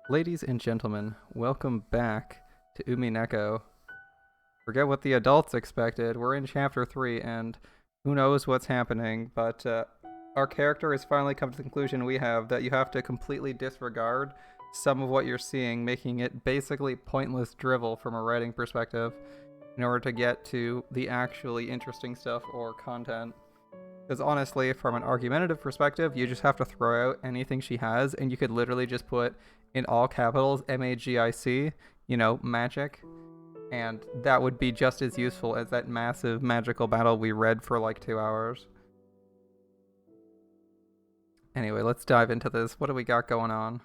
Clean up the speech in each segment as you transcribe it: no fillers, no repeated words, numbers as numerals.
Ladies and gentlemen, welcome back to Umineko. Forget what the adults expected. We're in chapter 3 and who knows what's happening, but our character has finally come to the conclusion we have that you have to completely disregard some of what you're seeing, making it basically pointless drivel from a writing perspective in order to get to the actually interesting stuff or content. Because honestly, from an argumentative perspective, you just have to throw out anything she has, and you could literally just put in all capitals MAGIC, magic, and that would be just as useful as that massive magical battle we read for like 2 hours. Anyway, let's dive into this. What do we got going on?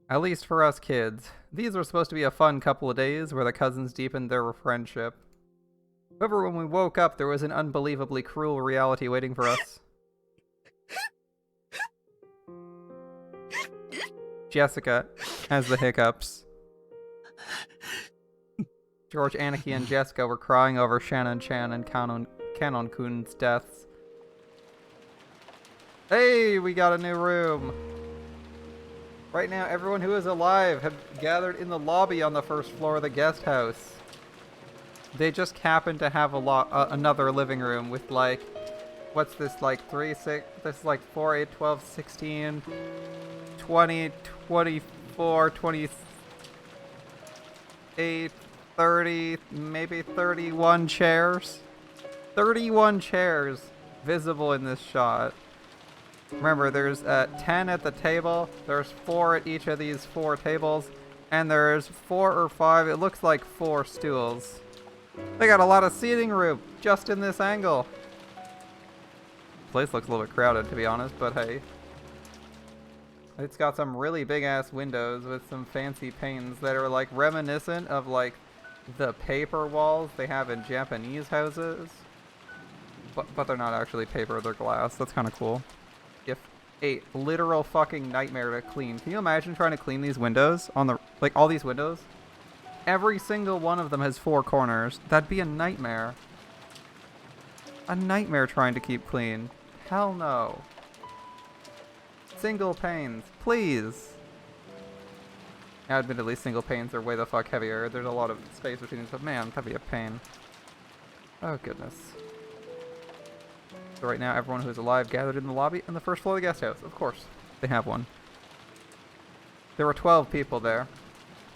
At least for us kids, these were supposed to be a fun couple of days where the cousins deepened their friendship. However, when we woke up, there was an unbelievably cruel reality waiting for us. Jessica has the hiccups. George, Anarchy, and Jessica were crying over Shannon Chan and Canon Kun's deaths. Hey, we got a new room! Right now, everyone who is alive have gathered in the lobby on the first floor of the guest house. They just happen to have another living room with like, what's this, like 3, 6, this is like 4, 8, 12, 16, 20, 24, 28, 30, maybe 31 chairs. 31 chairs visible in this shot. Remember, there's 10 at the table, there's 4 at each of these 4 tables, and there's 4 or 5, it looks like 4 stools. They got a lot of seating room just in this angle. The place looks a little bit crowded, to be honest, but hey. It's got some really big ass windows with some fancy panes that are like reminiscent of like the paper walls they have in Japanese houses. But they're not actually paper, they're glass. That's kind of cool. If a literal fucking nightmare to clean. Can you imagine trying to clean these windows on the, like all these windows? Every single one of them has 4 corners. That'd be a nightmare. A nightmare trying to keep clean. Hell no. Single panes, please. Admittedly, single panes are way the fuck heavier. There's a lot of space between them, but man, that'd be a pain. Oh goodness. So right now, everyone who is alive gathered in the lobby on the first floor of the guest house. Of course, they have one. There were 12 people there.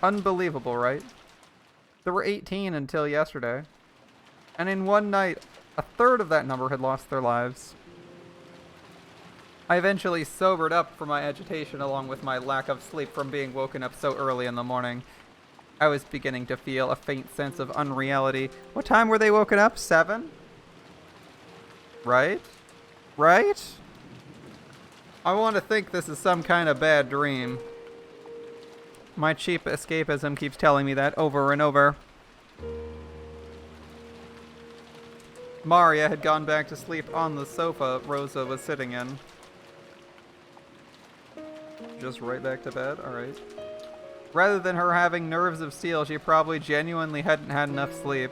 Unbelievable, right? There were 18 until yesterday. And in one night, a third of that number had lost their lives. I eventually sobered up from my agitation along with my lack of sleep from being woken up so early in the morning. I was beginning to feel a faint sense of unreality. What time were they woken up? 7? Right? Right? I want to think this is some kind of bad dream. My cheap escapism keeps telling me that over and over. Maria had gone back to sleep on the sofa Rosa was sitting in. Just right back to bed? Alright. Rather than her having nerves of steel, she probably genuinely hadn't had enough sleep.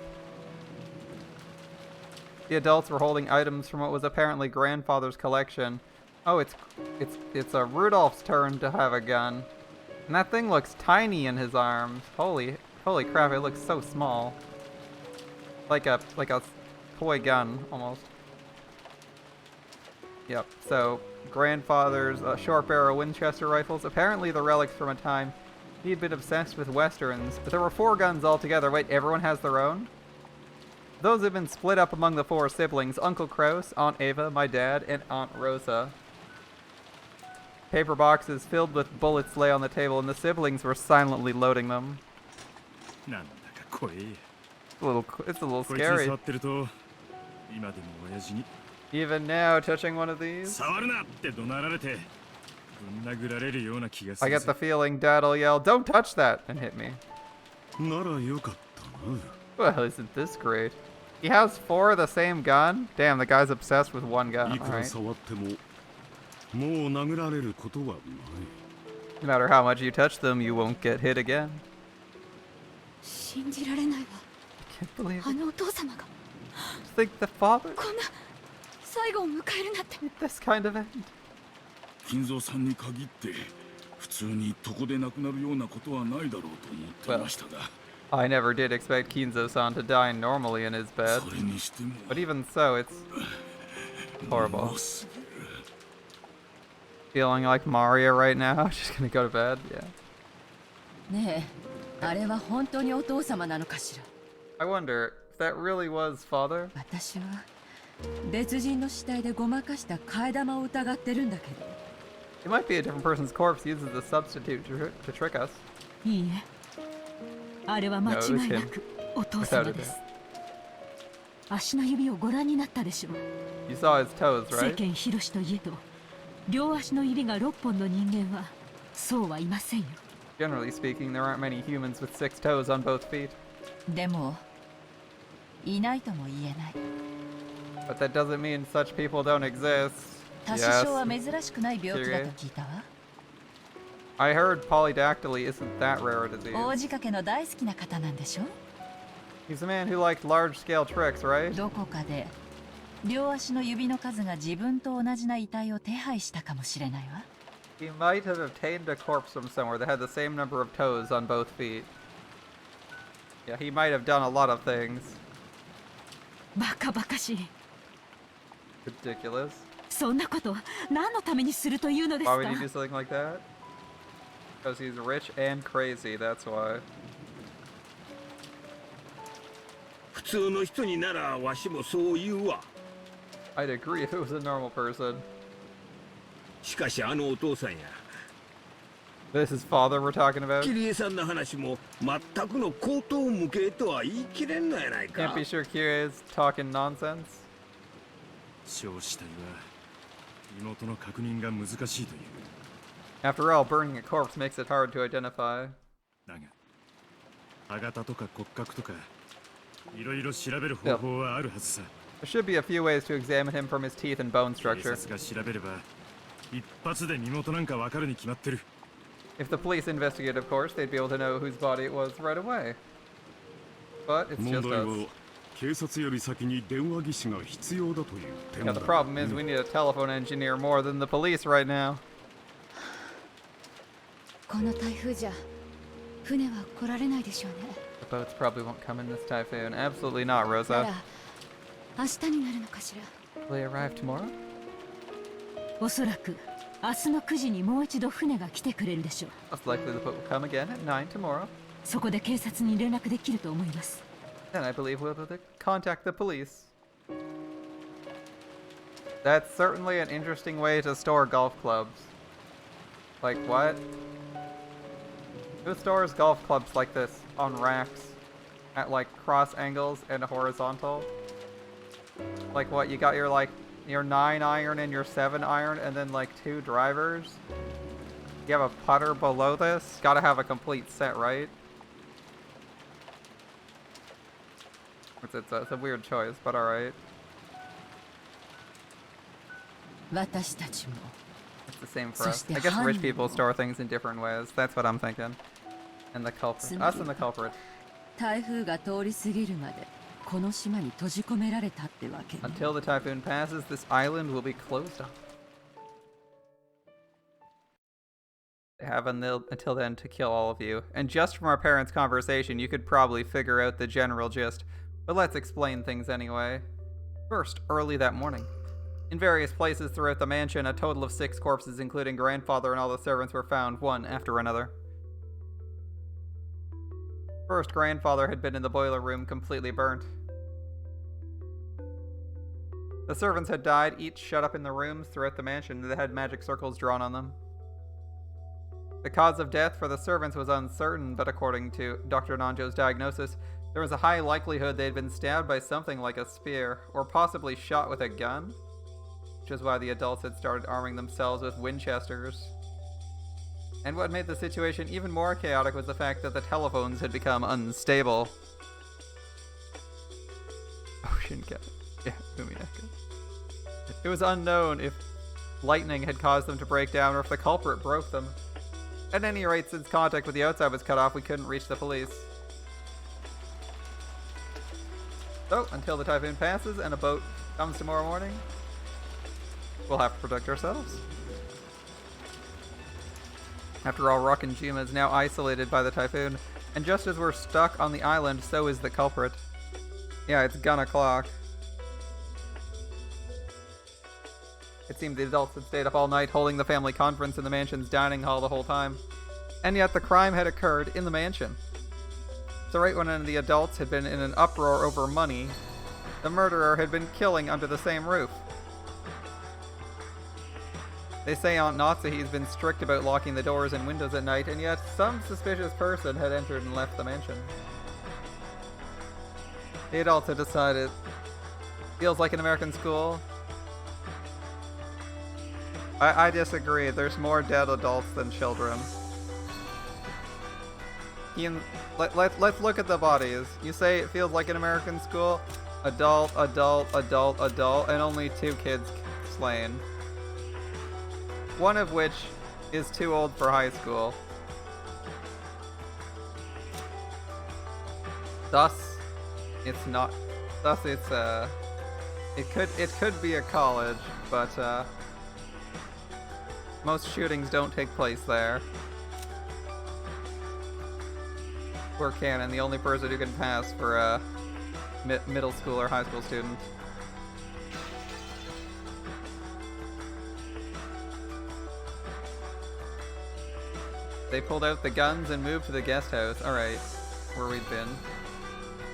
The adults were holding items from what was apparently grandfather's collection. Oh, it's Rudolph's turn to have a gun. And that thing looks tiny in his arms. Holy crap, it looks so small. Like a toy gun, almost. Yep, so grandfather's short barrel Winchester rifles. Apparently the relics from a time he'd been obsessed with westerns. But there were 4 guns altogether. Wait, everyone has their own? Those have been split up among the 4 siblings. Uncle Kraus, Aunt Ava, my dad, and Aunt Rosa. Paper boxes filled with bullets lay on the table, and the siblings were silently loading them. It's a little scary. Even now, touching one of these, I get the feeling Dad'll yell, "Don't touch that!" and hit me. Well, isn't this great? He has 4 of the same gun? Damn, the guy's obsessed with one gun. Alright. No matter how much you touch them, you won't get hit again. I can't believe it. Think the father? This kind of end. Well, I never did expect Kinzo-san to die normally in his bed. But even so, it's horrible. Feeling like Mario right now, just gonna go to bed, yeah. I wonder if that really was father. It might be a different person's corpse used as a substitute to trick us. No, it was him. Without a doubt. You saw his toes, right? Generally speaking, there aren't many humans with 6 toes on both feet. But that doesn't mean such people don't exist. Yes. I heard polydactyly isn't that rare a disease. He's a man who liked large-scale tricks, right? He might have obtained a corpse from somewhere that had the same number of toes on both feet. Yeah, he might have done a lot of things. Ridiculous. Why would he do something like that? Because he's rich and crazy, that's why. I'd agree if it was a normal person. This is father we're talking about? Can't be sure Kirie is talking nonsense. After all, burning a corpse makes it hard to identify. There should be a few ways to examine him from his teeth and bone structure. If the police investigate, of course, they'd be able to know whose body it was right away. But it's just us. Yeah, the problem is we need a telephone engineer more than the police right now. The boats probably won't come in this typhoon. Absolutely not, Rosa. Will they arrive tomorrow? Most likely the boat will come again at 9 tomorrow. Then I believe we'll be able to contact the police. That's certainly an interesting way to store golf clubs. Like what? Who stores golf clubs like this on racks at like cross angles and horizontal? Like what? You got your 9 iron and your 7 iron and then like 2 drivers? You have a putter below this? Gotta have a complete set, right? It's a weird choice, but alright. It's the same for us. I guess rich people store things in different ways. That's what I'm thinking. And the culprit. Us and the culprit. Until the typhoon passes, this island will be closed off. They have until then to kill all of you. And just from our parents' conversation, you could probably figure out the general gist. But let's explain things anyway. First, early that morning. In various places throughout the mansion, a total of 6 corpses, including grandfather and all the servants, were found, one after another. First, grandfather had been in the boiler room, completely burnt. The servants had died, each shut up in the rooms throughout the mansion that had magic circles drawn on them. The cause of death for the servants was uncertain, but according to Dr. Nanjo's diagnosis, there was a high likelihood they'd been stabbed by something like a spear, or possibly shot with a gun, which is why the adults had started arming themselves with Winchesters. And what made the situation even more chaotic was the fact that the telephones had become unstable. Ocean Cat. Yeah, Umineko. It was unknown if lightning had caused them to break down or if the culprit broke them. At any rate, since contact with the outside was cut off, we couldn't reach the police. So, until the typhoon passes and a boat comes tomorrow morning, we'll have to protect ourselves. After all, Rokkenjima is now isolated by the typhoon, and just as we're stuck on the island, so is the culprit. Yeah, it's gun o'clock. It seemed the adults had stayed up all night holding the family conference in the mansion's dining hall the whole time. And yet the crime had occurred in the mansion. So right when the adults had been in an uproar over money, the murderer had been killing under the same roof. They say Aunt Natsuhi's been strict about locking the doors and windows at night, and yet some suspicious person had entered and left the mansion. The adults had decided, feels like an American school. I disagree. There's more dead adults than children. Ian, let's look at the bodies. You say it feels like an American school? Adult, adult, adult, adult, and only 2 kids slain. One of which is too old for high school. Thus, it's not. Thus, it's it could be a college, but most shootings don't take place there. Poor Cannon, the only person who can pass for a middle school or high school student. They pulled out the guns and moved to the guest house. Alright, where we'd been.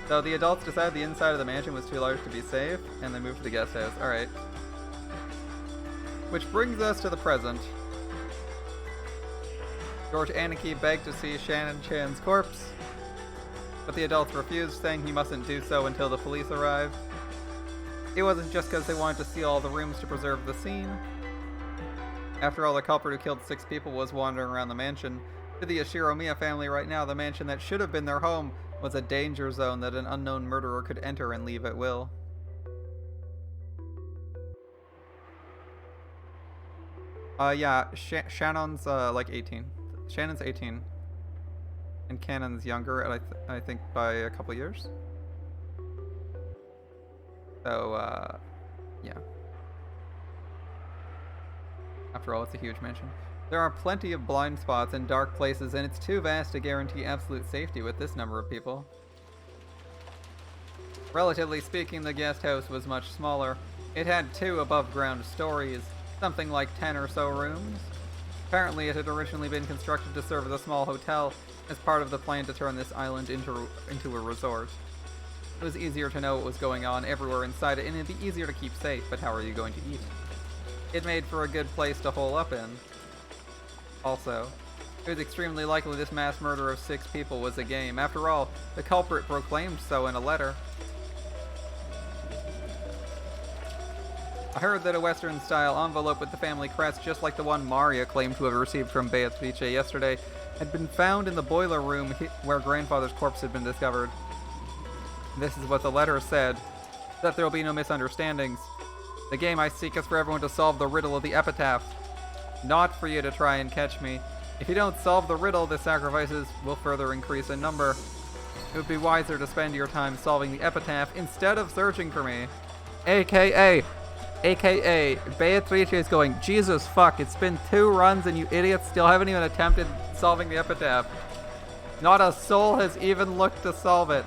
So the adults decided the inside of the mansion was too large to be safe, and they moved to the guest house. Alright. Which brings us to the present. George Aniki begged to see Shannon Chan's corpse, but the adults refused, saying he mustn't do so until the police arrived. It wasn't just because they wanted to see all the rooms to preserve the scene. After all, the culprit who killed 6 people was wandering around the mansion. To the Ashiromiya family right now, the mansion that should have been their home was a danger zone that an unknown murderer could enter and leave at will. Yeah, Shannon's like 18. Shannon's 18. And Cannon's younger, and I think by a couple years. So, yeah. After all, it's a huge mansion. There are plenty of blind spots and dark places, and it's too vast to guarantee absolute safety with this number of people. Relatively speaking, the guest house was much smaller. It had 2 above-ground stories, something like 10 or so rooms. Apparently, it had originally been constructed to serve as a small hotel as part of the plan to turn this island into a resort. It was easier to know what was going on everywhere inside it, and it'd be easier to keep safe, but how are you going to eat? It made for a good place to hole up in. Also, it was extremely likely this mass murder of 6 people was a game. After all, the culprit proclaimed so in a letter. I heard that a Western-style envelope with the family crest, just like the one Maria claimed to have received from Beatrice yesterday, had been found in the boiler room where grandfather's corpse had been discovered. This is what the letter said, that there will be no misunderstandings. The game I seek is for everyone to solve the riddle of the epitaph, not for you to try and catch me. If you don't solve the riddle, the sacrifices will further increase in number. It would be wiser to spend your time solving the epitaph instead of searching for me. AKA, Beatrice is going, Jesus fuck, it's been 2 runs and you idiots still haven't even attempted solving the epitaph. Not a soul has even looked to solve it.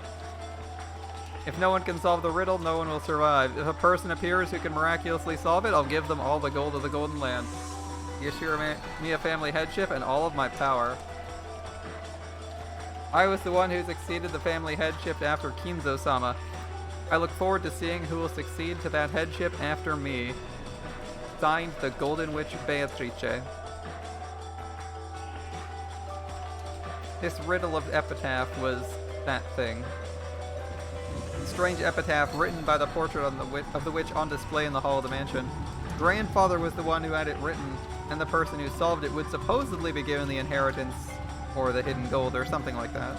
If no one can solve the riddle, no one will survive. If a person appears who can miraculously solve it, I'll give them all the gold of the Golden Land, the Ashiromiya family headship, and all of my power. I was the one who succeeded the family headship after Kinzo-sama. I look forward to seeing who will succeed to that headship after me. Signed, the Golden Witch Beatrice. This riddle of epitaph was that thing. Strange epitaph written by the portrait of the witch on display in the hall of the mansion. Grandfather was the one who had it written, and the person who solved it would supposedly be given the inheritance or the hidden gold or something like that.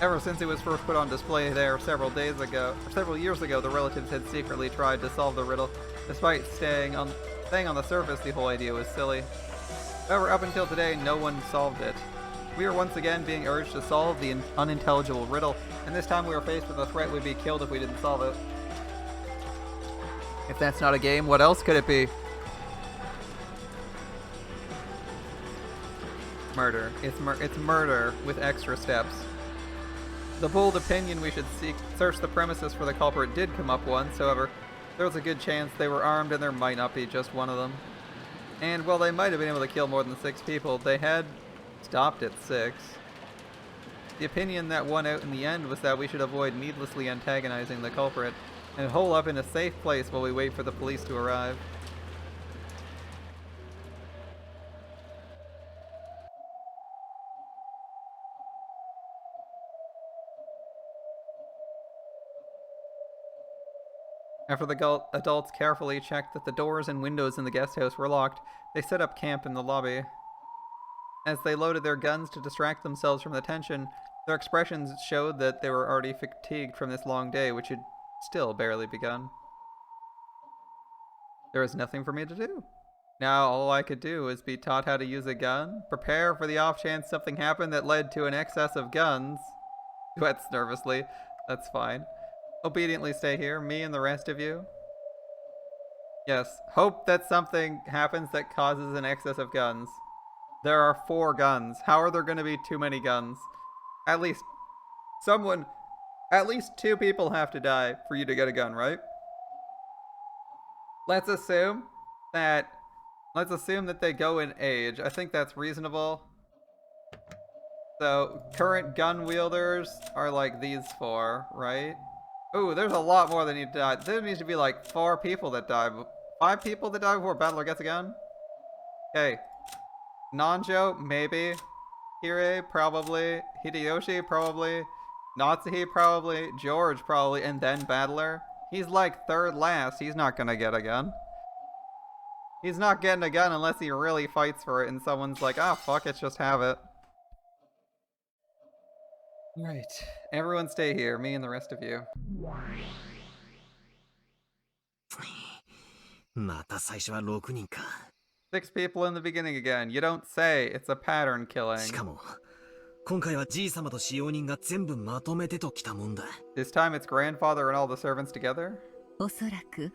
Ever since it was first put on display there several years ago, the relatives had secretly tried to solve the riddle. Despite staying on the surface, the whole idea was silly. However, up until today, no one solved it. We were once again being urged to solve the unintelligible riddle, and this time we were faced with the threat we'd be killed if we didn't solve it. If that's not a game, what else could it be? Murder. It's murder with extra steps. The bold opinion we should search the premises for the culprit did come up once, however, there was a good chance they were armed and there might not be just one of them. And while they might have been able to kill more than 6 people, they had stopped at 6. The opinion that won out in the end was that we should avoid needlessly antagonizing the culprit and hole up in a safe place while we wait for the police to arrive. After the adults carefully checked that the doors and windows in the guest house were locked, they set up camp in the lobby. As they loaded their guns to distract themselves from the tension, their expressions showed that they were already fatigued from this long day, which had still barely begun. There was nothing for me to do. Now all I could do was be taught how to use a gun, prepare for the off chance something happened that led to an excess of guns. Sweats nervously. That's fine. Obediently stay here, me and the rest of you. Yes, hope that something happens that causes an excess of guns. There are 4 guns. How are there going to be too many guns? At least 2 people have to die for you to get a gun, right? Let's assume that they go in age. I think that's reasonable. So, current gun wielders are like these 4, right? Ooh, there's a lot more that need to die. There needs to be like 4 people that die. 5 people that die before Battler gets a gun? Okay. Nanjo, maybe. Hire, probably. Hideyoshi, probably. Natsuhi, probably. George, probably. And then Battler. He's like 3rd last. He's not gonna get a gun. He's not getting a gun unless he really fights for it and someone's like, ah, fuck it, just have it. Right. Everyone stay here, me and the rest of you. また最初は6人か。 6 people in the beginning again. You don't say. It's a pattern killing. しかも今回はじいさまと使用人が全部まとめてときたもんだ。 This time it's grandfather and all the servants together? おそらく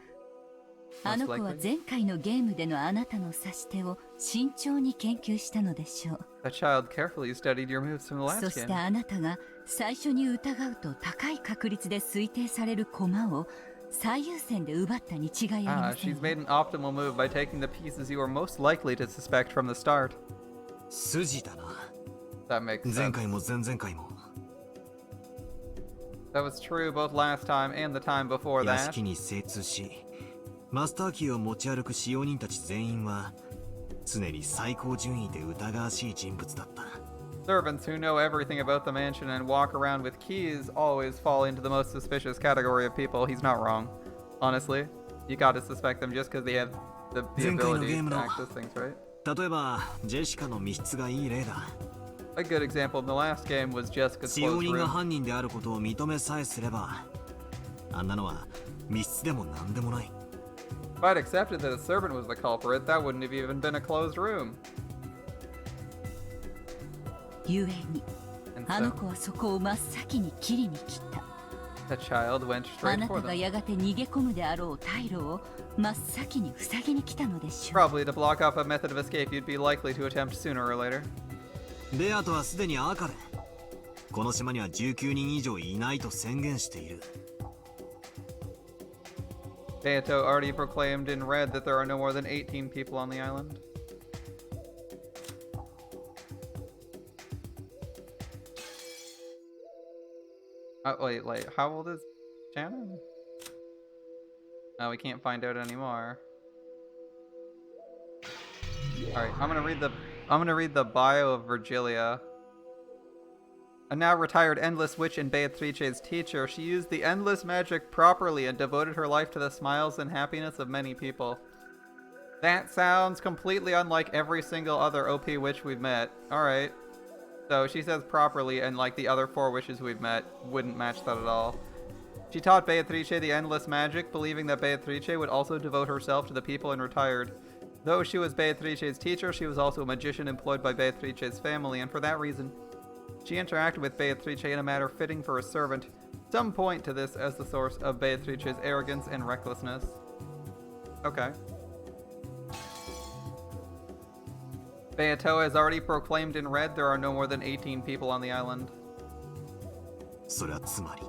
あの子は前回のゲームでのあなたの指し手を慎重に研究したのでしょう。 The child carefully studied your moves from the last そして game. あなたが最初に疑うと高い確率で推定される駒を最優先で奪ったに違いありません。 She's made an optimal move by taking the pieces you were most likely to suspect from the start. 筋だな。 That makes sense. 前回も前々回も。 That was true both last time and the time before 屋 that. 敷に精通し、マスターキーを持ち歩く使用人たち全員は常に最高順位で疑わしい人物だった。 Servants who know everything about the mansion and walk around with keys always fall into the most suspicious category of people. He's not wrong. Honestly, you gotta suspect them just because they have the ability to access things, right? 例えばジェシカの密室がいい例だ。 A good example in the last game was Jessica's 使用 closed 人が room. 犯人であることを認めさえすれば、あんなのは密室でもなんでもない。 If I'd accepted that a servant was the culprit, that wouldn't have even been a closed room. ゆえに And あの so 子はそこを真っ先に切りに来た。 the child went あ straight なた for が them. やがて逃げ込むであろう退路を真っ先に塞ぎに来たのでしょう。 Probably to block off a method of escape you'd be likely to attempt sooner or later. ベアとはすでに赤で、この島には19人以上いないと宣言している。 Beato already proclaimed in red that there are no more than 18 people on the island. Wait, how old is Shannon? No, we can't find out anymore. Alright, I'm gonna read the bio of Virgilia. A now retired Endless Witch and Beatrice's teacher, she used the endless magic properly and devoted her life to the smiles and happiness of many people. That sounds completely unlike every single other OP witch we've met. Alright. So she says properly, and like the other 4 witches we've met, wouldn't match that at all. She taught Beatrice the endless magic, believing that Beatrice would also devote herself to the people and retired. Though she was Beatrice's teacher, she was also a magician employed by Beatrice's family, and for that reason, she interacted with Beatrice in a manner fitting for a servant. Some point to this as the source of Beatrice's arrogance and recklessness. Okay. Beato has already proclaimed in red there are no more than 18 people on the island. それはつまり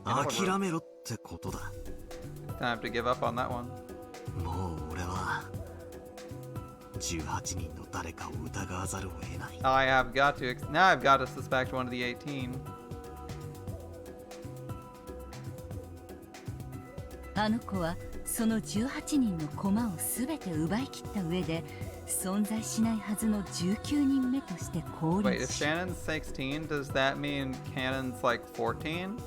諦めろってことだ。 It's time to give up on that one. もう俺は18人の誰かを疑わざるを得ない。Now I've got to suspect one of the 18. あの子はその18人の駒を全て奪い切った上で存在しないはずの19人目として降 Wait, 臨 if し Shannon's 16, does that mean Cannon's like 14?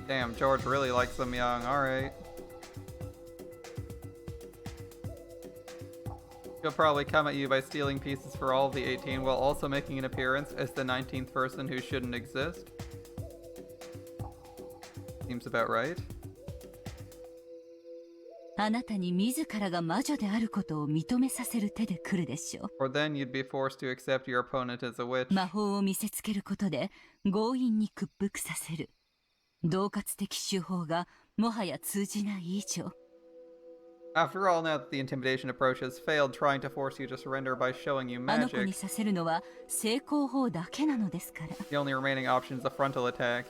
Damn, George really likes them young. Alright. He'll probably come at you by stealing pieces for all of the 18 while also making an appearance as the 19th person who shouldn't exist. Seems about right. あなたに自らが魔女であることを認めさせる手で来るでしょう。 Or then you'd be forced to accept your opponent as a witch. 魔法を見せつけることで強引に屈服させる。恫喝的手法がもはや通じない以上。 After all, now that the intimidation approach has failed, trying to force you to surrender by showing you あの子に magic, させるのは成功法だけなのですから。 the only remaining option is a frontal attack.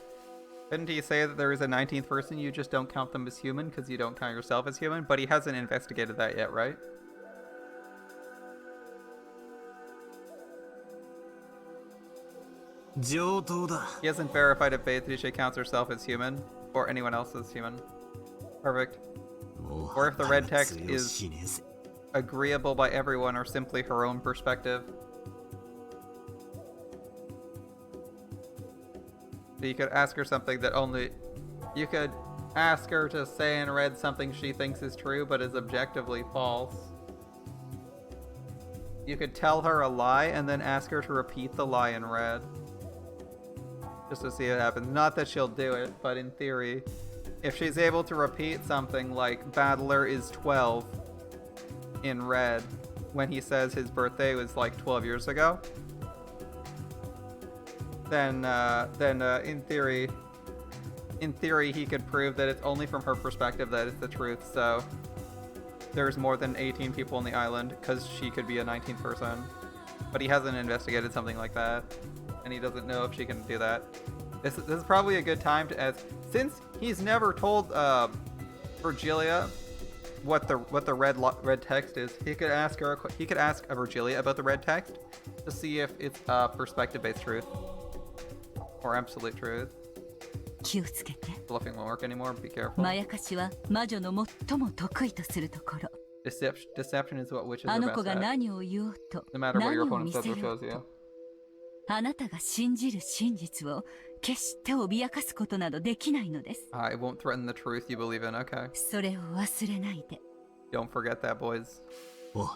Didn't he say that there is a 19th person, you just don't count them as human because you don't count yourself as human? But he hasn't investigated that yet, right? 上等だ。 He hasn't verified if Beatrice counts herself as human, or anyone else as human. Perfect. もう Or if the red text 通用しねえぜ。 Agreeable by everyone or simply her own perspective. So you could ask her something that only... You could ask her to say in red something she thinks is true but is objectively false. You could tell her a lie and then ask her to repeat the lie in red. Just to see what happens. Not that she'll do it, but in theory. If she's able to repeat something like Battler is 12 in red when he says his birthday was like 12 years ago, then in theory he could prove that it's only from her perspective that it's the truth. So there's more than 18 people on the island because she could be a 19th person, but he hasn't investigated something like that, and he doesn't know if she can do that. This is probably a good time to ask, since he's never told Virgilia what the red text is. He could ask Virgilia about the red text to see if it's perspective-based truth or absolute truth. 気をつけて。 Bluffing won't work anymore. Be careful. まやかしは魔女の最も得意とするところ。 Deception is what witches あ are の子 best が at. 何を言おうと、 No matter what 何 your を opponent 見 says せ or よう shows you. と。あなたが信じる真実を決して脅かすことなどできないのです。 I won't threaten the truth you believe in. Okay. それを忘れないで。 Don't forget that, boys. お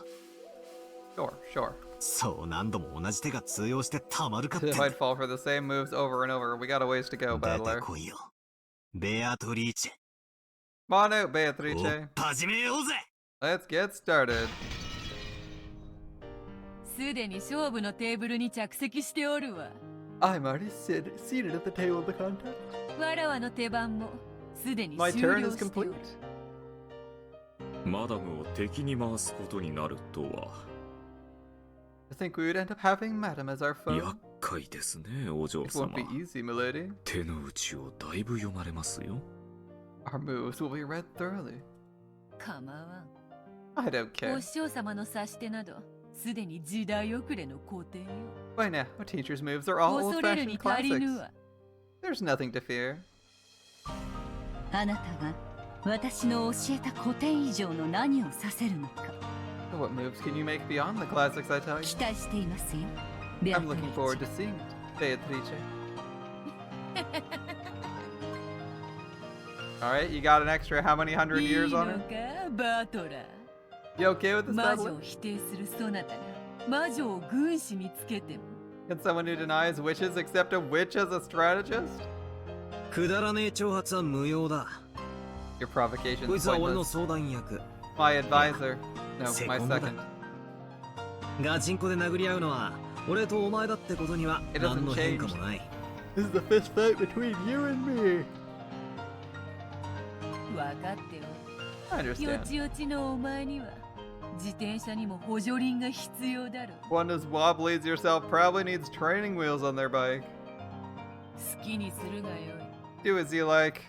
Sure. そう何度も同じ手が通用してたまるかって。 If I'd fall for the same moves over and over, we got a ways to go, 出 battler. てこいよ。ベアトリーチェ。 Come on out, お Beatrice. 始めようぜ。 Let's get started. すでに勝負のテーブルに着席しておるわ。 I'm already seated at the table of the contest. わらわの手番もすでに My 終 turn 了 is しておる complete.。マダムを敵に回すことになるとは I think we would end up having Madam as our foe. 厄介ですね、お嬢 It 様 won't。be easy, milady. 手の内をだいぶ読まれますよ。 Our moves will be read thoroughly. 構わん。 I don't お care. 師匠様の指し手などすでに時代遅れの皇帝よ。 By now, a teacher's moves are all 恐れる old-fashioned に足りぬ classics. わ。 There's nothing to fear. あなたが私の教えた古典以上の何をさせるのか So what moves can you make beyond the classics I tell you? 期待していますよ。ベア I'm トリ looking ー forward チ to seeing it, Beatrice. Alright, you got an extra how many hundred いい years の on か her? バトラー。 You okay with this, 魔女 Battler? を否定するそなたが魔女を軍師につけても Can someone who denies witches accept a witch as a strategist? くだらねえ挑発は無用だ。 Your provocation こい is つは俺の pointless. 相談役。 My advisor. No, my Segundo. second. ガチンコで殴り合うのは俺とお前だってことには It doesn't 何の変化もない。 This is the fist fight between you and me. 分かっておる。I よ understand. ちよちのお前には自転車にも補助輪が必要だろう。 One as wobbly as yourself probably needs training wheels on their bike. 好きにするがよい。 Do as you like.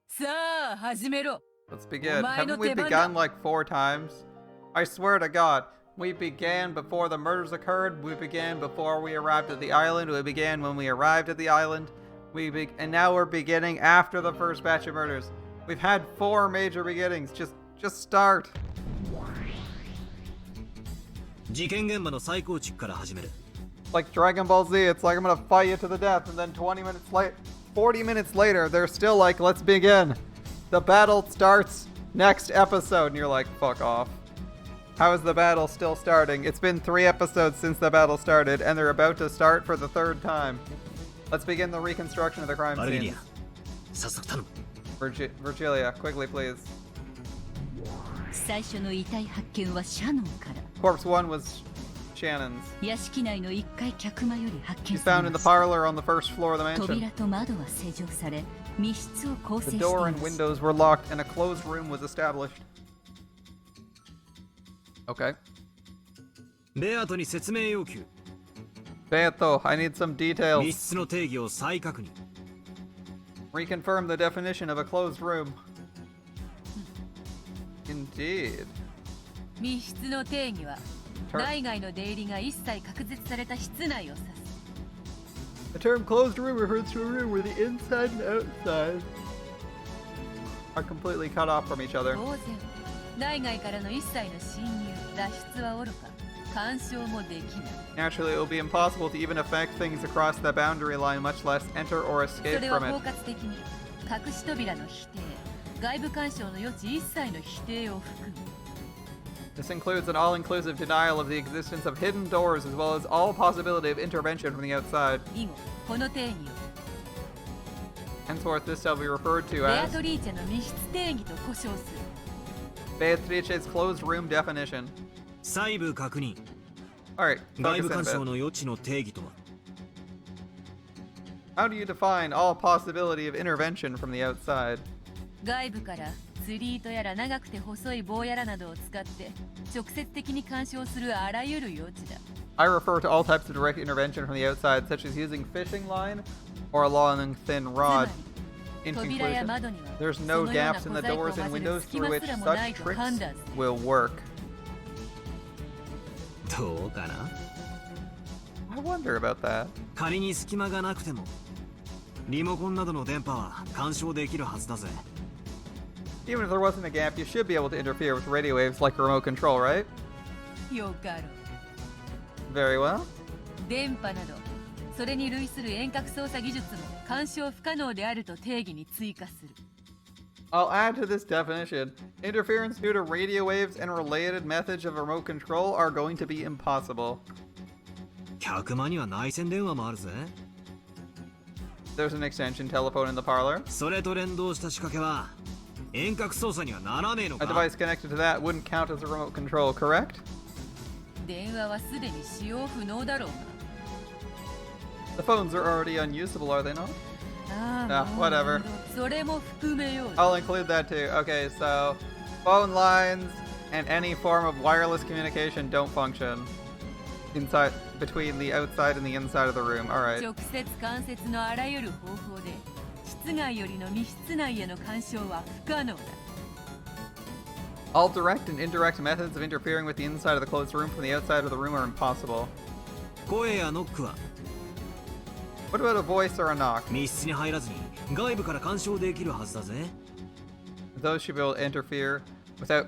さあ始めろ。 Let's begin. Omae no Haven't we teban begun da. like 4 times? I swear to God, we began before the murders occurred. We began before we arrived at the island. We began when we arrived at the island. And now we're beginning after the first batch of murders. We've had 4 major beginnings. Just start. 事件現場の再構築から始める。 Like Dragon Ball Z, it's like I'm gonna fight you to the death, and then 40 minutes later, they're still like, let's begin. The battle starts next episode, and you're like, fuck off. How is the battle still starting? It's been 3 episodes since the battle started, and they're about to start for the 3rd time. Let's begin the reconstruction of the crime バルゲリ scenes. ア、早速頼む。 Virgilia, quickly please. 最初の遺体発見はシャノンから Corpse 1 was Shannon's. 屋敷内の1階客間より発 She's 見さ found れ in ま the した parlor on the first floor of the mansion. 扉と窓は施錠され密室を構成 The してい door ま and す windows were locked, and a closed room was established. Okay. ベアトに説明要求。 Beato, I need some 密 details. 室の定義を再確認。 Reconfirm the definition of a closed room. Indeed. 密室の定義は Ter- 内外の出入りが一切隔絶された室内を指す。 The term closed room refers to a room where the inside and outside are completely cut off from each other. 当然内外からの一切の侵入脱出はおろか干渉もできない。 Naturally, it will be impossible to even affect things across the boundary line, much less enter or そ escape れは from 包 it. 括的に隠し扉の否定外部干渉の余地一切の否定を含む。 This includes an all-inclusive denial of the existence of hidden doors, as well as all possibility of intervention from the outside. 以後この定義を Henceforth, this shall be referred to ベア as トリーチェの密室定義と呼称する。 Beatrice's closed room definition. 細部確認。 Alright, 外 focus 部 in a 干渉 bit. の余地の定義とは。 How do you define all possibility of intervention from the outside? 外部から釣り糸やら長くて細い棒やらなどを使って直接的に干渉するあらゆる余地だ。 I refer to all types of direct intervention from the outside, such as using fishing line or a long and thin つ rod. ま In り扉や conclusion, 窓には there's そ no のような gaps 小 in the 細工を doors 混 and ぜる windows 隙 through 間 which すらもない such と判 tricks 断する。 will work. どうかな。 I wonder about that. 仮に隙間がなくてもリモコンなどの電波は干渉できるはずだぜ。 Even if there wasn't a gap, you should be able to interfere with radio waves like remote control, right? よかろう。 Very well. 電波などそれに類する遠隔操作技術も干渉不可能であると定義に追加する。 I'll add to this definition. Interference due to radio waves and related methods of remote control are going to be impossible. 客間には内線電話もあるぜ。 There's an extension telephone in the parlor. それと連動した仕掛けは遠隔操作にはならねえの A か。 device connected to that wouldn't count as a remote control, correct? 電話はすでに使用不能だろう The phones are already unusable, are they not? か。 Ah, もう whatever. それも含めよう。 I'll include that too. Okay, so phone lines and any form of wireless communication don't function inside between the outside and the inside of the room. All right. 直接間接のあらゆる方法で室外よりの密室内への干渉は不可能だ。 All direct and indirect methods of interfering with the inside of the closed room from the outside of the room are impossible. 声やノックは What about a voice or a knock? 密室に入らずに外部から干渉できるはずだぜ。 Those should be able to interfere without.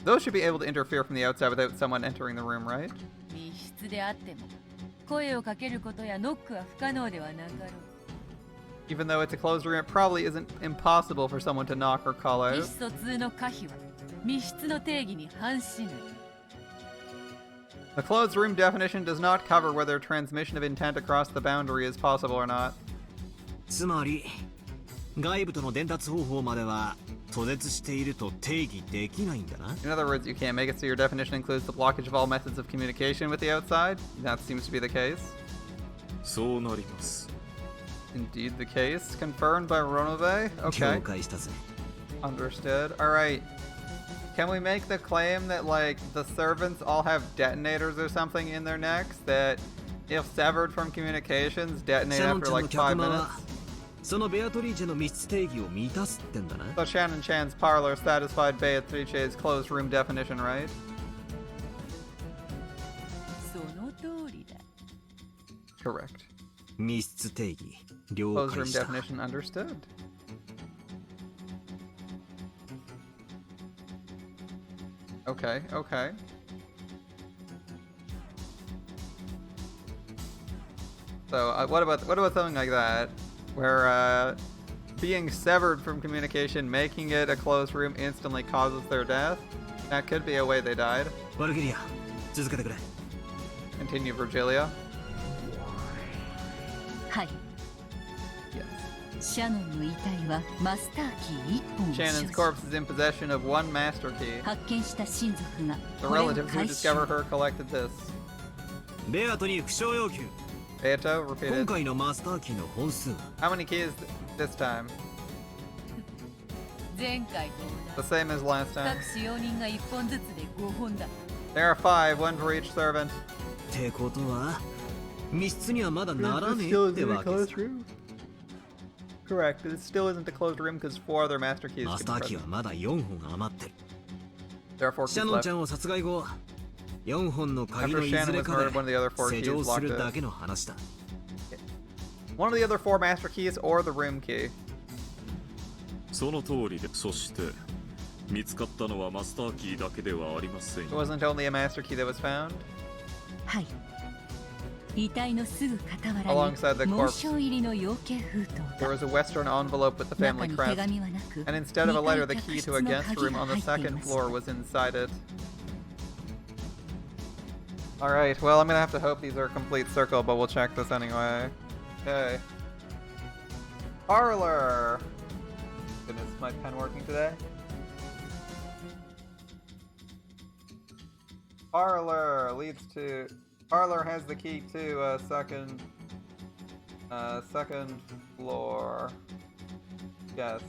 Those should be able to interfere from the outside without someone entering the room, right? 密室であっても声をかけることやノックは不可能ではなかろう。 Even though it's a closed room, it probably isn't impossible for someone to knock or call 意 out. 思疎通の可否は密室の定義に反しない。 The closed room definition does not cover whether transmission of intent across the boundary is possible or not. つまり外部との伝達方法までは途絶していると定義できないんだな。 In other words, you can't make it so your definition includes the blockage of all methods of communication with the outside. That seems to be the case. そうなります。 Indeed the case. Confirmed by Ronove. 了 Okay. 解したぜ。Understood. Alright. Can we make the claim that, like, the servants all have detonators or something in their necks that, if severed from communications, detonate シャノン after ちゃんの like 客 5 間 minutes? はそのベアトリーチェの密室定義を満たすってんだな。 So Shannon Chan's parlor satisfied Beatrice's closed room definition, right? その通りだ。 Correct. 密室定義了 Closed 解 room した。 definition understood. Okay, okay. So what about something like that, where being severed from communication, making it a closed room, instantly causes their death? That could be a way they died. ワルキリア続けてくれ。 Continue, Virgilia. はい Yes. シャノンの遺体はマスターキー1本を所 Shannon's 持 corpse is in possession of one master key. 発見した親族が The これを relatives who 回収 discovered her collected this. ベアトに負傷要求。 Beato, 今 repeated. 回のマスターキーの本数は How many keys this time? 前回と The 同 same as last じ。 time. 各使用人が1本ずつで5本だ。 There are 5, one for each servant. ってことは密室にはまだならねえってわけさ。 room? Correct, but it still isn't a closed room because 4 other master keys マ could ス be ターキー present. はまだ4本余ってる。 There are 4シャ keys ノン left. ちゃんを殺害後4本の鍵 After のいず Shannon れ was か murdered, one of the other 4で keys 施錠す locked るだ it. けの話だ。 One of the other 4 master keys or the room key. その通りで、そして見つかったのはマスターキーだけではありません It wasn't only a master key that was found. はい遺体のすぐ傍ら Alongside the に corpse. 紋章入りの養鶏封筒 There が was a western envelope with the 中 family に手 crest. 紙はなく And instead of a letter, the 二 key 階 to a 客室の guest 鍵 room が on the 入ってい second ました floor was inside it. Alright, well, I'm gonna have to hope these are a complete circle, but we'll check this anyway. Okay. Parlor! Goodness, is my pen working today? Parlor leads to... Parlor has the key to second floor. Yes.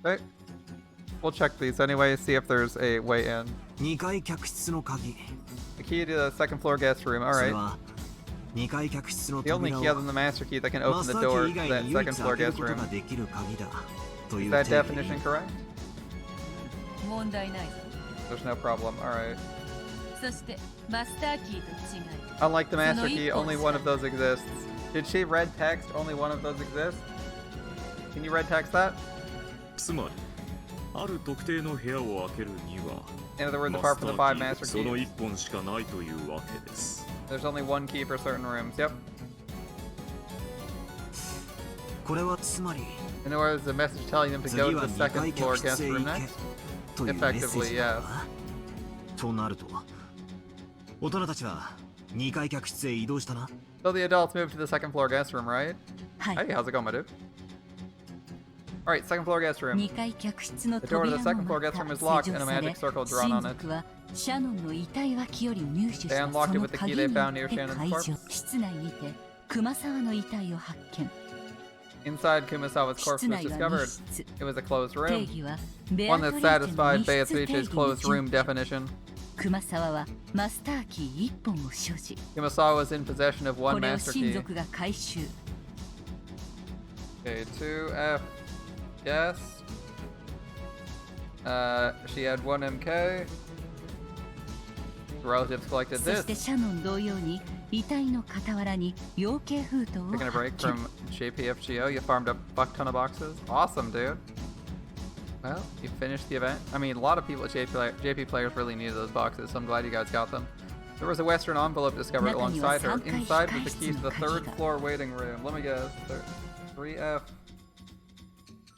Okay. We'll check these anyway, see if there's a way in. 2階客室の鍵。 The key to the second floor guest room. それ Alright. は2階客室の The only 扉 key を other than the master key that can マ open ス the ターキ door ー以 to 外 that に唯 second 一 floor 開ける guest こと room. ができる鍵だとい Is う that 定義 definition correct? 問題ないぞ。 There's no problem. Alright. そしてマスターキーと違い Unlike the master So key, no only equals one of those exists. Did she red text only one of those exists? Can you red text that? つまりある特定の部屋を開けるには In other words, マ apart ス from タ the 5ーキー master その keys, 1本しかないというわけです。 there's only one key for certain rooms. Yep. これはつまり In other words, the message telling them to 次 go to は the 2 second 階 floor 客 guest 室へ room 行け next. というメッセー Effectively, ジ yes. だな。となると大人たちは2階客室へ移動したな。 So the adults moved to the second floor guest room, right? はい Hey, how's it going, my dude? Alright, second floor guest room. 2階客室の The door to 扉 the の second floor ま guest room た is 施 locked 錠 and a され magic circle drawn 親 on it. 族はシャノンの遺体脇より入手した They そ unlocked it の with the key 鍵 they に found よ near って Shannon's 解除 corpse. 室内にて熊沢の遺体を発見 Inside Kumasawa's corpse 室 was 内は discovered. 密室 It was a closed 定 room. 義はベア One ト that リーチェの satisfied 密室定 Beatrice's 義に closed 準 room 拠 definition. 熊沢はマスターキー1本を所持 Kumasawa was in possession of こ one れを master 親 key. 族が回収 Okay, 2F. Yes. She had 1 MK. Relatives collected そ this. してシャノン同様に遺体の傍らに養鶏封筒を Taking a 発 break 見 from JPFGO, you farmed a buck ton of boxes. Awesome, dude. Well, you finished the event. I mean, a lot of people at JP players really needed those boxes, so I'm glad you guys got them. There was a Western envelope discovered alongside her. Inside was the key to the third floor waiting room. Let me guess. 3F.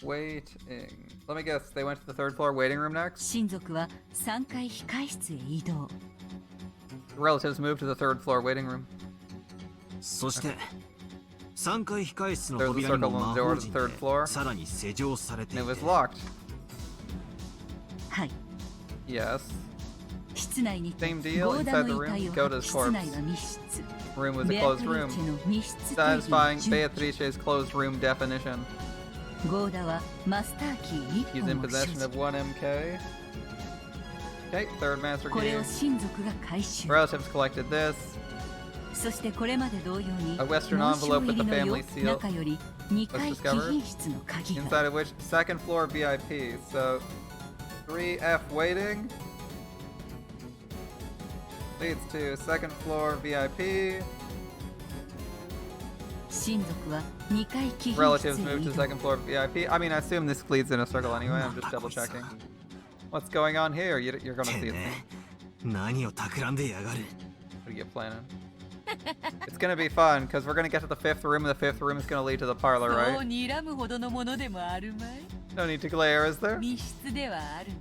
Waiting. Let me guess. They went to the third floor waiting room next? 親族は3階控室へ移動 The relatives moved to the third floor waiting room. そして3階控室の There's a 扉に circle も on 魔 the door 法 to the 陣 third で floor. さらに施錠されてい And て it was locked. はい Yes. 室内にて Same deal ゴーダ inside the の遺 room. 体を Go to 発 the 室内は corpse. 密室 Room was a ベアト closed リ room. ーチェの密室定義 Satisfying に準拠 Beatrice's closed room definition. ゴーダはマスターキー He's 1 in 本を所 possession 持 of 1 MK. Okay, third master これ key. を親族が回収 Relatives collected this. そしてこれまで同様に A Western 紋章 envelope 入 with り the の family よ seal 中より2階 was 貴 discovered. 賓室の鍵が Inside of which second floor VIP. So 3F waiting leads to second floor VIP. 親族は2階貴賓 Relatives 室へ move 移 to 動 second floor VIP. I mean, I assume this leads in a circle anyway. I'm just double checking. What's going on here? You're gonna て see it. ね何を企んでやがる What are you planning? It's gonna be fun because we're gonna get to the fifth room, and the fifth room is gonna lead to the parlor, そう right? 睨むほどのものでもあるまい。 No need to glare, is there? 密室ではあるが、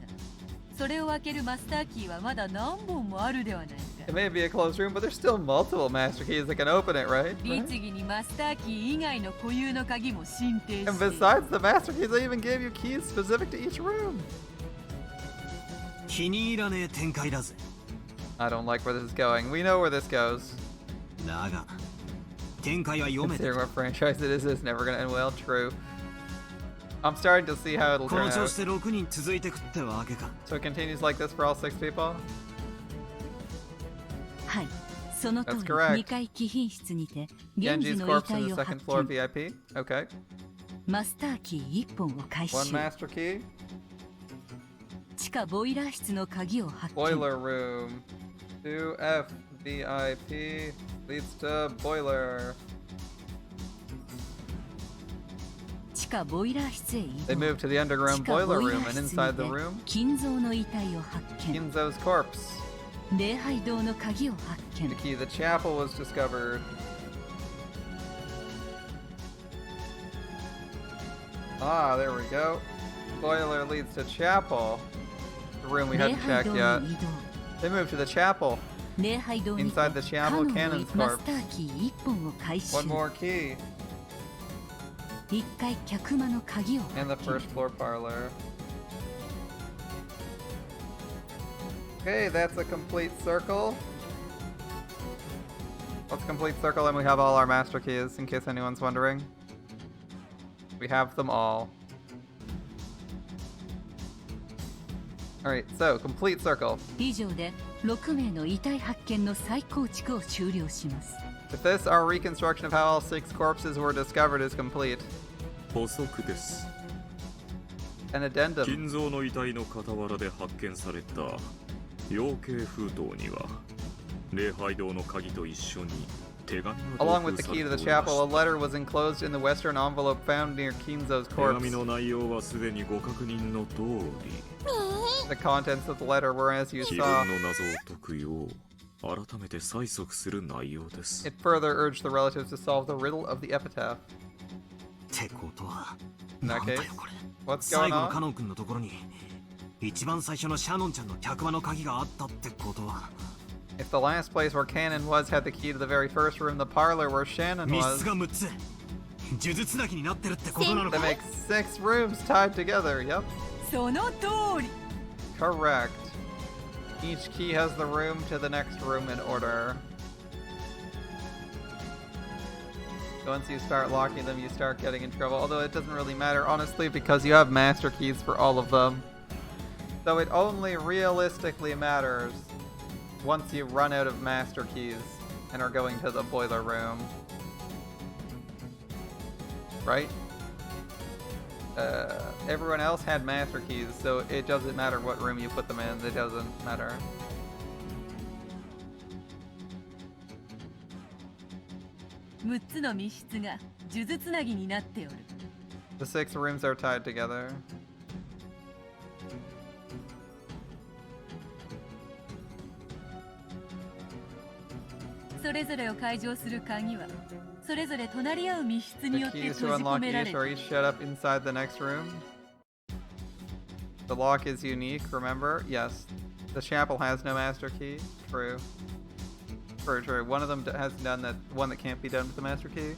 それを開けるマスターキーはまだ何本もあるではないか。 It may be a closed room, but there's still multiple master keys that can open it, right? 律儀にマスターキー以外の固有の鍵も申請 And している。 besides the master keys, they even gave you keys specific to each room. 気に入らねえ展開だぜ I don't like where this is going. We know where this goes. だが展開は読めて Considering what franchise it is, it's never gonna end well. True. I'm starting to see how it'll こ turn の調 out. 子で6人続いてくってわけか So it continues like this for all 6 people? はいその通 That's り correct. 2階貴賓室にて源氏 Genji's の遺 corpse in 体 the を second 発 floor 見 VIP. Okay. マスターキー1本を回収 One master key. 地下ボイラー室の鍵を発見 Boiler room. 2F VIP leads to boiler. 地下ボイラー室へ移 They 動 move to the underground 地下 boiler ボイラ room, ー and 室 inside に the て room, 金蔵の遺体を発見 Kinzo's corpse. 礼拝堂の鍵を発見 The key to the chapel was discovered. Ah, there we go. Boiler leads to chapel. The room we 礼 hadn't 拝 checked 堂 yet. の移動 They moved to the chapel. 礼拝堂にて Inside the chapel, カノンの Cannon's マ corpse. スターキー1本を回収 One more key. 1階客間の鍵を And the 発見 first floor parlor. Okay, that's a complete circle. Let's complete circle and we have all our master keys, in case anyone's wondering. We have them all. Alright, so, complete circle. 以上で6名の遺体発見の再構築を終了します With this, our reconstruction of how all 6 corpses were discovered is complete. 補足です An addendum. 金蔵の遺体の傍らで発見された養鶏封筒には礼拝堂の鍵と一緒に手紙が Along 同 with the 封さ key れ to て the おりま chapel, a した letter was enclosed in the western envelope found near Kinzo's 手 corpse. 紙の内容はすでにご確認の通り The contents of the letter were, as you 自 saw. 分の謎を解くよう改めて催促する内容です It further urged the relatives to solve the riddle of the epitaph. ってことは In な that んだよ case, これ what's 最 going 後のカ on? ノン君のところに一番最初のシャノンちゃんの客間の鍵があったってことは If the last place where Cannon was had the key to the very first room, the parlor where Shannon 密 was, 室が6つ呪術つなぎになってるってことなの that か makes 6 rooms tied together. Yep, その通り。 correct. Each key has the room to the next room in order. Once you start locking them, you start getting in trouble. Although it doesn't really matter, honestly, because you have master keys for all of them. So it only realistically matters once you run out of master keys and are going to the boiler room. Right? Everyone else had master keys, so it doesn't matter what room you put them in. It doesn't matter.6つの密室が数珠つなぎになっておる。 The 6 rooms are tied together. それぞれを解錠する鍵はそれぞれ隣り合う密室 The によって keys 閉 to じ込 unlock めら each れ are る。 each shut up inside the next room. The lock is unique, remember? Yes. The chapel has no master key. True. True, true. One of them has done that one that can't be done with the master key.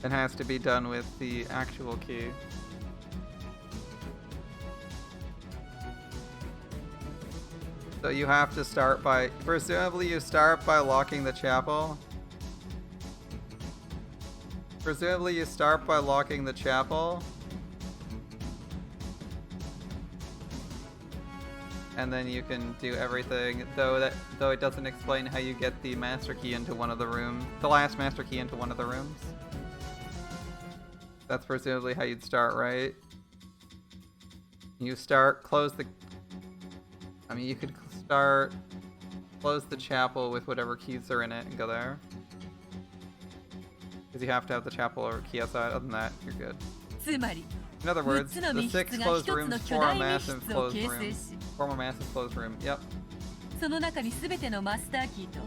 It has to be done with the actual key. So you have to start by, presumably you start by locking the chapel. Presumably you start by locking the chapel. And then you can do everything, though it doesn't explain how you get the master key into one of the rooms. The last master key into one of the rooms. That's presumably how you'd start, right? You start, close the... I mean, you could start, close the chapel with whatever keys are in it and go there. Because you have to have the chapel or key outside. Other than that, you're good. つまり In other words, the 6 closed rooms form a massive closed room. Form a massive closed room. Yep. その中に全てのマスターキーと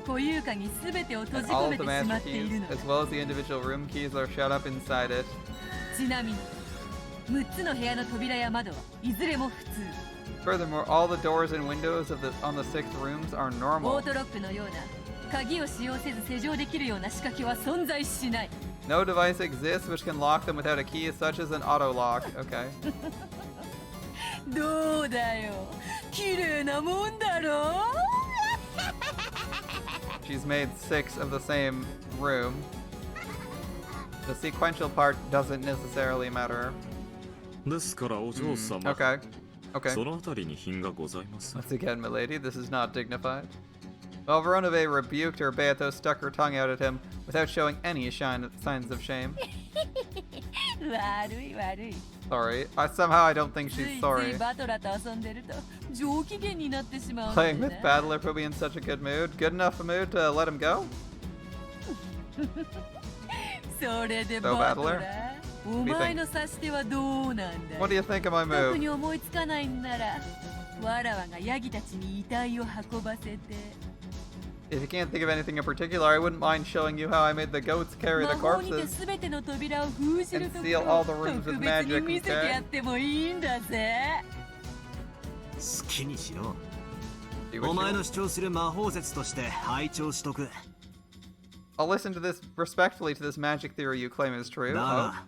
固有鍵全てを閉 And じ all 込 of め the てしま master ってい keys, るのだ as well as the individual room keys, are shut up inside it. ちなみに6つの部屋の扉や窓はいずれも普通 Furthermore, all the doors and windows on the 6 rooms are オ normal. ートロックのような鍵を使用せず施錠できるような仕掛けは存在しない No device exists which can lock them without a key, such as an auto lock. Okay. どうだよ綺麗なもんだろ She's made 6 of the same room. The sequential part doesn't necessarily matter. ですからお嬢様、 Okay. Okay. そのあたりに品がございます。 Once again, milady, this is not dignified. Well, Veronave rebuked her, Beato stuck her tongue out at him without showing any signs of shame. 悪い悪い Sorry. Somehow I don't think つい she's つ sorry. いバトラと遊んでると上機嫌になってしまうんだ Playing よ with ね Battler put me in such a good mood. Good enough a mood to let him go? それで So, バト Battler? ラお前の指し手はどうなんだ What do you think of my 特 move? に思いつかないんならわらわがヤギたちに遺体を運ばせて If you can't think of anything in particular, I wouldn't mind showing you how I made the goats carry 魔 the 法にて corpses. 全ての扉を封じると And こ seal ろ all the rooms 特 with 別 magic に見せてやってもいいんだぜ好きにしろ。 Do what お you 前 want. の主張する魔法説として拝聴しとく。 I'll listen to this respectfully to this magic theory you claim is true. だが、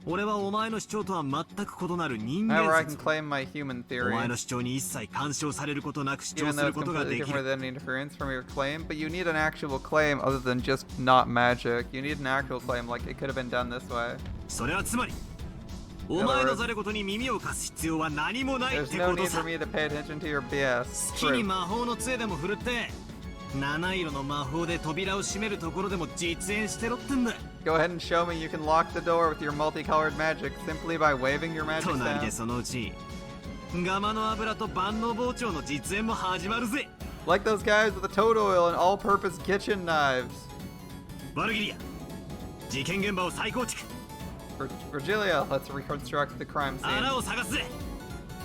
俺はお前の主張とは全く異なる人 However, 間 I can 説。 claim my human お前 theory, の主張に一切干渉されることなく主張 even す though る it's ことが completely でき different る。 than any interference from your claim. But you need an actual claim other than just not magic. You need an actual claim, like it could have been done this way. それはつまり、お前のざれ言に耳を貸す必要は何もないっ There's て no こと need さ for。me to pay attention to your BS. 好きに True. 魔法の杖でも振るって七色の魔法で扉を閉めるところでも実演してろってんだ。 Go ahead and show me you can lock the door with your multicolored magic simply by waving your magic 隣で staff. そのうちガマの油と万能包丁の実演も始まるぜ。 Like those guys with the toad oil and all-purpose kitchen knives. ワルギリア、事件現場を再構築。 Virgilia, let's reconstruct the crime 穴 scene. を探すぜ。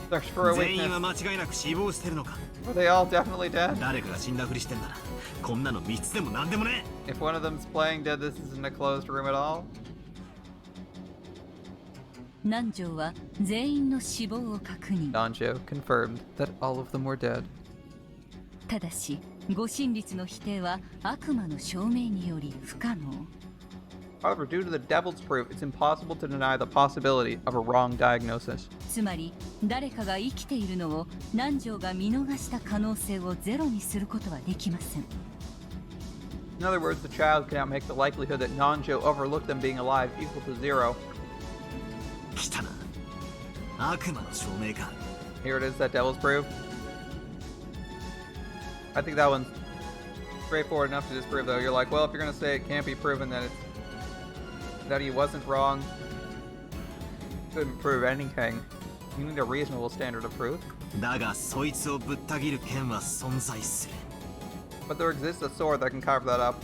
Search for a 全員は witness. 間違いなく死亡してるのか。 Were they all definitely dead? 誰かが死んだふりしてんならこんなの3つでも何でもね If one of them's playing dead, this isn't a closed room at all. 南條は全員の死亡を確認 Donjo confirmed that all of them were dead. ただし誤審率の否定は悪魔の証明により不可能 However, due to the devil's proof, it's impossible to deny the possibility of a wrong diagnosis. つまり誰かが生きているのを南條が見逃した可能性をゼロにすることはできません In other words, the child cannot make the likelihood that Nanjo overlooked them being alive equal to 0. 来たな悪魔の証明か Here it is, that devil's proof. I think that one's straightforward enough to disprove, though. You're like, well, if you're gonna say it can't be proven that he wasn't wrong, couldn't prove anything. You need a reasonable standard of proof. だがそいつをぶった切る剣は存在する But there exists a sword that can carve that up.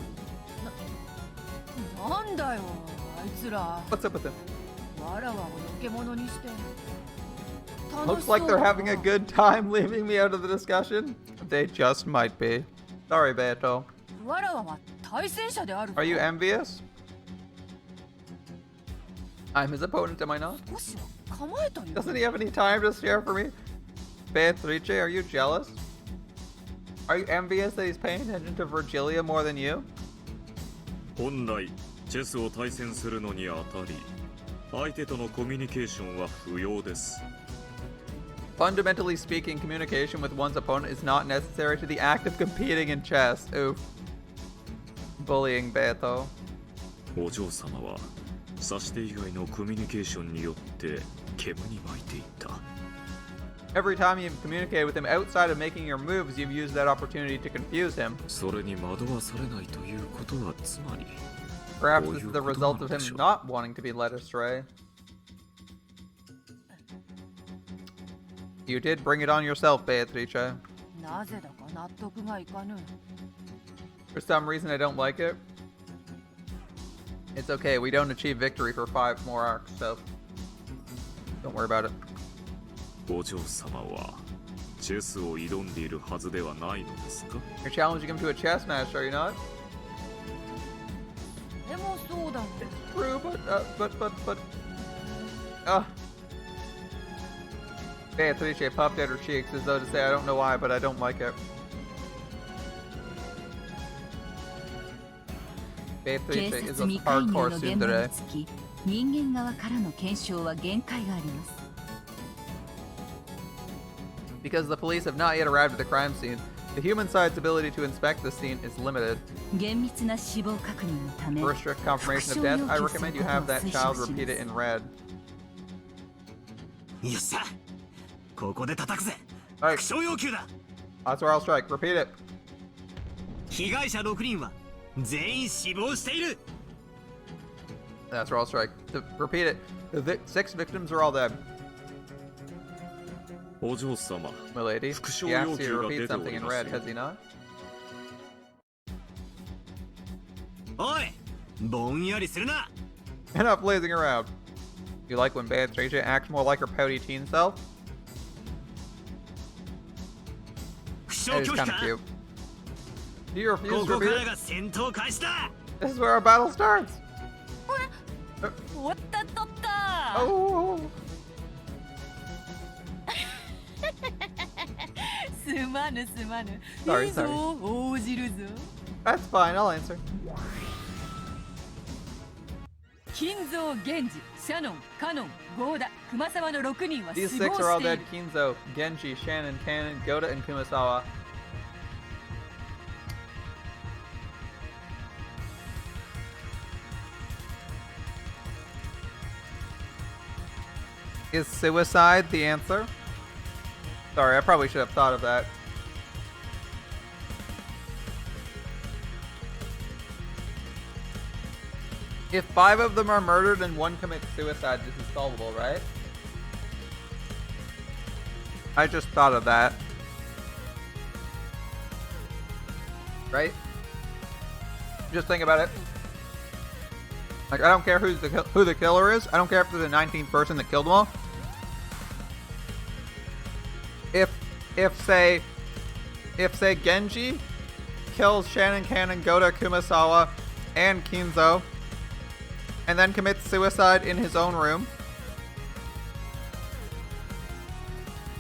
なんだよあいつら What's up with them? わらわをのけ者にして Looks like they're having a good time leaving me out of the discussion. They just might be. Sorry, Beto. わらわは対戦者である Are you envious? I'm his opponent, am I not? 少しは構えたよ Doesn't he have any time to spare for me? Beatrice, are you jealous? Are you envious that he's paying attention to Virgilia more than you? 本来チェスを対戦するのにあたり相手とのコミュニケーションは不要です Fundamentally speaking, communication with one's opponent is not necessary to the act of competing in chess. Oof. Bullying Beto. お嬢様は指し手以外のコミュニケーションによって煙に巻いていった。 Every time you've communicated with him outside of making your moves, you've used that opportunity to confuse him. それに惑わされないということはつまり Perhaps this is the result of him not wanting to be led astray. You did bring it on yourself, Beatrice. なぜだか納得がいかぬ。 For some reason, I don't like it. It's okay, we don't achieve victory for 5 more arcs, so don't worry about it. お嬢様はチェスを挑んでいるはずではないのですか？ You're challenging him to a chess match, are you not? でもそうだね。 True, but... Beatrice puffed at her cheeks as though to say, I don't know why, but I don't like it. 警 Beatrice is 察 a 未介入 hardcore の現場に tsundere. つき人間側からの検証は限界があります。 Because the police have not yet arrived at the crime scene, the human side's ability to inspect the scene is limited. 厳密な死亡確認のため For a strict confirmation of death, I recommend you have that child repeat it in red. よっしゃ、ここで叩くぜ。 Alright, 副賞要求だ。 that's where I'll strike. Repeat it. 被害者6人は全員死亡している。 That's where I'll strike. Repeat it. The 6 victims are all dead. お嬢様、 Milady, 副賞 he 要 asked you 求 to が repeat 出てお something り in ます red, よ。 has he not? おい、ぼんやりするな。 Enough blazing around. You like when Beatrice acts more like her pouty teen self? 副賞 That is 拒否 kind か。 of cute. Do you こ refuse to こか repeat ら it? が戦闘開始だ。 This is where our battle starts. おったとった。 Oh. すまぬすまぬ。 Sorry, いいぞ、応じるぞ。 That's fine, I'll answer. 金蔵、源氏、シャノン、カノン、ゴーダ、熊沢の6人は死 These 亡 6 are all してい dead. る。 Kinzo, Genji, Shannon, Kanon, Goda, and Kumasawa. Is suicide the answer? Sorry, I probably should have thought of that. If 5 of them are murdered and 1 commits suicide, this is solvable, right? I just thought of that. Right? Just think about it. Like, I don't care who the killer is. I don't care if they're the 19th person that killed them all. If say Genji kills Shannon, Kanon, Goda, Kumasawa, and Kinzo, and then commits suicide in his own room.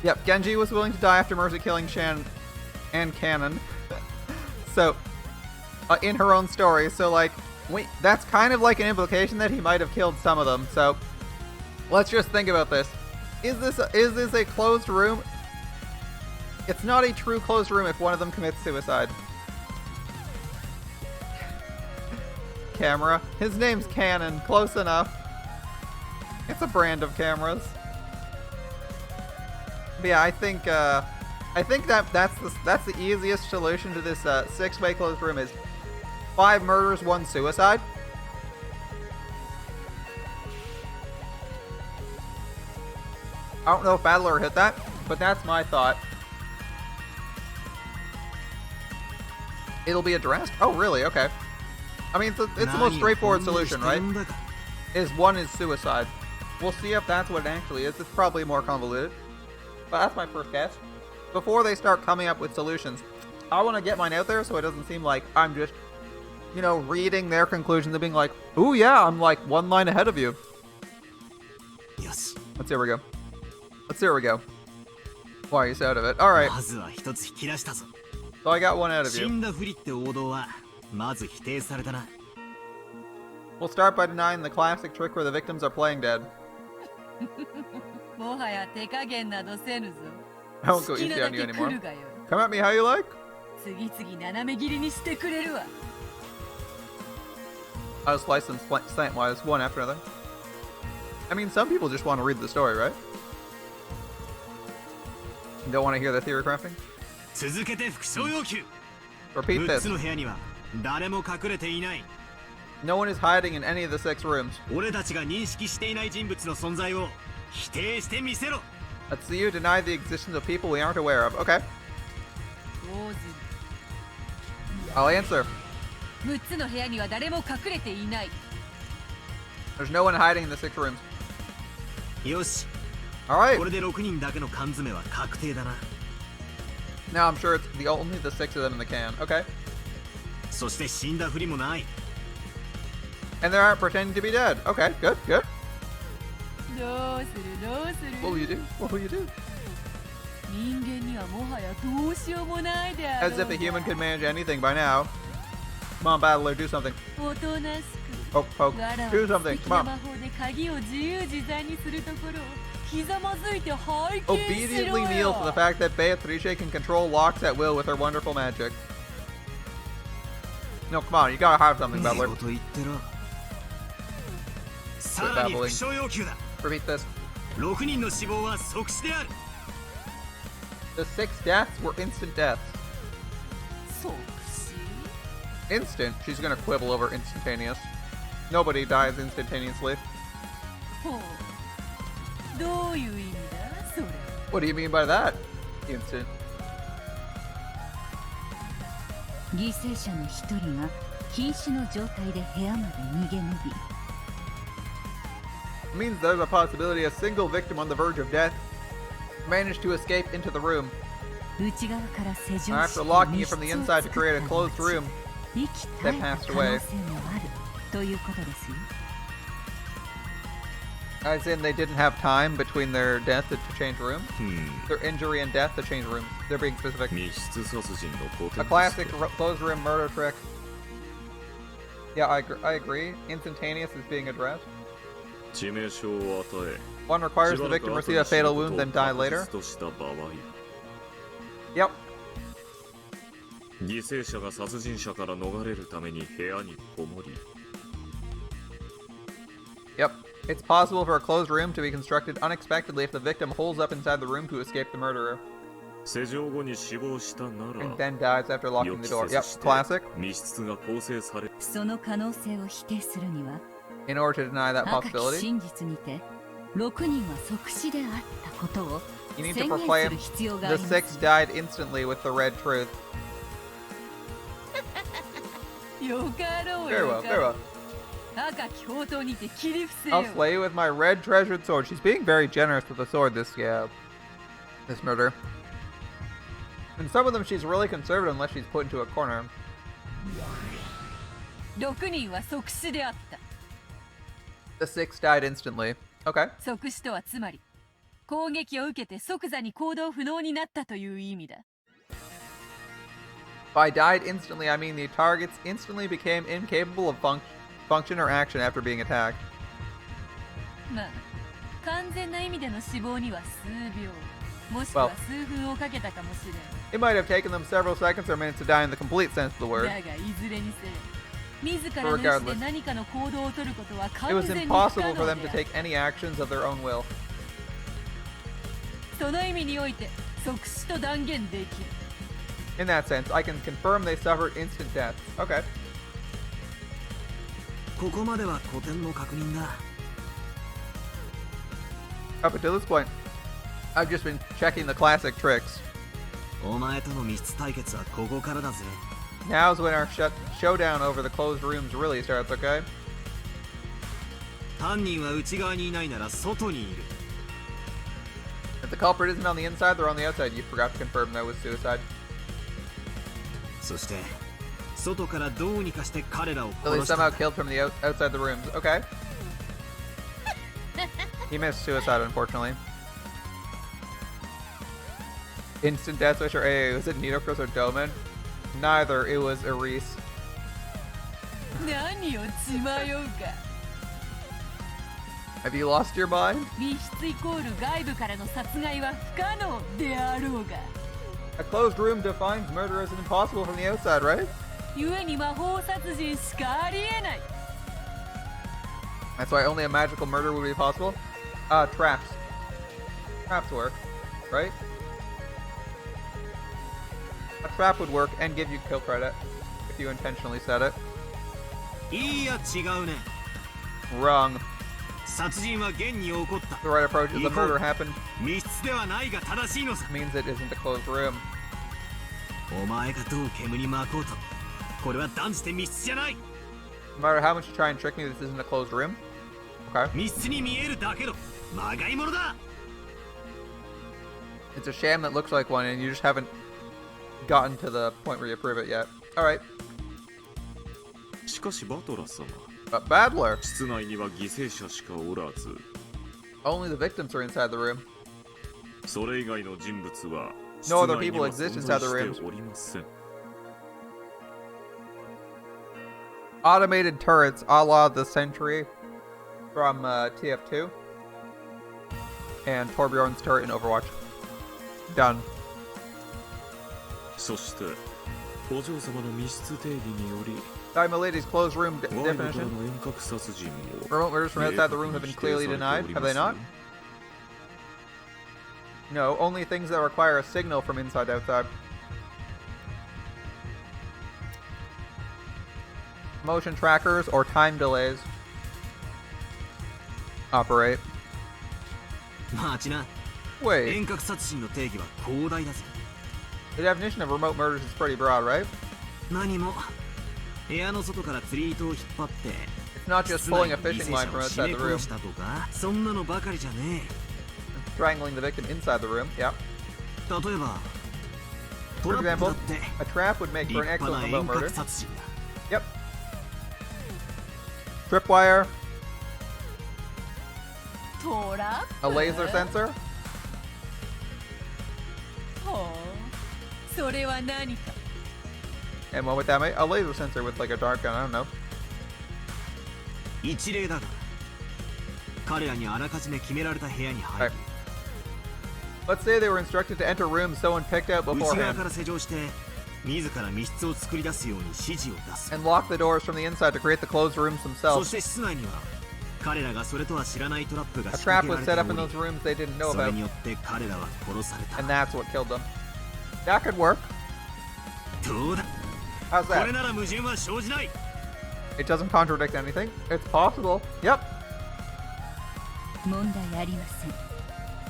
Yep, Genji was willing to die after mercy killing Shan and Kanon. So, in her own story. So, like, that's kind of like an implication that he might have killed some of them. So, let's just think about this. Is this a closed room? It's not a true closed room if one of them commits suicide. Camera. His name's Canon. Close enough. It's a brand of cameras. But yeah, I think that's the easiest solution to this 6-way closed room is 5 murders, 1 suicide. I don't know if Battler hit that, but that's my thought. It'll be addressed? Oh, really? Okay. I mean, it's the most straightforward solution, right? One is suicide. We'll see if that's what it actually is. It's probably more convoluted. But that's my first guess. Before they start coming up with solutions, I want to get mine out there so it doesn't seem like I'm just, reading their conclusions and being like, ooh, yeah, I'm like 1 line ahead of you. Yes. Let's see where we go. Let's see where we go. Why are you so out of it? Alright. まずは一つ引き出したぞ。 So I got 1 out of 死 you. んだふりって王道はまず否定されたな。 We'll start by denying the classic trick where the victims are playing dead. もはや手加減などせぬぞ。 I won't 好 go き easy なだ on you け来 anymore. るがよ。 Come at me how you like. 次々斜め切りにしてくれるわ。I'll slice them slant-wise, one after another. I mean, some people just want to read the story, right? You don't want to hear the theory crafting? 続けて副将要求 Repeat 6 this. つの部屋には誰も隠れていない No one is hiding in any of the 6 rooms. 俺たちが認識していない人物の存在を否定してみせろ Let's see you deny the existence of people we aren't aware of. Okay. どうす I'll answer. る6つの部屋には誰も隠れていない There's no one hiding in the 6 rooms. よし Alright. これで6人だけの缶詰は確定だな Now I'm sure it's only the 6 of them in the can. Okay. そして死んだふりもない And they aren't pretending to be dead. Okay, good, good. どうするどうする What will you do? What will you do? 人間にはもはやどうしようもないであろ As う if a human could manage anything by now. Come on, Battler, do something. おとなしく Poke, poke. わら Do わ something. 素敵 Come な on. 魔法で鍵を自由自在にするところをひざまずいて拝見しろ Obediently kneel よ for the fact that Beatrice can control locks at will with her wonderful magic. No, come on, you gotta have something, 寝 Battler. 言言ってろさらに副将要求だ Repeat this. 6人の死亡は即死である The 6 deaths were instant deaths. 即死 Instant? She's gonna quibble over instantaneous. Nobody dies instantaneously. ほうどういう意味だそれ What do you mean by that? Instant. 犠牲者の一人が瀕死の状態で部屋まで逃げ延び It means there's a possibility a single victim on the verge of death managed to escape into the room. 内側から施錠して After locking 密 it from the 室を inside 作 to った create a 後 closed room 生き絶え that た passed 可 away. 能性もあるということですよ As in, they didn't have time between their death to change rooms. うん Their injury and death to change rooms. They're being specific. 密室殺人の古典 A です classic ね closed room murder trick. Yeah, I agree. Instantaneous is being addressed. 致命傷を与え One requires し the ばらく victim 後 receive に a 死ぬ fatal こ wound, とを then die 確 later. 実とした場合 Yep. 犠牲者が殺人者から逃れるために部屋にこもり Yep. It's possible for a closed room to be constructed unexpectedly if the victim holds up inside the room to escape the murderer, 施錠後に死亡したな and ら then dies after 予 locking 期 the door. せ Yep, ずして classic. 密室が構成されその可能性を否定するには In order to deny that 赤き possibility, 真実にて6人は即死であったことを you need 宣 to 言す proclaim る必要があ the ります 6 died instantly with the red truth. よかろう Very よ well, か very ろ well. う赤き宝刀にて切り伏せ I'll よ slay you with my red treasured sword. She's being very generous with the sword, this murder. And some of them she's really conservative unless she's put into a corner. 6人は即死であった The 6 died instantly. Okay. 即死とはつまり攻撃を受けて即座に行動不能になったという意味だ By died instantly, I mean the targets instantly became incapable of function or action after being attacked. まあ完全な意味での死亡には数秒もしくは数分をかけたかもしれん It might have taken them several seconds or minutes to die in the complete sense of the だ word. がいずれにせよ自らの意思で何かの行動を取ることは It 完 was 全に不可 impossible for 能 them で to ある take any actions of their own will. その意味において即死と断言できる In that sense, I can confirm they suffered instant death. Okay. ここまでは古典の確認だ Up until this point, I've just been checking the classic tricks. お前との密室対決はここからだぜ Now's when our showdown over the closed rooms really starts, okay? 犯人は内側にいないなら外にいる If the culprit isn't on the inside, they're on the outside. You forgot to confirm that was suicide. そして外からどうにかして彼らを So they 殺した somehow んだ killed from the outside the rooms. Okay. He missed suicide, unfortunately. Instant death wish or AA. Was it Nitocris or Doman? Neither. It was Iris. 何を血迷うか Have you lost your mind? 密室イコール外部からの殺害は不可能であろうが A closed room defines murder as impossible from the outside, right? 故に魔法殺人しかありえない That's why only a magical murder would be possible. Traps. Traps work, right? A trap would work and give you kill credit if you intentionally set it. いいや違うね Wrong. 殺人は現に起こった The right approach is the murder happened 密室ではないが正しいのさ means it isn't a closed room. お前がどう煙に巻こうとこれは断じて密室じゃない No matter how much you try and trick me, this isn't a closed room. Okay. 密室に見えるだけのまがいものだ It's a sham that looks like one and you just haven't gotten to the point where you prove it yet. Alright. しかしバトラー様 But Battler! 室内には犠牲者しかおらず Only the victims are inside the room. それ以外の人物は No other 室内に people は exist 存 inside 在 the し rooms. ておりません Automated turrets a la the Sentry from TF2. And Torbjorn's turret in Overwatch. Done. そしてお嬢様の密室定義により Sorry, Milady's closed room ワイドから definition. の遠隔殺人も Remote murders from outside the room have been clearly denied, have they not? No, only things that require a signal from inside outside. Motion trackers or time delays operate. 待ちな Wait, 遠隔殺人の定義は広大だぜ the definition of remote murders is pretty broad, right? 何も部屋の外から釣り糸を引っ張って It's not just 室 pulling 内 a に fishing 犠牲 line 者 from を outside 絞 the め room, 殺したとかそんなのばかりじゃね strangling the victim inside the room. Yeah. え例えばト For ラップ example, だって a trap would make 立 for an 派 excellent な remote 遠 murder. 隔殺人だ Yep. Tripwire, トラップ a laser sensor. ほうそれは何か And what would that make? A laser sensor with like a dart gun, I don't know. 一例だが彼らにあらかじめ決められた部屋に入る Let's say they were instructed to enter rooms someone picked out 内側 beforehand から施錠して自ら密室を作り出すように指示を出す and lock the doors from the inside to create the closed rooms そ themselves. して室内には彼らがそれとは知らないトラップが A 仕 trap 掛 was けら set れ up て in おり those rooms they didn't know それ about, によって彼らは殺された and that's what killed them. That could work. どうだ How's これ that? なら矛盾は生じない It doesn't contradict anything. It's possible. Yep. 問題ありません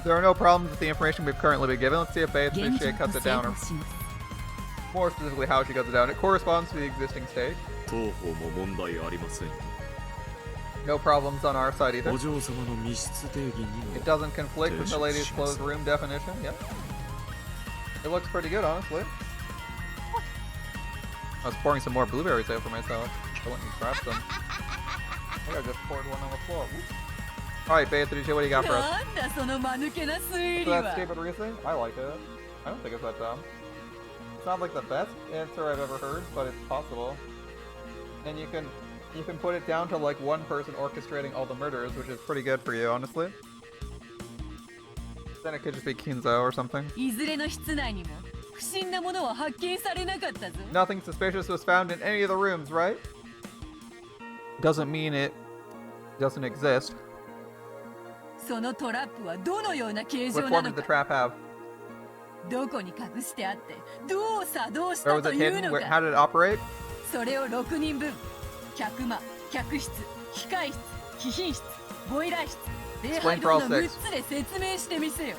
There are no problems with the information we've currently been given. Let's see if 現 Beatrice 状 cuts と it 成 down, 功 or します more specifically how she cuts it down. It corresponds to the existing state. 当方も問題ありません No problems on our side either. お嬢様の密室定義にも It doesn't conflict with the lady's closed room definition. Yep. It looks pretty good, honestly. I was pouring some more blueberries out for myself. I went and grabbed some. I think I just poured one on the floor. Alright, Beatrice, what do you got for us? なんだその間抜けな推 So 理 that は stupid reasoning? I like it. I don't think it's that dumb. It's not like the best answer I've ever heard, but it's possible. And you can put it down to like one person orchestrating all the murders, which is pretty good for you, honestly. Then it could just be Kinzo or something. いずれの室内にも不審なものは発見されなかったぞ Nothing suspicious was found in any of the rooms, right? Doesn't mean it doesn't exist. そのトラップはどのような形状 What な form の did the か trap have? どこに隠してあってどう作動し Where た was と it いう hidden? の How か did it operate? それを6人分客間客室控室貴賓室ボイラー室礼拝 Explain for 堂 all の six. 6つで説明してみせよ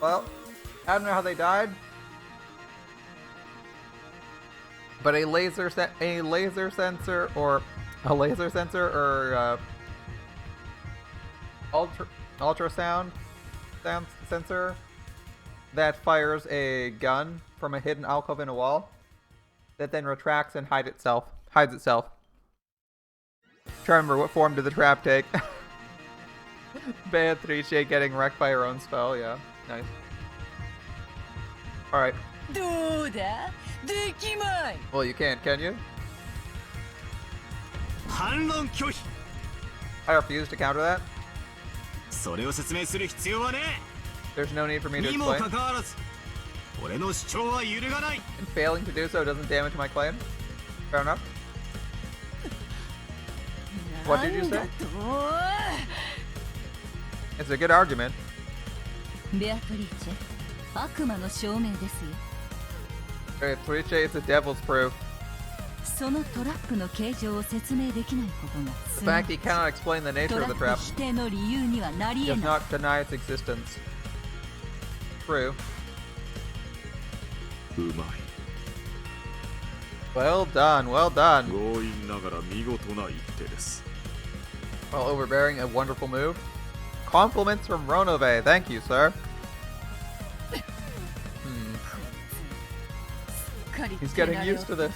Well, I don't know how they died. But a laser sensor or ultrasound sensor that fires a gun from a hidden alcove in a wall that then retracts and hides itself. Try to remember, what form did the trap take? Beatrice getting wrecked by her own spell, yeah. Nice. Alright. どうだできまい Well, you can't, can you? 反論拒否 I refuse to counter that. それを説明する必要はね There's no need for me え to にも explain. かかわらず俺の主張は揺るがない And failing to do so doesn't damage my claim. Fair enough. What did you say? It's a good argument. ベアトリーチェ、悪魔の証明ですよ。Beatrice, it's a devil's proof. そのトラップの形状を説明できないことが The すなわ fact ち he cannot explain the ト nature ラ of the ッ trap プ否定の理由にはなり does 得ない。 not deny its existence. True. うまい。 Well done, well done. 強引ながら見事な一手です。 While overbearing, a wonderful move. Compliments from Ronove. Thank you, sir. He's getting used to this.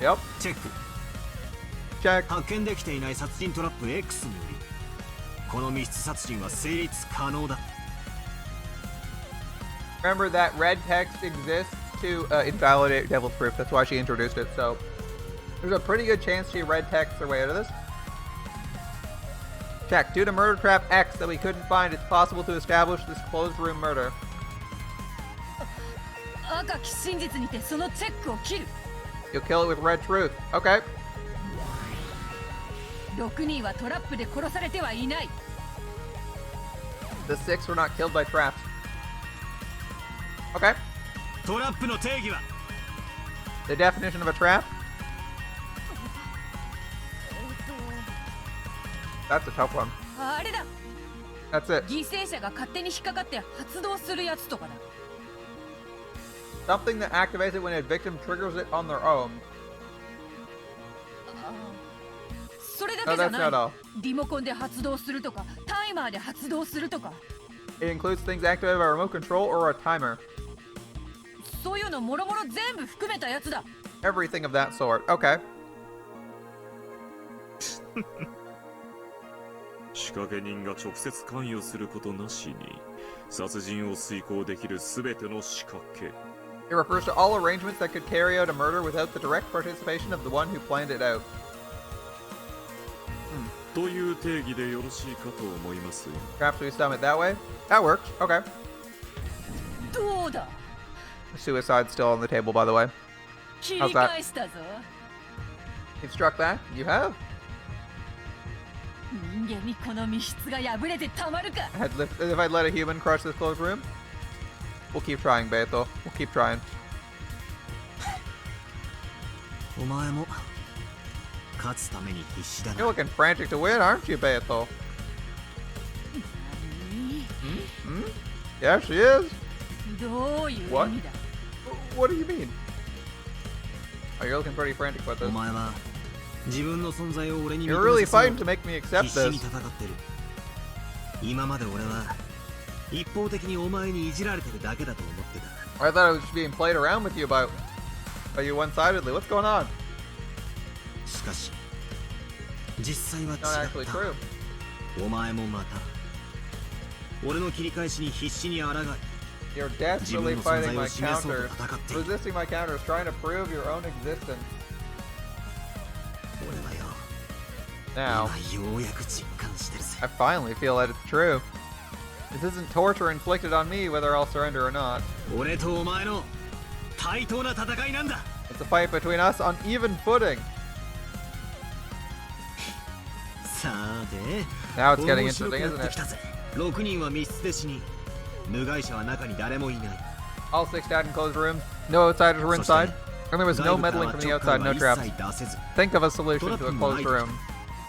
Yep. チェック。 Check. 発見できていない殺人トラップ X によりこの密室殺人は成立可能だ。 Remember that red text exists to invalidate Devil's Proof. That's why she introduced it. So there's a pretty good chance she red texts her way out of this. Check. Due to murder trap X that we couldn't find, it's possible to establish this closed room murder. 赤き真実にてそのチェックを切る。 You'll kill it with red truth. Okay. 6人はトラップで殺されてはいない。 The 6 were not killed by traps. Okay. トラップの定義は The definition of a trap? That's a tough one. あれだ。 That's it. 犠牲者が勝手に引っかかって発動するやつとかだ。 Something that activates it when a victim triggers it on their own. それだ No, けじゃ that's ない。 not all. リモコンで発動するとか、タイマーで発動するとか、 It includes things activated by remote control or a timer. そういうのもろもろ全部含めたやつだ。 Everything of that sort. Okay. 仕掛け人が直接関与することなしに殺人を遂行できるすべての仕掛け。 It refers to all arrangements that could carry out a murder without the direct participation of the one who planned it out. という定義でよろしいかと思いますよ。 Perhaps we sum it that way? That works. Okay. どうだ。 Suicide's still on the table, by the way. 切り返したぞ。 You've struck back? You have. 人間にこの密室が破れてたまるか。 If I'd let a human crush this closed room? We'll keep trying, Beto. We'll keep trying. お前も勝つために必死だ You're な。 looking frantic to win, aren't you, Beto? Yeah, she is. どういう意 What? 味だ。 What do you mean? Oh, you're looking pretty frantic about お this. 前は自分の存在を俺に認 You're め really させよ fighting う to と make me accept 必死に this. 戦ってる。今まで俺は一方的にお前にいじられてるだけだと思ってた。 I thought I was being played around with you by you one-sidedly. What's going on? しかし実際は違 Not actually った。 true. お前もまた俺の切り返しに必死に抗い You're desperately Jibu no fighting my sonzai o shimeso counters, to tatakatte iru. resisting my counters, trying to prove your own existence. 俺はよ Now, 今ようやく実感してるぜ。 I finally feel that it's true. This isn't torture inflicted on me whether I'll surrender or not. 俺とお前の対等な戦いなんだ。 It's a fight between us on even footing. さて Now it's getting 面白く interesting, な isn't ってき it? たぜ。6人は密室で死に無害者は中に誰もいない。 All 6 died in closed rooms. No outsiders were inside. And there was no 外部から meddling は from ち the ょっか outside, い no は一 traps. 切出せず Think of a solution to a closed room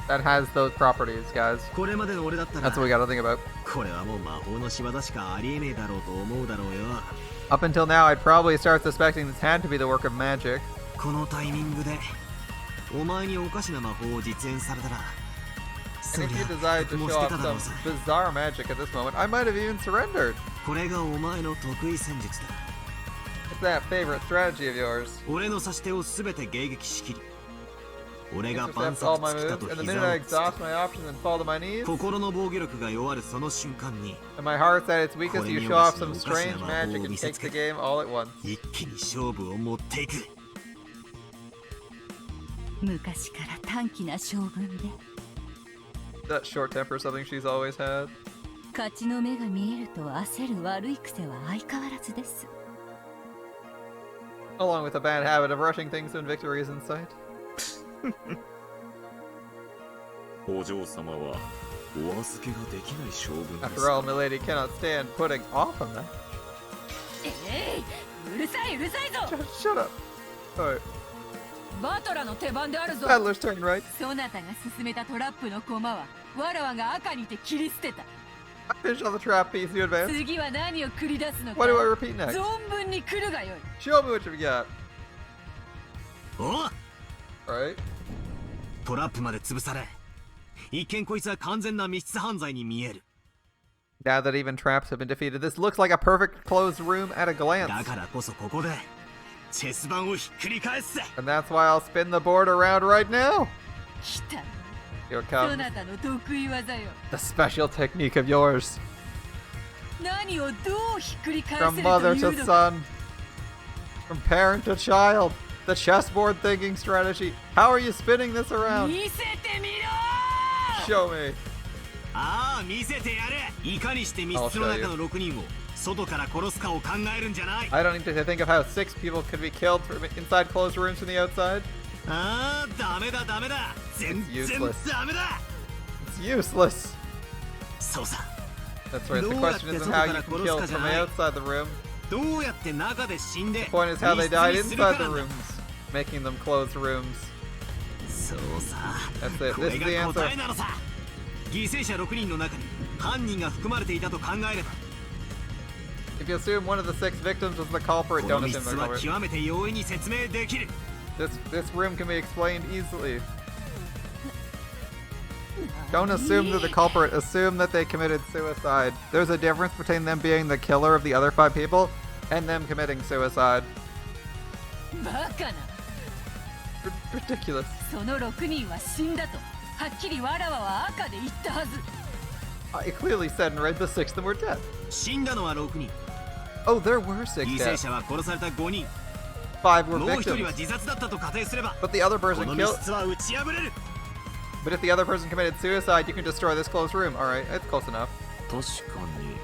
that has those properties, guys. これまでの俺だったら That's what we gotta think about. これはもう魔法の仕業しかありえねえだろうと思うだろうよ。 Up until now, I'd probably start suspecting this had to be the work of magic. このタイミングでお前におかしな魔法を実演されたら And if you decided to show off some bizarre magic at this moment, I might have even surrendered. これがお前の得意戦術だ。 It's that favorite strategy of yours. 俺の指し手をすべて迎撃しきり俺が万 Intercept all 策 my 尽きた moves, と and the 膝 minute を I つく exhaust my options and fall to my knees, 心の防御力が弱るその瞬間に and my heart's at its weakest, you show off some strange magic and take the game all at once. 一気に勝負を持っていく。昔から短気な性分で That short temper is something she's always had. 勝ちの目が見えると焦る悪い癖は相変わらずです。 Along with a bad habit of rushing things when victory is in sight. お嬢様はお預けができない将軍です After all, milady cannot stand putting off a match. うるさいうるさいぞ Shut up. Alright. バトラの手番であるぞ Battler's turn, right? そなたが進めたトラップの駒はわらわが赤にて切り捨てた I finished on the trap piece. You advance. 次は何を繰り出すのか What do I repeat next? 存分に来るがよい Show me what you got. おう Alright. トラップまで潰され、一見こいつは完全な密室犯罪に見える。 Now that even traps have been defeated, this looks like a perfect closed room at a だ glance. からこそここでチェス盤をひっくり返すぜ。 And that's why I'll spin the board around right now. 来た Here it そ comes. なたの得意技よ The special technique of yours. 何をどうひっくり返せ From ると mother い to うのか son. From parent to child. The chessboard thinking strategy. How are you spinning this around? 見せてみろ Show me. ああ、見せてやる。いかにして密室の中の6人を外から殺すかを考えるんじゃない。 I don't need to think of how 6 people could be killed from inside closed rooms from the outside. ああ、ダメだダメだ。全然 useless. ダメだ。 It's useless. そうさ。 That's right. The question isn't how you can kill from outside the room. どうやって中で死んで The point is how they died 密室にするか inside the なんだ rooms, making them closed rooms. そうさ。 That's it. こ This れ is the が answer. 答えなのさ。犠牲者6人の中に犯人が含まれていたと考えれば、 If you assume one of the 6 victims was the culprit, こ don't の密 assume 室 the は culprit. 極めて容易に説明できる。 This room can be explained easily. Don't assume they're the culprit. Assume that they committed suicide. There's a difference between them being the killer of the other 5 people and them committing suicide. バカな Ridiculous. その6人は死んだとはっきりわらわは赤で言ったはず I clearly said in red the 6 of them were dead. 死んだのは6人。 Oh, there were 6犠牲 dead. 者は殺された5人。 5 were もう1人は victims. 自殺だったと仮定すれば、 But the other こ person の密 killed. 室は打ち破れる。 But if the other person committed suicide, you can destroy this closed room. Alright, it's close enough. 確かに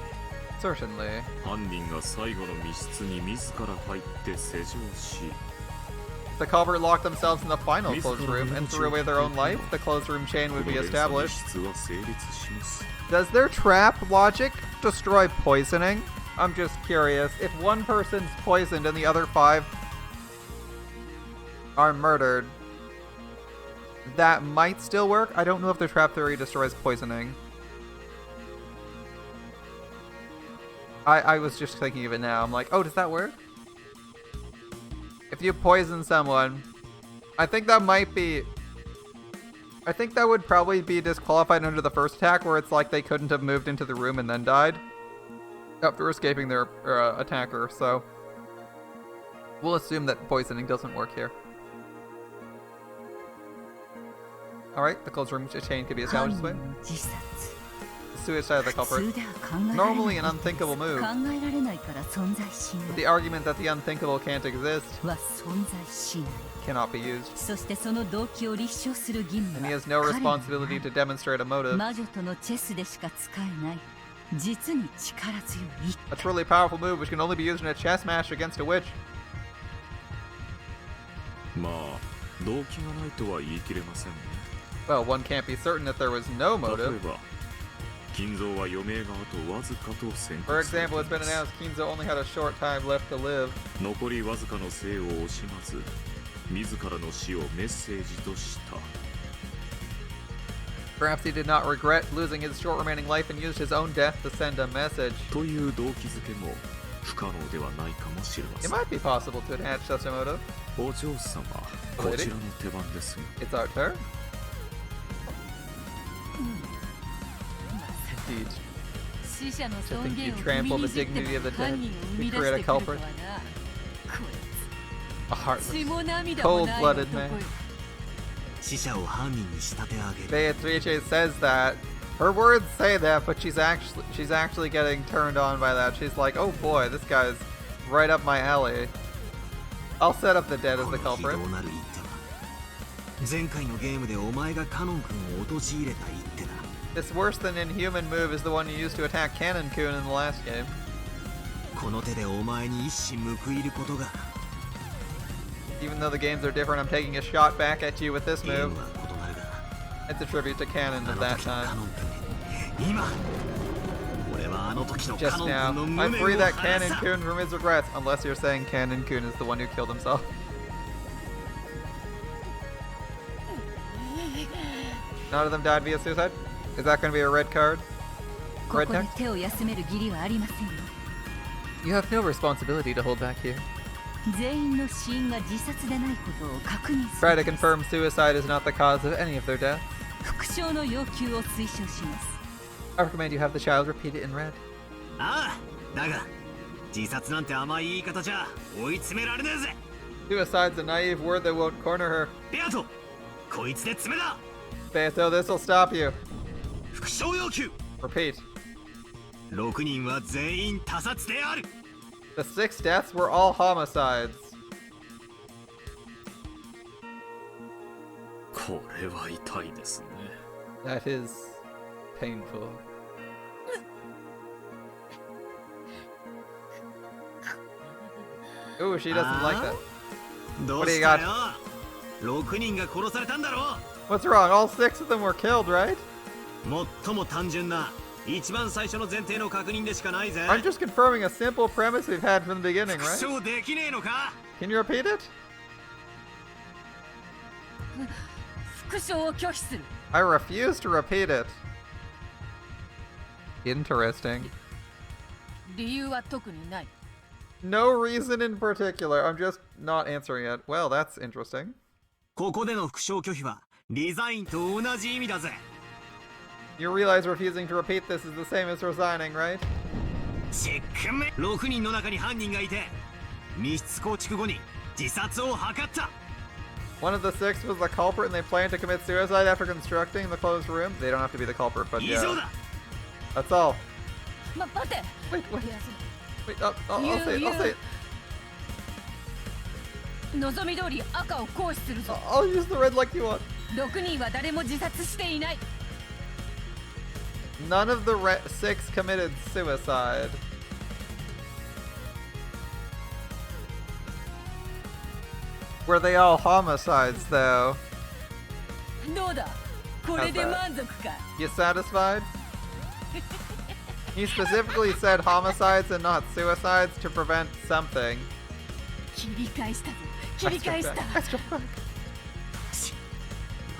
Certainly. 犯人が最後の密室に自ら入って施錠し If the culprit locked themselves in the final closed room and threw away their own life, the closed room chain こ would の be 連鎖密 established. 室は成立します Does their trap logic destroy poisoning? I'm just curious. If one person's poisoned and the other 5 are murdered, that might still work. I don't know if the trap theory destroys poisoning. I was just thinking of it now. I'm like, oh, does that work? If you poison someone, I think that might be... I think that would probably be disqualified under the first attack, where it's like they couldn't have moved into the room and then died after escaping their attacker, so we'll assume that poisoning doesn't work here. Alright, the closed room chain could be 犯 established this 人 way. の自殺 Suicide of the 普 culprit. 通では考えられ Normally ない an unthinkable move. 考えられないから存在し But な the い argument that the unthinkable can't exist は存在しない cannot be used. そしてその動機を立証する義務 And he は has no 彼には responsibility ない to demonstrate a motive. 魔女とのチェスでしか使えない実に力強い一 A truly powerful move which can only be used in a chess match against a witch. まあ動機がないとは言い切れませんね Well, one can't be certain that there was no 例え motive. ば金蔵は余命があとわずかと宣 For 告され example, て it's いま been す announced Kinzo only had a short time left to live. 残りわずかの生を惜しまず自らの死をメッセージとした Perhaps he did not regret losing his short remaining life and used his own death to send a message. という動機づけも不可能ではないかもしれま It せん might be possible to attach such a motive. お嬢様こちらの手番ですよ It's our turn. Indeed. 死者の To 尊 think 厳 you を trample 踏み the にじって dignity of the も犯 dead 人を生 to み出 create し a てくるとは culprit. なこ A いつ heartless. 血も涙もない男 Cold-blooded man. よ死者を犯人に仕立て上げる。 Beatrice says that. Her words say that, but she's actually getting turned on by that. She's like, oh boy, this guy's right up my alley. I'll set up the dead as こ the の非 culprit. 道なる一手は前回のゲームでお前がカノン君を陥れた一手だ。 This worse than inhuman move is the one you used to attack Cannon Kun in the last game. この手でお前に一矢報いることが Even though the games are different, I'm taking a shot back at you with this ゲー move. ムは異なるが It's a tribute to Canon of that time. Just now, I free that Canon-kun from his regrets, unless you're saying Canon-kun is the one who killed himself. None of them died via suicide? Is that going to be a red card? こ Red こで text? 手を休める義理はありませんよ。 You have no responsibility to hold back here. 全員の死因が自殺でないことを確認す Try る to confirm suicide is not the cause of any of their deaths. 復唱の要求を推奨します。 I recommend you have the child repeat it in red. ああ、だが自殺なんて甘い言い方じゃ追い詰められねえぜ。 Suicide's a naive word that won't corner her. ベアト、こいつで詰めだ。 Beto, this will stop you. 復唱要求。 Repeat. 6人は全員他殺である。 The 6 deaths were all homicides. これは痛いですね。 That is painful. Ooh, she doesn't like that. どう What do you し got? たよ。6人が殺されたんだろ。 What's wrong? All 6 of them were killed, right? 最も単純な一番最初の前提の確認でしかないぜ。 I'm just confirming a simple premise we've had from the beginning, 復 right? 唱できねえのか。 Can you repeat it? 復唱を拒否する。 I refuse to repeat it. Interesting. 理由は特にない。 No reason in particular. I'm just not answering it. Well, that's interesting. ここでの復唱拒否はリザインと同じ意味だぜ。 You realize refusing to repeat this is the same as resigning, right? ちっくめ。6人の中に犯人がいて密室構築後に自殺を図った。 One of the 6 was the culprit and they planned to commit suicide after constructing the closed room. They don't have to be the culprit, but 以上 yeah. だ。 That's all. 待て。 Wait, wait, いや wait. I'll say it. I'll say it. 望み通り赤を行使するぞ。 I'll use the red like you want. 6人は誰も自殺していない。 None of the 6 committed suicide. Were they all homicides, though? どうだこれで満足か。 You satisfied? He specifically said homicides and not suicides to prevent something. 切り返したぞ。切り返した。 Extra back.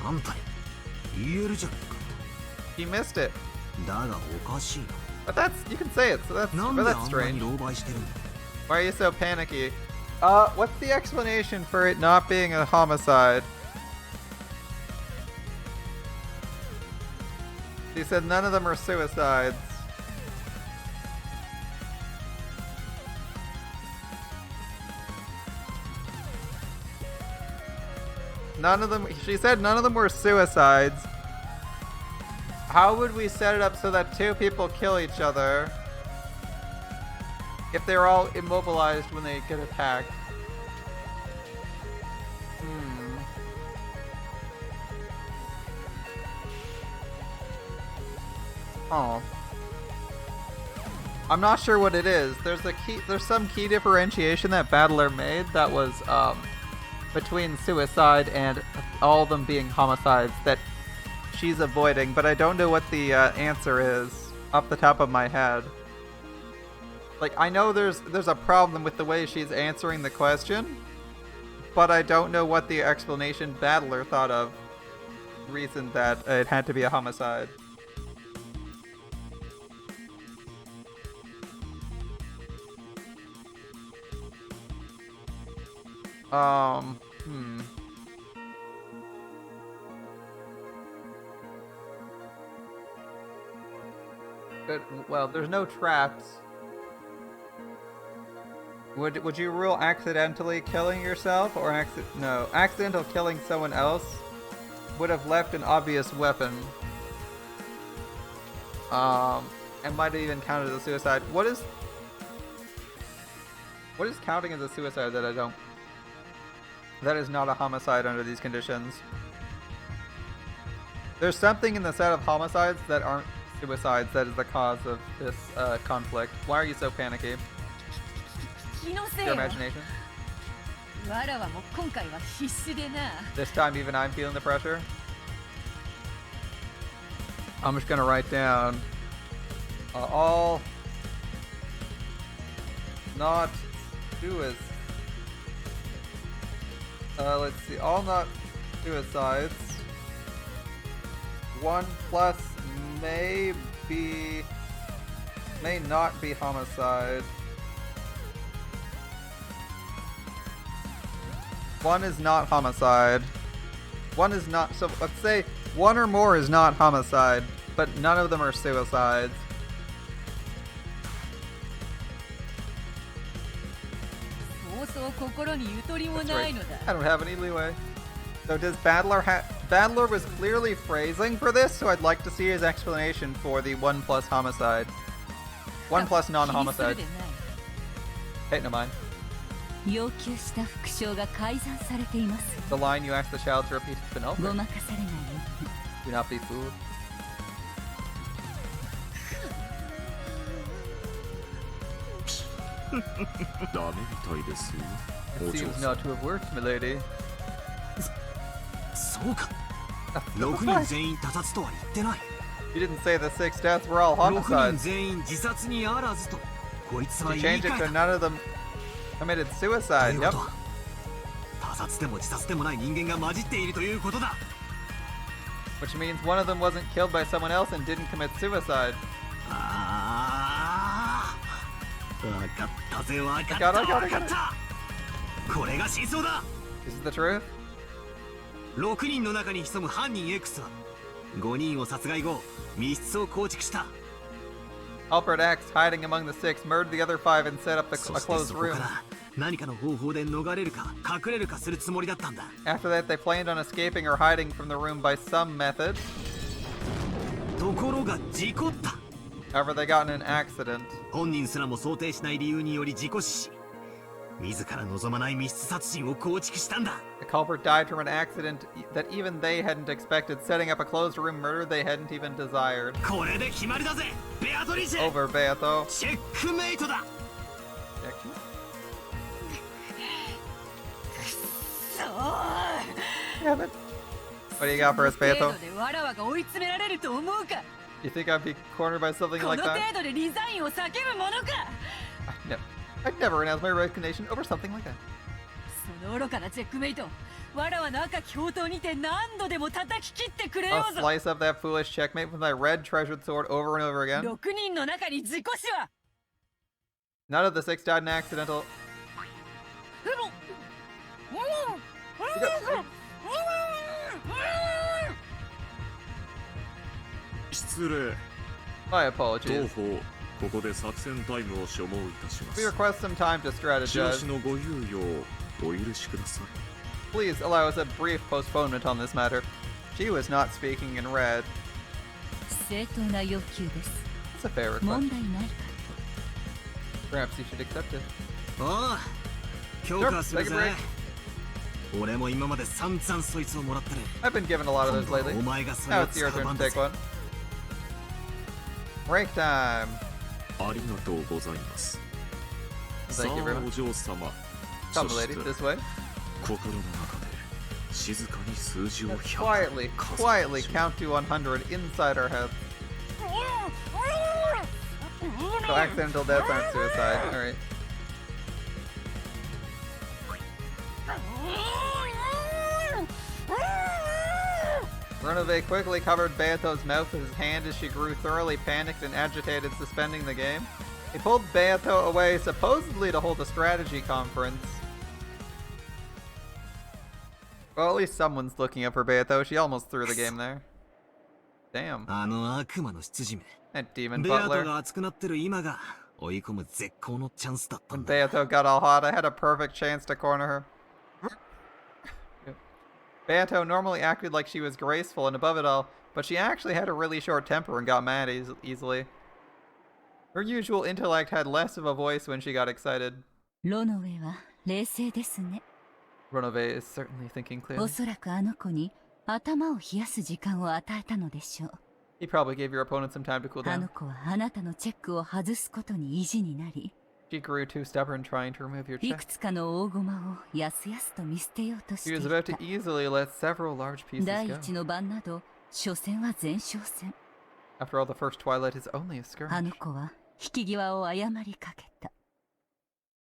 なんだよ。言えるじゃんか。 He missed it. だがおかしい But that's, you can say it, so な。 that's, なん but で that's あんなに strange. 狼狽してるんだ。 Why are you so panicky? What's the explanation for it not being a homicide? He said none of them are suicides. None of them, she said none of them were suicides. How would we set it up so that 2 people kill each other if they're all immobilized when they get attacked? Oh. I'm not sure what it is. There's some key differentiation that Battler made that was between suicide and all of them being homicides that she's avoiding, but I don't know what the answer is off the top of my head. Like, I know there's a problem with the way she's answering the question, but I don't know what the explanation Battler thought of reasoned that it had to be a homicide. Well, there's no traps. Would you rule accidentally killing yourself or accidental killing someone else would have left an obvious weapon. And might have even counted as a suicide. What is counting as a suicide that I don't... That is not a homicide under these conditions. There's something in the set of homicides that aren't suicides that is the cause of this conflict. Why are you so panicky? Your imagination? わらわも今回は必死でな。 This time even I'm feeling the pressure? I'm just gonna write down all not suicides. Let's see, all not suicides. 1 plus may not be homicide. 1 is not homicide. 1 is not, so let's say 1 or more is not homicide, but none of them are suicides. That's right. I don't have any leeway. So does Battler Battler was clearly phrasing for this, so I'd like to see his explanation for the 1 plus homicide. 1 plus non-homicide. Hey, no mind. 要求した副賞が改ざんされています。 The line you asked the child to repeat has been ご altered. まかされないように。 Do not be fooled. It seems not to have worked, milady. そうか。6人全員他殺とは言ってない。 You didn't say the 6 deaths were all 6人 homicides. 全員自殺にあらずとこいつは You 言い changed it 換 to えた。 none of them committed とい suicide. う Yep. ことは他殺でも自殺でもない人間が混じっているということだ。 Which means one of them wasn't killed by someone else and didn't commit suicide. ああ、わかったぜ、わかった I got it, わ I got か it, った。これが真相だ。 This is the truth? 6人の中に潜む犯人 X は5人を殺害後密室を構築した。 Culprit X, hiding among the 6, murdered the other 5 and set up a そして closed そこ room. から何かの方法で逃れるか隠れるかするつもりだったんだ。 After that, they planned on escaping or hiding from the room by some method. ところが事故った。 However, they got in an accident. 本人すらも想定しない理由により事故死し、自ら望まない密室殺人を構築したんだ。 The culprit died from an accident that even they hadn't expected, setting up a closed room murder they hadn't even desired. これで決まりだぜ、ベアトリーチェ。 Over, Beato. チェックメイトだ。 Damn it. What do you got for us, Beato? でわらわが追い詰められると思うか。 You think I'd be cornered by something こ like の程 that? 度でリザインを叫ぶものか。 I'd never announce my resignation over something like that. その愚かなチェックメイト、わらわの赤き宝刀にて何度でも叩き切ってくれよ I'll うぞ。 slice up that foolish checkmate with my red treasured sword over and over again. 6人の中に事故死は。 None of the 6 died in accidental. 失礼。 My 同 apologies. 胞、ここで作戦タイムを所望いたしま We す。 request some time to しば strategize. しのご猶予をお許しください。 Please allow us a brief postponement on this matter. She was not speaking in red. 正当な要求です。 It's a fair 問 request. 題ないか Perhaps you should accept it. おう、強化する Sure, ぜ take a。俺も今まで散々そいつをもらってる。 I've been given a lot of those 今度 lately. はお前がそれ Now を it's 使 your う turn 番 to だ take ぜ。 one. Break time. ありがとうございます。 Thank さ you very あ、 much. お嬢様。 Come, そして lady, this way. 心の中で静かに数字を Let's 100 quietly, 数え quietly ましょう count to 100 inside our heads. So accidental deaths aren't suicide. Alright. Renove quickly covered Beato's mouth with his hand as she grew thoroughly panicked and agitated, suspending the game. He pulled Beato away, supposedly to hold a strategy conference. Well, at least someone's looking up for Beato. She almost threw the game there. Damn. あの悪魔の執事め。 That demon ベアト butler. が熱くなってる今が追い込む絶好のチャンスだったん When だ。 Beato got all hot, I had a perfect chance to corner her. Beato normally acted like she was graceful and above it all, but she actually had a really short temper and got mad easily. Her usual intellect had less of a voice when she got excited. ロノウェイは冷静ですね。 Renove is certainly thinking お clearly. そらくあの子に頭を冷やす時間を与えたのでしょう。 He probably gave your opponent some time to cool あの down. 子はあなたのチェックを外すことに意地になり、 She grew too stubborn trying to remove your い check. くつかの大駒をやすやすと見捨てようとし She てい was about た to。easily let several large pieces 第 go. 一の番など、初戦は前哨戦。After all, the first twilight is only a あ skirmish. の子は引き際を誤りかけた。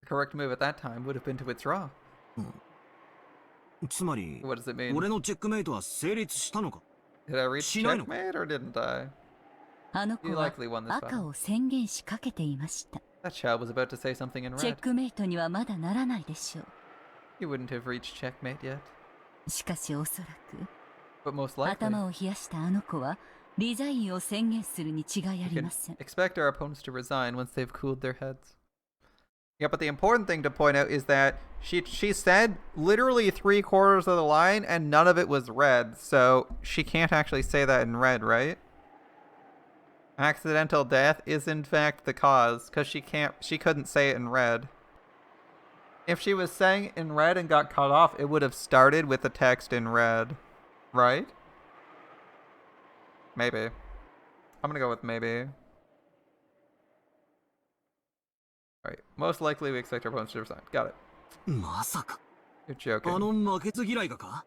The correct move at that time would have been to withdraw. つまり What does it mean? 俺のチェックメイトは成立したのか？ Did I reach しないのか？ checkmate or didn't I? あの子 You は likely won this 赤 battle. を宣言しかけていました。 That child was about to say something in チェッ red. クメイトにはまだならないでしょ You wouldn't have reached checkmate yet. う。しかしおそら But most く likely, 頭を冷やしたあの子はリザインを宣言するに違いあ we り can ません。 expect our opponents to resign once they've cooled their heads. Yeah, but the important thing to point out is that she said literally 3/4 of the line and none of it was red, so she can't actually say that in red, right? Accidental death is in fact the cause, because she couldn't say it in red. If she was saying it in red and got cut off, it would have started with the text in red, right? Maybe. I'm gonna go with maybe. Alright, most likely we expect our opponents to resign. Got it. まさか You're あ joking. の負けず嫌いがか？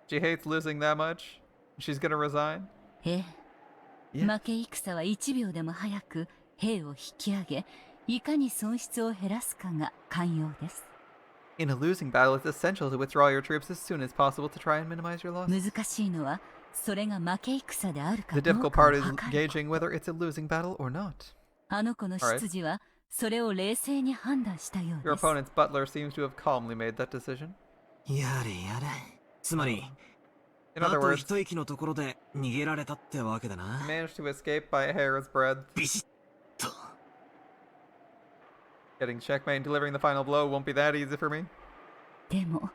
She hates losing that much? She's gonna resign? ええ、 Yeah. 負け戦は1秒でも早く兵を引き上げ、いかに損失を減らすかが肝要です。 In a losing battle, it's essential to withdraw your troops as soon as possible to try and minimize your loss. 難しいのはそれが負け戦であるか The どう difficult かを part is 測る gauging whether it's a losing battle or not. あの子の執事はそれを冷静に判断したよう Your です。 opponent's butler seems to have calmly made that decision. やれやれ。つまり In あ other と words, 一息のところで逃げられたってわけだ he な。 managed to escape by a hair's breadth. ビシッと。 Getting checkmate and delivering the final blow won't be that easy for me. でも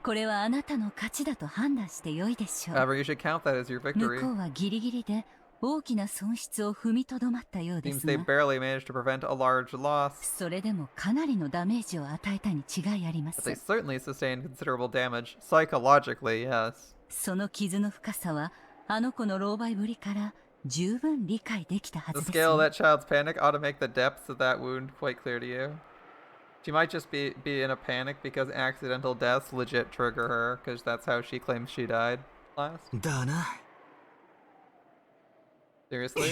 これはあなたの勝ちだと判断してよいでしょう。 However, you should count that as your 向 victory. こうはギリギリで大きな損失を踏みとどまったようで Seems す they が、 barely managed to prevent a large loss, それでもかなりのダメージを与えたに違いありま but せ they ん。 certainly sustained considerable damage. Psychologically, yes. その傷の深さはあの子の狼狽ぶりから十分理解できたは The ずです scale よ of that child's panic ought to make the depths of that wound quite clear to you. She might just be in a panic because accidental deaths legit trigger her, because that's how she claims she died last. だな。 Seriously?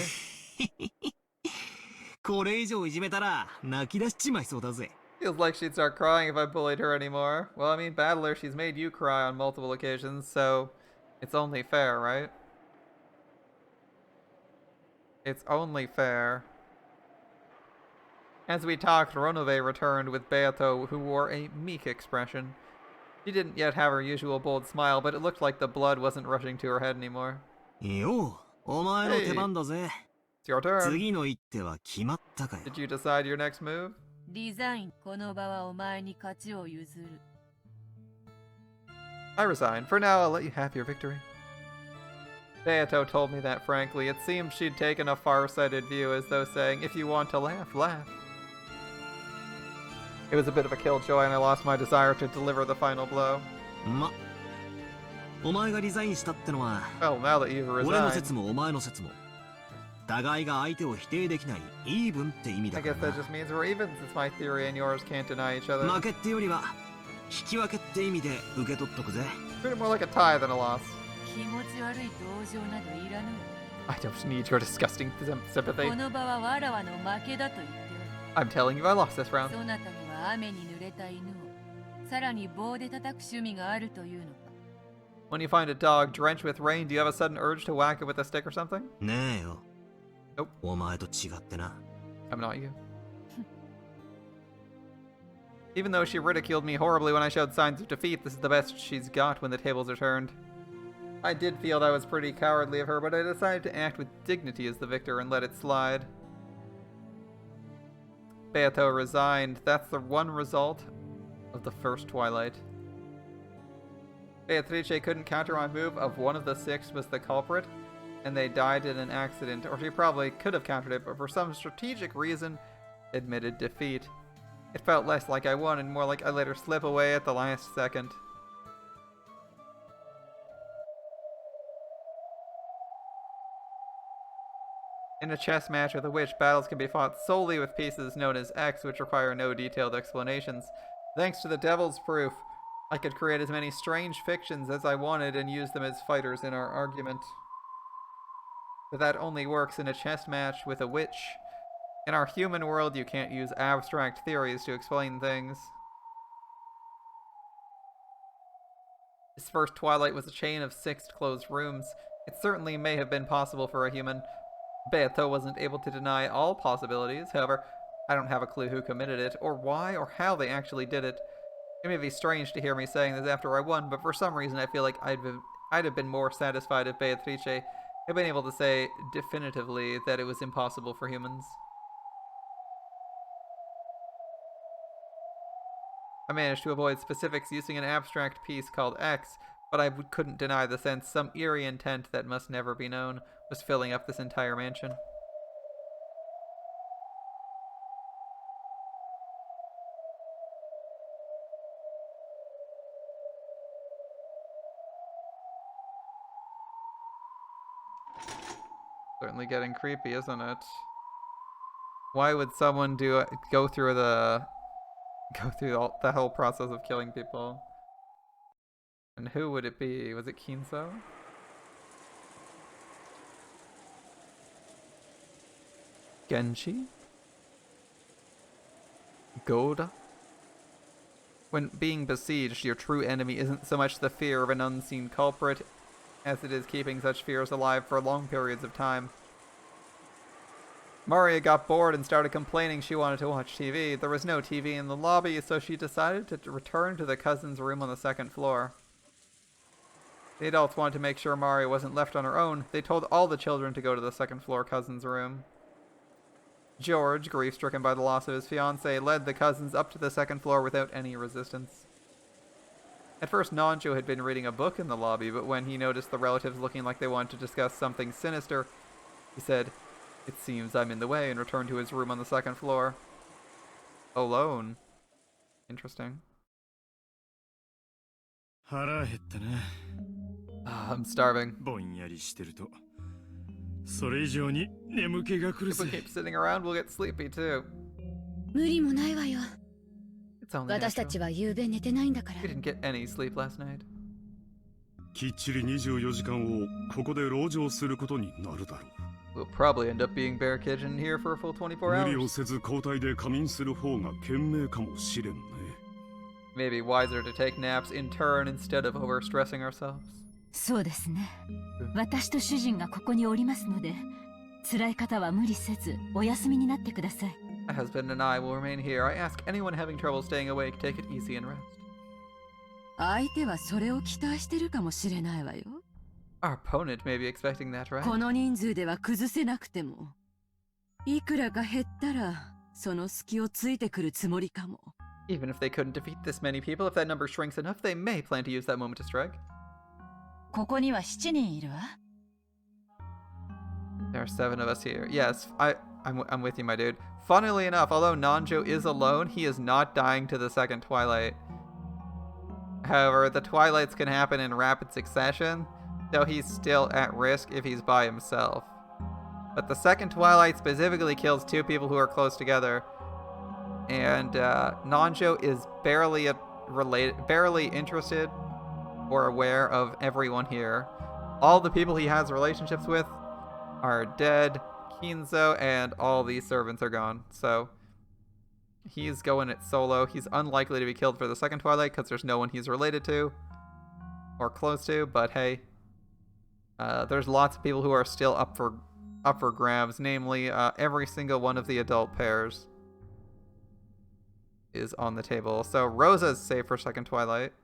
これ以上いじめたら泣き出しちまいそうだぜ。 Feels like she'd start crying if I bullied her anymore. Well, I mean, Battler, she's made you cry on multiple occasions, so it's only fair, right? It's only fair. As we talked, Ronove returned with Beato, who wore a meek expression. She didn't yet have her usual bold smile, but it looked like the blood wasn't rushing to her head anymore. よう、お前の出番だぜ。 It's your turn. 次の一手は決まったかよ。 Did you decide your next move? デザイン、この場はお前に勝ちを譲る。 I resign. For now, I'll let you have your victory. Beato told me that frankly. It seemed she'd taken a far-sighted view, as though saying, if you want to laugh, laugh. It was a bit of a killjoy, and I lost my desire to deliver the final blow. お前がリザインしたってのは、 Well, now that you've 俺の resigned, 説もお前の説も、互いが相手を否定できないイーブンって意味 I だか guess ら that な。 just means we're even, since my theory and yours can't deny each other. 負けってよりは、引き分けって意味で受け取っとくぜ。 Treat it more like a tie than a loss. 気持ち悪い同情などいらぬ。 I don't need your disgusting こ sympathy. の場はわらわの負けだと言ってお I'm telling you I lost this る。 round. そなたには雨に濡れた犬を、さらに棒で叩く趣味があるというのか。 When you find a dog drenched with rain, do you have a sudden urge to whack it with a stick or something? ねえよ。 Nope. お前と違ってな。 I'm not you. Even though she ridiculed me horribly when I showed signs of defeat, this is the best she's got when the tables are turned. I did feel that was pretty cowardly of her, but I decided to act with dignity as the victor and let it slide. Beato resigned. That's the one result of the first Twilight. Beatrice couldn't counter my move of one of the six was the culprit, and they died in an accident, or she probably could have countered it, but for some strategic reason, admitted defeat. It felt less like I won and more like I let her slip away at the last second. In a chess match with a witch, battles can be fought solely with pieces known as X, which require no detailed explanations. Thanks to the Devil's Proof, I could create as many strange fictions as I wanted and use them as fighters in our argument. But that only works in a chess match with a witch. In our human world, you can't use abstract theories to explain things. His first twilight was a chain of 6 closed rooms. It certainly may have been possible for a human. Beato wasn't able to deny all possibilities. However, I don't have a clue who committed it, or why, or how they actually did it. It may be strange to hear me saying this after I won, but for some reason I feel like I'd have been more satisfied if Beatrice had been able to say definitively that it was impossible for humans. I managed to avoid specifics using an abstract piece called X, but I couldn't deny the sense some eerie intent that must never be known was filling up this entire mansion. Certainly getting creepy, isn't it? Why would someone go through the whole process of killing people? And who would it be? Was it Kinzo? Genji? Goda? When being besieged, your true enemy isn't so much the fear of an unseen culprit as it is keeping such fears alive for long periods of time. Maria got bored and started complaining she wanted to watch TV. There was no TV in the lobby, so she decided to return to the cousin's room on the 2nd floor. The adults wanted to make sure Maria wasn't left on her own. They told all the children to go to the 2nd floor cousin's room. George, grief-stricken by the loss of his fiancée, led the cousins up to the 2nd floor without any resistance. At first, Nanjo had been reading a book in the lobby, but when he noticed the relatives looking like they wanted to discuss something sinister, he said, "It seems I'm in the way," and returned to his room on the 2nd floor. Alone. Interesting. I'm starving. If we keep sitting around, we'll get sleepy too. 無理もないわよ。 It's only 私た natural. ちは夕べ寝てないんだから。 We didn't get any sleep last night. きっちり24時間をここで籠城することになるだろ We'll probably end up being barricaded in here for a full 24う。無理を hours. せず交代で仮眠する方が賢明かもしれんね。 Maybe wiser to take naps in turn instead of overstressing ourselves. そうですね。私と主人がここにおりますので、辛い方は無理せずお休みになってください。 My husband and I will remain here. I ask anyone having trouble staying awake, take it easy and rest. 相手はそれを期待してるかもしれないわよ。 Our opponent may be expecting that, right? この人数では崩せなくても、いくらか減ったらその隙をついてくるつもりかも。 Even if they couldn't defeat this many people, if that number shrinks enough, they may plan to use that moment to strike. ここには7人いるわ。 There are 7 of us here. Yes, I'm with you, my dude. Funnily enough, although Nanjo is alone, he is not dying to the 2nd Twilight. However, the Twilights can happen in rapid succession, so he's still at risk if he's by himself. But the 2nd Twilight specifically kills 2 people who are close together, and Nanjo is barely interested or aware of everyone here. All the people he has relationships with are dead. Kinzo and all these servants are gone, so he's going it solo. He's unlikely to be killed for the 2nd Twilight because there's no one he's related to or close to, but hey, there's lots of people who are still up for grabs, namely every single one of the adult pairs is on the table. So Rosa's safe for 2nd Twilight.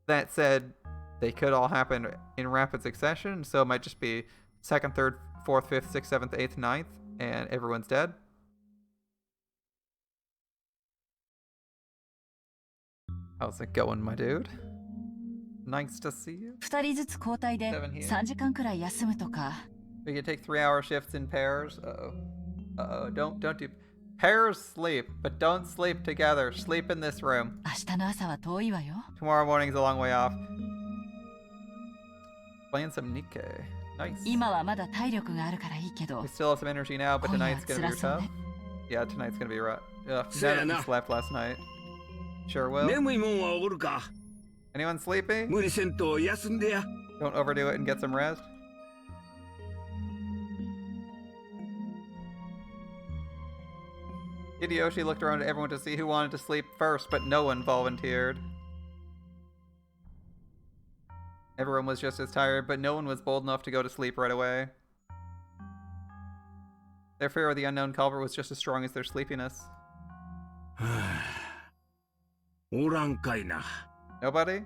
That said, they could all happen in rapid succession, so it might just be 2nd, 3rd, 4th, 5th, 6th, 7th, 8th, 9th, and everyone's dead. How's it going, my dude? Nice to see you. 2人ずつ交代で Seven here. 3時間くらい休むとか。 We can take 3-hour shifts in pairs. Uh-oh. Don't do... Pairs sleep, but don't sleep together. Sleep in this room. 明日の朝は遠いわよ。 Tomorrow morning's a long way off. Playing some Nikkei. Nice. 今はまだ体力があるからいいけど We。still have some energy now, but 今夜は tonight's gonna 辛 be そう tough. ね。 Yeah, tonight's gonna be rough. Ugh, Say none of no. us slept last night. Sure will. 眠いもんはおるか Anyone sleepy? 無理せんと休んでや Don't overdo it and get some rest. Hideyoshi looked around at everyone to see who wanted to sleep first, but no one volunteered. Everyone was just as tired, but no one was bold enough to go to sleep right away. Their fear of the unknown culprit was just as strong as their sleepiness. おらんかいな。 Nobody?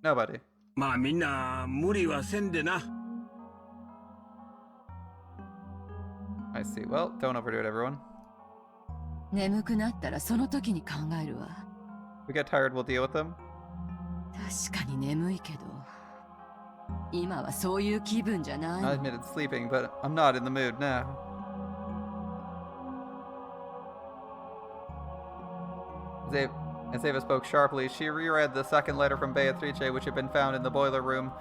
Nobody. まあみんな無理はせんでな。 I see. Well, don't overdo it, everyone. 眠くなったらその時に考えるわ。 If we get tired, we'll deal with them. 確かに眠いけど、今はそういう気分じゃない。 I admitted sleeping, but I'm not in the mood now. As Ava spoke sharply, she reread the second letter from Beatrice, which had been found in the boiler room.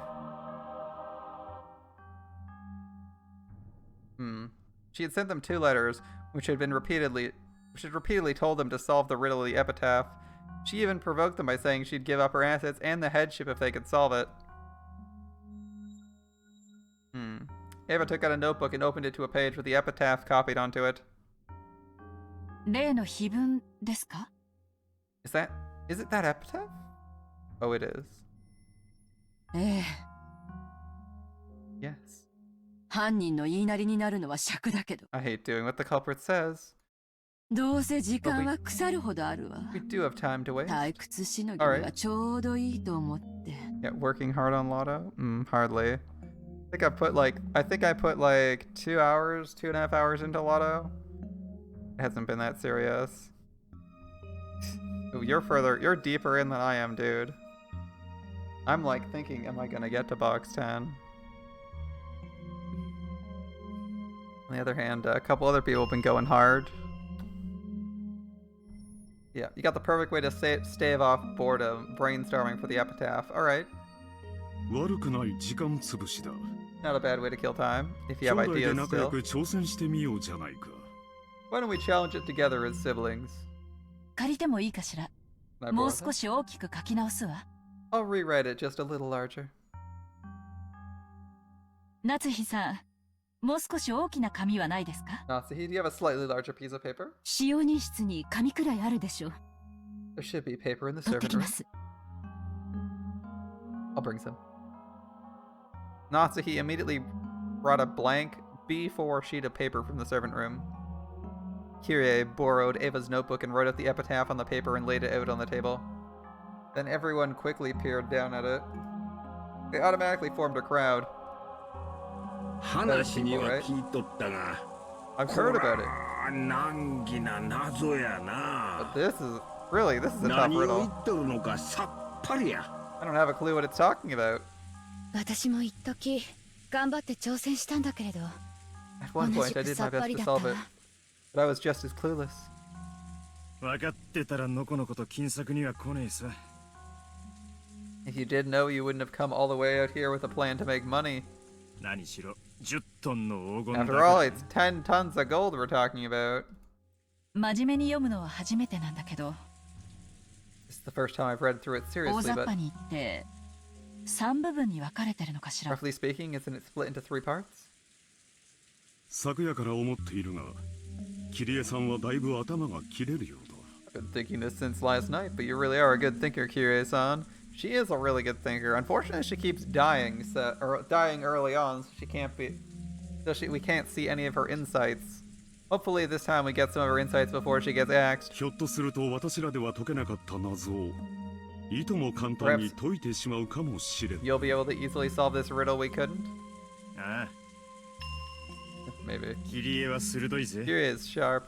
She had sent them 2 letters, which had repeatedly told them to solve the riddle of the epitaph. She even provoked them by saying she'd give up her assets and the headship if they could solve it. Ava took out a notebook and opened it to a page with the epitaph copied onto it. 例の碑文ですか？ Is it that epitaph? Oh, it is. ええ。 Yes. 犯人の言いなりになるのは尺だけど、 I hate doing what the culprit says. どうせ時間は腐るほどあるわ。 We do have time to waste. 退屈しのぎにはちょうどいいと思って。 Yeah, working hard on Lotto? Hardly. I think I put like 2 hours, 2.5 hours into Lotto. It hasn't been that serious. Ooh, you're deeper in than I am, dude. I'm like thinking, am I gonna get to box 10? On the other hand, a couple other people have been going hard. Yeah, you got the perfect way to stave off boredom, brainstorming for the epitaph. Alright. 悪くない時間つぶしだ。 Not a bad way to kill time, if you 兄 have 弟で ideas 仲良 still. く挑戦してみようじゃないか。 Why don't we challenge it together as siblings? 借りてもいいかしら。 Can I も borrow う that? 少し大きく書き直すわ。 I'll rewrite it just a little larger. 夏日さん、もう少し大きな紙はないですか？ Natsuhi, do you have a slightly larger piece of paper? 使用人室に紙くらいあるでしょう。 There should be paper in the 取って servant き room. ます。 I'll bring some. Natsuhi immediately brought a blank B4 sheet of paper from the servant room. Kyrie borrowed Ava's notebook and wrote out the epitaph on the paper and laid it out on the table. Then everyone quickly peered down at it. They automatically formed a crowd. 話には聞いとったが。 I've heard about it. 難儀な謎や But な。 this is a tough 何を言 riddle. っとるのかさっぱりや。 I don't have a clue what it's talking about. 私も一時頑張って挑戦したんだけれど、 At one 同 point, じ I く did さ my っぱ best り to だった solve わ it, but I was just as clueless. 分かってたらのこのこと金策には来ねえさ。 If you did know, you wouldn't have come all the way out here with a plan to make money. 何しろ10トンの黄金だ After から all, it's 10 tons of gold we're talking about. 真面目に読むのは初めてなんだけど、 This is the first time I've read through it 大 seriously, 雑 but 把に言って3部分に分かれてるのかしら。 roughly speaking, isn't it split into 3 parts? 昨夜から思っているが、キリエさんはだいぶ頭が切れるようだ。 I've been thinking this since last night, but you really are a good thinker, Kyrie-san. She is a really good thinker. Unfortunately, she keeps dying, dying early on, so she can't be... we can't see any of her insights. Hopefully this time we get some of her insights before she gets axed. ひょっとすると私らでは解けなかった謎をいとも簡単に解いてしまうかもしれん。 You'll be able to easily solve this riddle we couldn't? ああ、 Maybe. キリエは鋭いぜ。 Kyrie is sharp.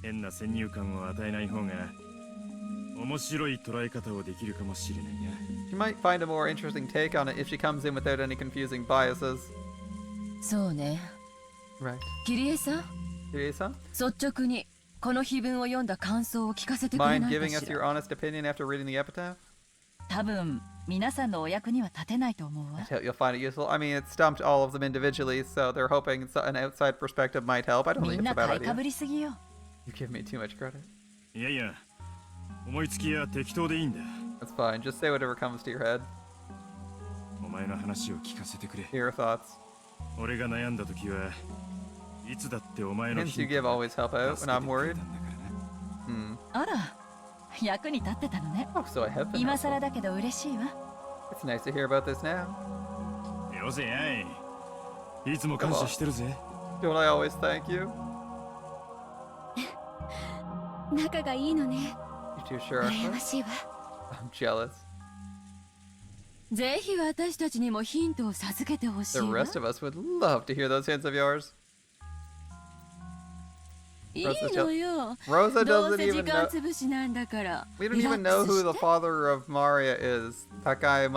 変な先入観を与えない方が面白い捉え方をできるかもしれないな。 She might find a more interesting take on it if she comes in without any confusing biases. そうね。 Right. キリエさん、 Kyrie-san? 率直にこの碑文を読んだ感想を聞かせてくれ Mind ない giving か us し your ら。 honest opinion after reading the epitaph? 多分皆さんのお役には立てないと思うわ。 You'll find it useful. I mean, it stumped all of them individually, so they're hoping an outside perspective might help. I don't み think ん it's な a bad 買いか idea. ぶりすぎよ。 You give me too much credit. いやいや、思いつきや適当でいいんだ。 That's fine. Just say whatever comes to your head. お前の話を聞かせてくれ。 Your thoughts. 俺が悩んだ時はいつだってお前の Hints you give always help out when I'm worried. あら、役に立ってたのね。 Oh, so I have been 今 helpful. 更だけど嬉しいわ。 It's nice to hear about this now. よせやい。いつも感謝してるぜ。 Don't I always thank you? 仲がいいのね。 You too sure? 羨ましいわ。 I'm jealous. ぜひ私たちにもヒントを授けてほし The いわ。 rest of us would love to hear those hints of yours. いいのよ。 Rosa どう doesn't せ時 even 間 know. つぶしなんだから。 We don't リラ even ッ know クス who し the て。 father of Maria is. That guy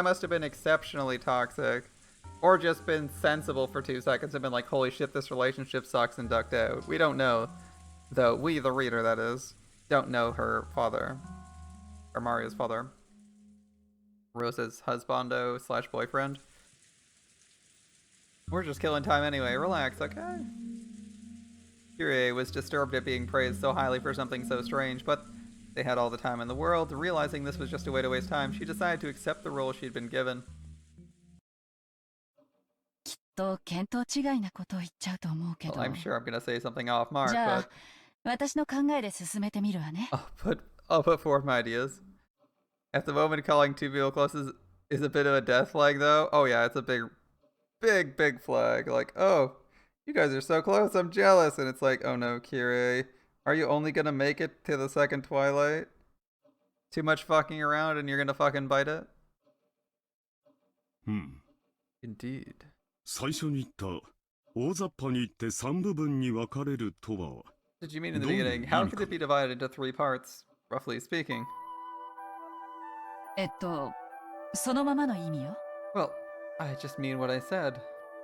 must have been exceptionally toxic. Or just been sensible for 2 seconds and been like, holy shit, this relationship sucks and ducked out. We don't know. Though, we, the reader, that is, don't know her father. Or Maria's father. Rosa's husbando / boyfriend. We're just killing time anyway. Relax, okay? Kyrie was disturbed at being praised so highly for something so strange, but they had all the time in the world. Realizing this was just a way to waste time, she decided to accept the role she'd been given. と見当違いなことを言っちゃうと思うけど。 Well, I'm sure I'm gonna say something off mark, じゃ but あ、私の考えで進めてみるわね。 I'll put forward my ideas. At the moment, calling 2 people close is a bit of a death flag, though. Oh yeah, it's a big flag. Like, oh, you guys are so close, I'm jealous. And it's like, oh no, Kyrie, are you only gonna make it to the second Twilight? Too much fucking around and you're gonna fucking bite it? Indeed. 最初に言った大雑把に言って3部分に分かれるとは Did you mean in the beginning, how could it be divided into 3 parts, roughly speaking? そのままの意味よ。 Well, I just mean what I said.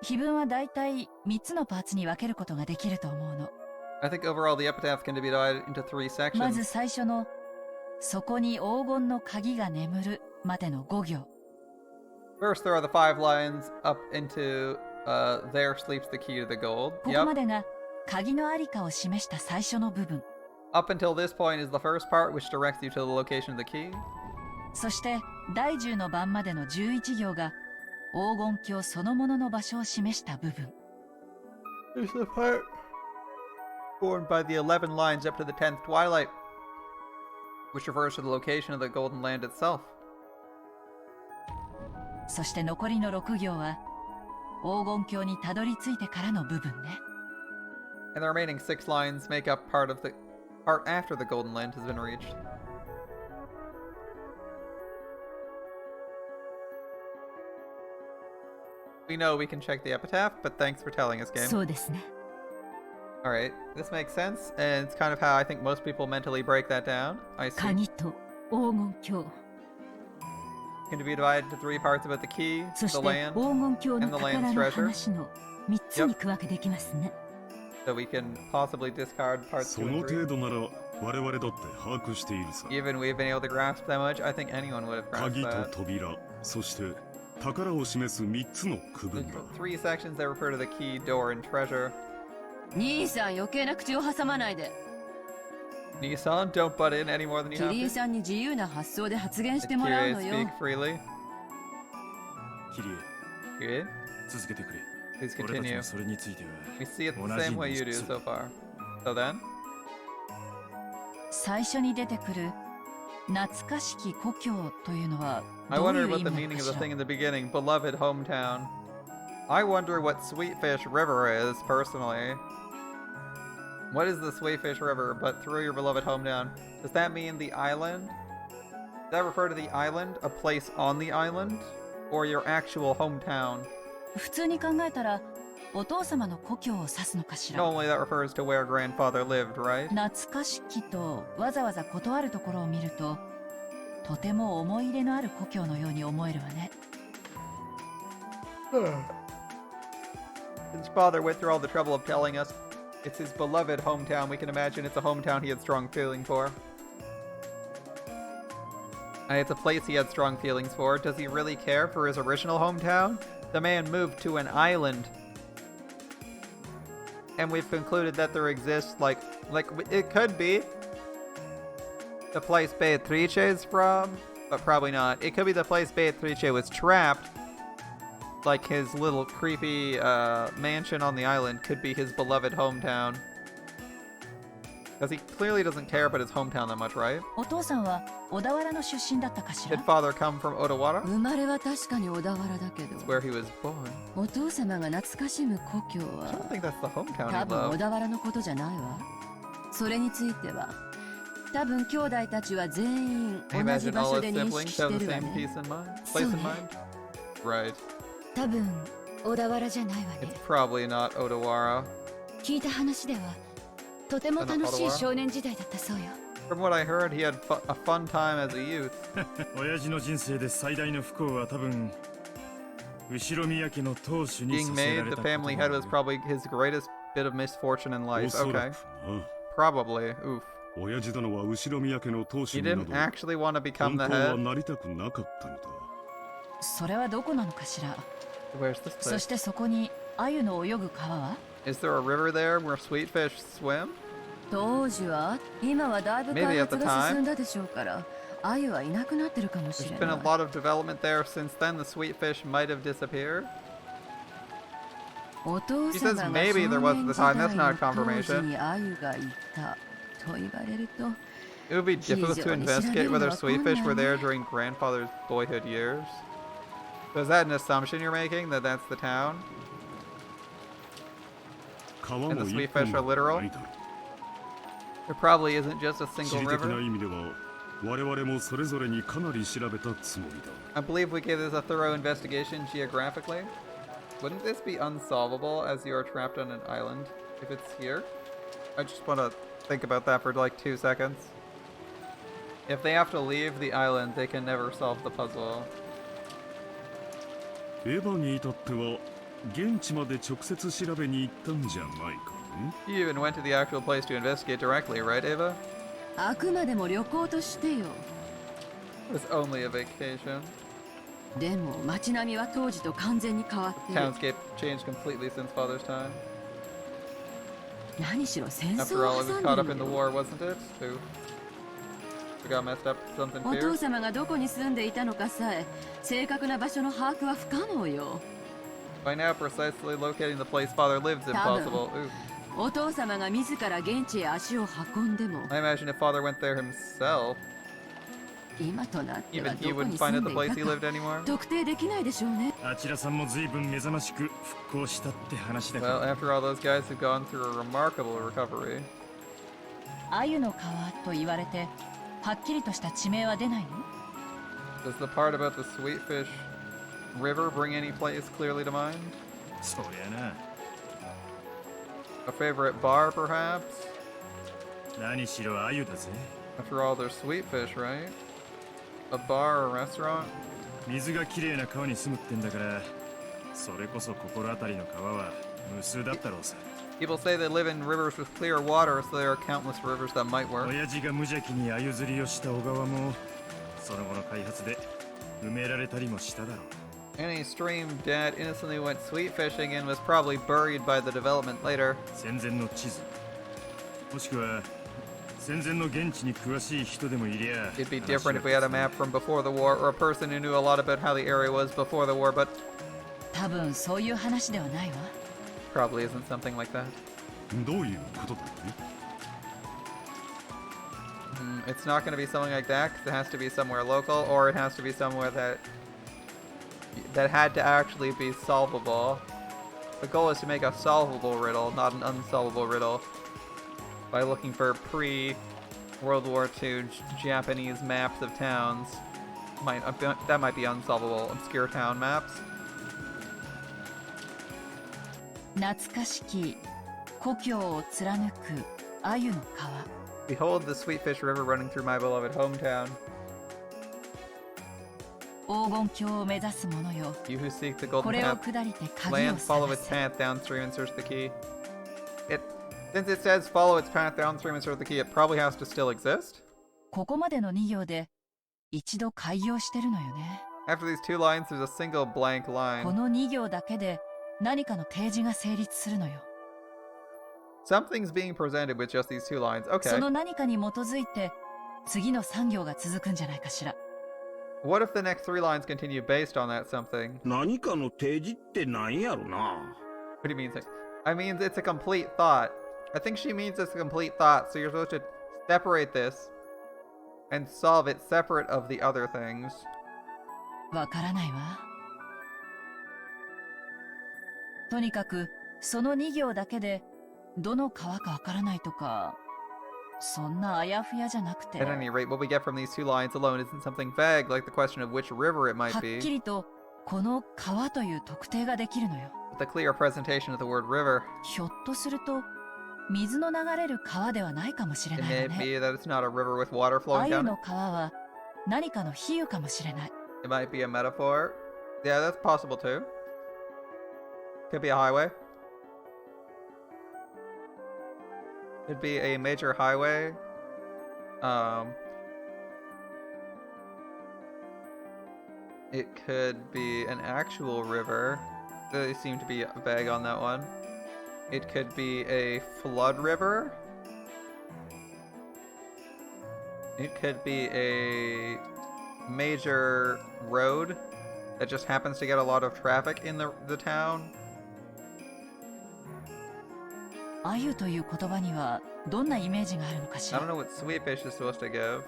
碑文はだいたい3つのパーツに分けることができると思うの。 I think overall the epitaph can be divided into 3 まず sections. 最初の「そこに黄金の鍵が眠る」までの5行。 First, there are the 5 lines up into there sleeps the key to the gold. ここまでが鍵のありかを示した最初の部分。 Up until this point is the first part, which directs you to the location of the key. そして第10の番までの11行が黄金鏡そのものの場所を示した部分。 There's the part formed by the 11 lines up to the 10th twilight, which refers to the location of the golden land itself. そして残りの6行は黄金鏡にたどり着いてからの部分ね。 And the remaining 6 lines make up part after the golden land has been reached. We know we can check the epitaph, but thanks for telling us, game. そうですね。 Alright, this makes sense, and it's kind of how I think most people mentally break that down. I see. 鍵と黄金鏡、 Can be divided into 3 parts about the key, そ the して黄 land, 金鏡 and の the 宝 land's の treasure. 話の3つに区分けできますね。 So we can possibly discard parts そ 2 and の 3. 程度なら我々だって把握しているさ Even we've been able to grasp that much, I think anyone would have grasped 鍵と that. 扉そして宝を示す3つの区 The 分だ 3 sections that refer to the key, door, and treasure. 兄さん余計な口を挟まないで。 Nissan, don't butt in any more than you キ have リン to. さんに自由な発想で発言し Let てもらう Kyrie のよ。 speak freely. キリエ Kyrie, 続けてくれ please 俺たち continue. もそれについては We see it the 同じ same に way you do そう so far. So then, 最初に出てくる懐かしき故郷というのは I どうい wonder う what 意 the 味な meaning の of か the し thing ら。 in the beginning, beloved hometown. I wonder what Sweetfish River is, personally. What is the Sweetfish River but through your beloved hometown? Does that mean the island? Does that refer to the island, a place on the island? Or your actual hometown? 普通に考えたらお父様の故郷を指すのかしら。 Normally that refers to where grandfather lived, right? 懐かしきとわざわざ断るところを見るととても思い入れのある故郷のように思えるわね。 His father went through all the trouble of telling us it's his beloved hometown. We can imagine it's a hometown he had strong feeling for. And it's a place he had strong feelings for. Does he really care for his original hometown? The man moved to an island. And we've concluded that there exists, like it could be the place Beatrice is from, but probably not. It could be the place Beatrice was trapped like his little creepy mansion on the island could be his beloved hometown. Because he clearly doesn't care about his hometown that much, right? お父さんは小田原の出身だったかし Did ら？ father come from Odawara? 生まれは確かに小田原だけど It's where he was born. お父様が懐かしむ故郷 I don't は think that's the hometown 多 he 分小 loved. 田原のことじゃないわ。それについては多分兄弟たちは全員 I 同じ imagine 場 all 所 his で認 siblings 識し have て the るわ same ね。 place in mind. So, Right. 多分小田原じゃないわ It's ね。 probably not Odawara. 聞いた話ではとても楽しい少年時代だったそうよ。 From what I heard, he had a fun time as a youth. 親父の人生で最大の不幸は多分後ろ宮家の当主に Being させら made れ the たこと family head was probably his greatest bit of misfortune in お life. そ Okay. らくな。 Probably. Oof. 親父殿は後宮家の当主 He にな didn't ど actually want to 本 become 当 the は head. なりたくなかったのだ。それはどこなのかしら？ Where's this そ place? してそこに鮎の泳ぐ川は？ Is there a river there where sweet fish swim? 当時は今はだいぶ Maybe 開 at 発 the が time. 進んだでしょうから鮎はいなくなってるかもし There's れ been な a い。 lot of development there since then. The sweet fish might have disappeared. お父 He 様 says が少 maybe there was at 年 the 時 time. 代 That's の not 当時 confirmation. に鮎がいたと言われると It would be difficult to 非常に調べる investigate の whether は sweet 困 fish 難 were ね。 there during grandfather's boyhood years. So is that an assumption you're making that that's the town? 川も And the 一 sweet 本 fish で are は literal? ないだろう。 There probably isn't just a 地 single 理的な river. 意味では我々もそれぞれにかなり調べたつもりだ。 I believe we gave this a thorough investigation geographically. Wouldn't this be unsolvable as you are trapped on an island if it's here? I just want to think about that for like 2 seconds. If they have to leave the island, they can never solve the puzzle. エヴァに至っては現地まで直接調べに行ったんじゃないかね。 You even went to the actual place to investigate directly, right, Ava? あくまでも旅行としてよ。 It was only a vacation. でも街並みは当時と完全に変わってる。 Townscape changed completely since Father's time. 何しろ戦 After 争 all, を it was 挟ん caught で up る in the のよ。 war, wasn't it? Oof. We got messed up with something お父 fierce. 様がどこに住んでいたのかさえ正確な場所の把握は不可能よ。 By now, precisely locating the place Father lives is impossible. Oof. お父様が自ら現地へ足を運んでも I imagine if Father went there himself, 今となっては even ど he こに wouldn't find 住 it ん the でい place た he lived か anymore. 特定できないでしょうね。あちらさんも随分目覚ましく復興したって話だか Well, ら after all, those guys have gone through a remarkable recovery. 鮎の川と言われてはっきりとした地名は出ないの？ Does the part about the Sweetfish River bring any place clearly to mind? そりゃな。 A favorite bar, perhaps? 何しろ鮎だぜ。 After all, they're sweetfish, right? A bar or restaurant? 水がきれいな川に住むってんだからそれこそ心当たりの川は無数だったろうさ。 People say they live in rivers with clear water, so there are countless rivers that might work. 親父が無邪気に鮎釣りをした小川もその後の開発で埋められたりもしただろう。 Any stream Dad innocently went sweet fishing in was probably buried by the development later. 戦前の地図もしくは戦前の現地に詳しい人でもいりゃ It'd be different if we had a map from before the war, or a person who knew a lot about how the area was before the war, but 多分そういう話ではないわ。 probably isn't something like that. どういうことだね。 It's not going to be something like that, because it has to be somewhere local, or it has to be somewhere that had to actually be solvable. The goal is to make a solvable riddle, not an unsolvable riddle, by looking for pre-World War II Japanese maps of towns. That might be unsolvable. Obscure town maps. 懐かしき故郷を貫く鮎の川。 Behold the Sweetfish River running through my beloved hometown. 黄金鏡を目指す者よ。 You who seek the こ golden れを path, 下りて鍵 land, を follow 探 its せ。 path downstream and search the key. Since it says follow its path downstream and search the key, it probably has to still exist. ここまでの2行で一度開業してるのよね。 After these 2 lines, there's a single blank こ line. の2行だけで何かの提示が成立するのよ。 Something's being presented with just these 2 lines. そ Okay. の何かに基づいて次の3行が続くんじゃないかしら。What if the next 3 lines continue based on that something? 何かの提示ってなんやろな。 What do you mean? I mean, it's a complete thought. I think she means it's a complete thought, so you're supposed to separate this and solve it separate of the other things. わからないわ。とにかくその2行だけでどの川かわからないとか、そんなあやふやじゃなくて。 At any rate, what we get from these 2 lines alone isn't something vague like the question of which river it は might っ be, きりとこの川という特定ができるのよ。 but the clear presentation of the word river. ひょっとすると水の流れる川ではないかもしれ It ない may わね。 be that it's not a river with water ア flowing ユ down の it. 川は何かの比喩かもしれない。 It might be a metaphor. Yeah, that's possible too. Could be a highway. Could be a major highway. It could be an actual river. They seem to be vague on that one. It could be a flood river. It could be a major road that just happens to get a lot of traffic in the town. アユという言葉にはどんなイメージがあるのかし I ら。 don't know what sweetfish is supposed to give.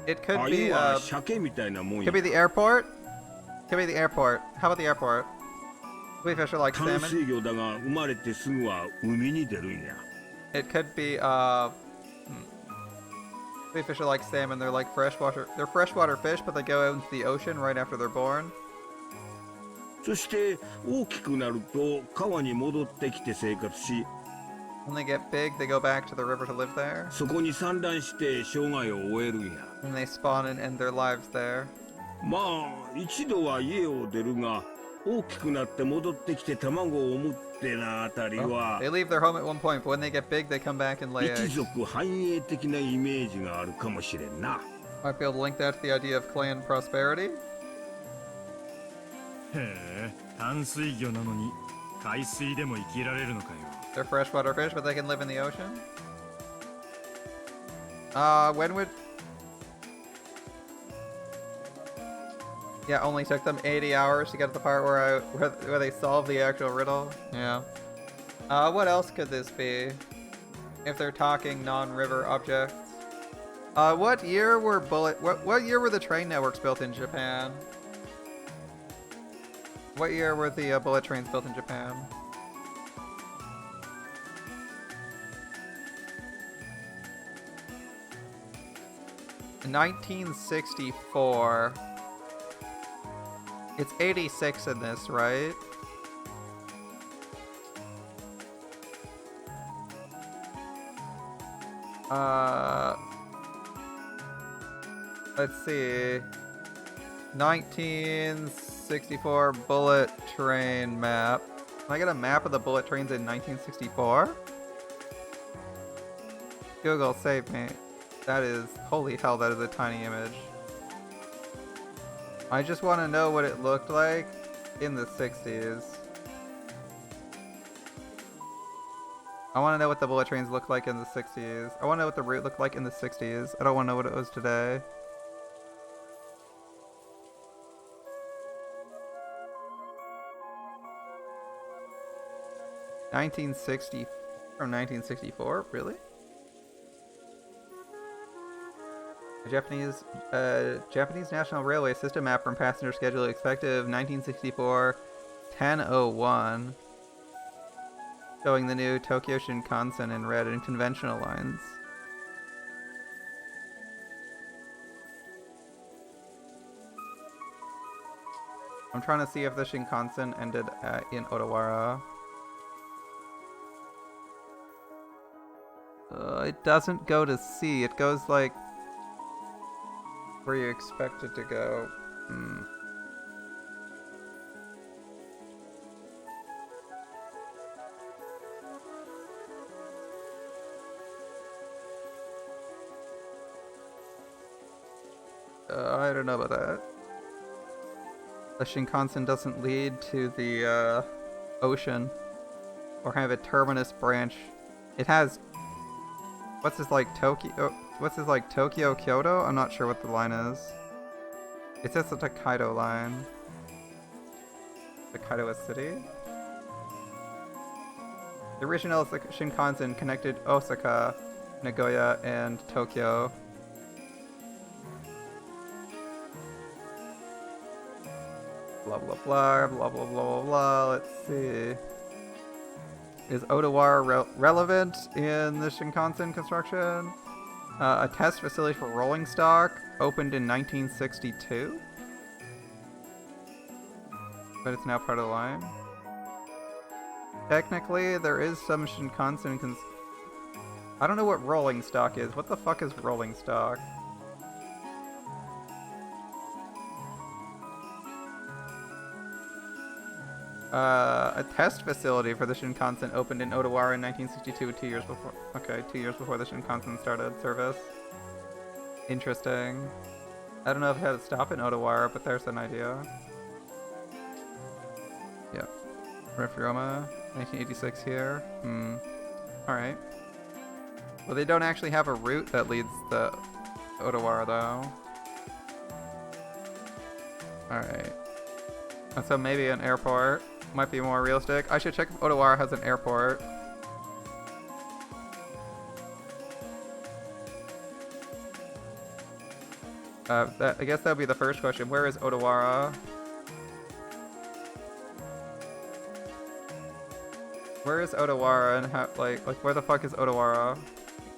It could あ be ゆは鮭みたいなもんや could。be the airport. Could be the airport. How about the airport? Sweetfish are like 淡 salmon. 水魚だが生まれてすぐは海に出るんや。 It could be sweetfish are like salmon. They're like freshwater. They're freshwater fish, but they go out into the ocean right after they're born. そして大きくなると川に戻ってきて生活し、 When they get big, they go back to the river to live there. そこに産卵して生涯を終えるんや。 And they spawn and end their lives there. まあ一度は家を出るが、大きくなって戻ってきて卵を産むってなあたり Well, は they leave their home at one point, but when they get big, they come back and lay 一 eggs. 族繁栄的なイメージがあるかもしれんな。 Might be able to link that to the idea of clan prosperity. へえ、淡水魚なのに海水でも生きられるのかよ。 They're freshwater fish, but they can live in the ocean. When would... Yeah, only took them 80 hours to get to the part where they solve the actual riddle. Yeah. What else could this be? If they're talking non-river objects. What year were what year were the train networks built in Japan? What year were the bullet trains built in Japan? In 1964. It's 86 in this, right? Let's see. 1964 bullet train map. Can I get a map of the bullet trains in 1964? Google, save me. That is, holy hell, that is a tiny image. I just want to know what it looked like in the 60s. I want to know what the bullet trains looked like in the 60s. I want to know what the route looked like in the 60s. I don't want to know what it was today. (1960) from 1964? Really? Japanese National Railway System map from passenger schedule effective 1964 10:01, showing the new Tokyo Shinkansen in red and conventional lines. I'm trying to see if the Shinkansen ended in Odawara. It doesn't go to C. It goes like where you expect it to go. I don't know about that. The Shinkansen doesn't lead to the ocean or have a terminus branch. It has what's this like Tokyo? What's this like Tokyo Kyoto? I'm not sure what the line is. It says the Tokaido line. Tokaido City? The original Shinkansen connected Osaka, Nagoya, and Tokyo. Blah blah blah, blah blah blah blah blah. Let's see. Is Odawara relevant in the Shinkansen construction? A test facility for rolling stock opened in 1962, but it's now part of the line. Technically, there is some Shinkansen I don't know what rolling stock is. What the fuck is rolling stock? A test facility for the Shinkansen opened in Odawara in 1962, 2 years before. Okay, 2 years before the Shinkansen started service. Interesting. I don't know if it had to stop in Odawara, but there's an idea. Yep. Refuroma, 1986 here. Alright. Well, they don't actually have a route that leads to Odawara, though. Alright. And so maybe an airport might be more realistic. I should check if Odawara has an airport. I guess that would be the first question. Where is Odawara? Where is Odawara and how, like where the fuck is Odawara?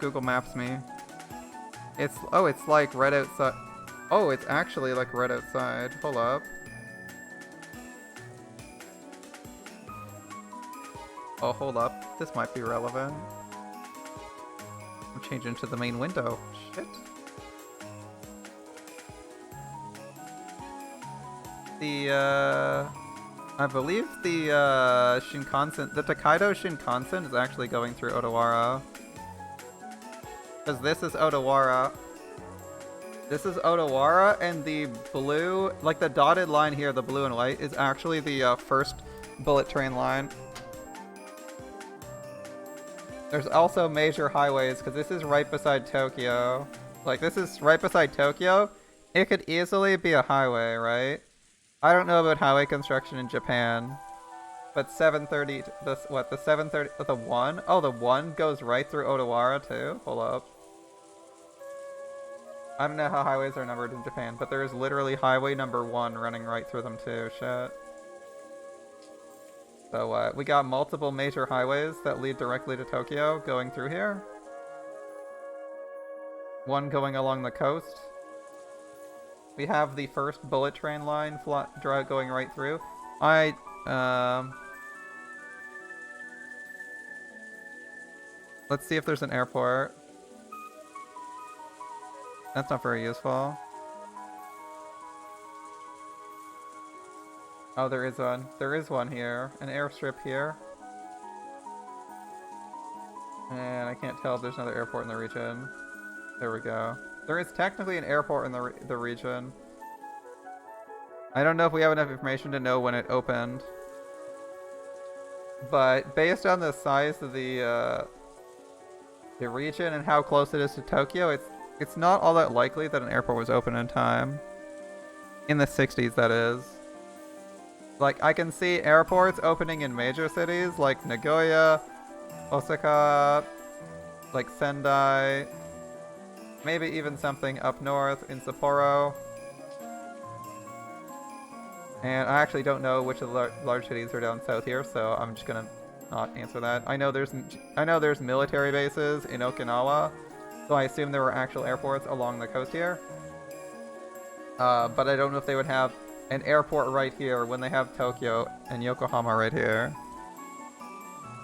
Google Maps me. It's like right outside. Oh, it's actually like right outside. Hold up. Oh, hold up. This might be relevant. I'm changing to the main window. Shit. I believe the Shinkansen, the Tokaido Shinkansen is actually going through Odawara. Because this is Odawara. This is Odawara, and the blue, like the dotted line here, the blue and white, is actually the first bullet train line. There's also major highways, because this is right beside Tokyo. Like, this is right beside Tokyo. It could easily be a highway, right? I don't know about highway construction in Japan. But 730, the 730, the 1? Oh, the 1 goes right through Odawara, too? Hold up. I don't know how highways are numbered in Japan, but there is literally highway number 1 running right through them, too. Shit. So, we got multiple major highways that lead directly to Tokyo going through here. One going along the coast. We have the first bullet train line going right through. Let's see if there's an airport. That's not very useful. Oh, there is one. There is one here. An airstrip here. And I can't tell if there's another airport in the region. There we go. There is technically an airport in the region. I don't know if we have enough information to know when it opened. But based on the size of the region and how close it is to Tokyo, it's not all that likely that an airport was open in time. In the 60s, that is. Like, I can see airports opening in major cities like Nagoya, Osaka, like Sendai, maybe even something up north in Sapporo. And I actually don't know which of the large cities are down south here, so I'm just gonna not answer that. I know there's military bases in Okinawa, so I assume there were actual airports along the coast here. But I don't know if they would have an airport right here when they have Tokyo and Yokohama right here.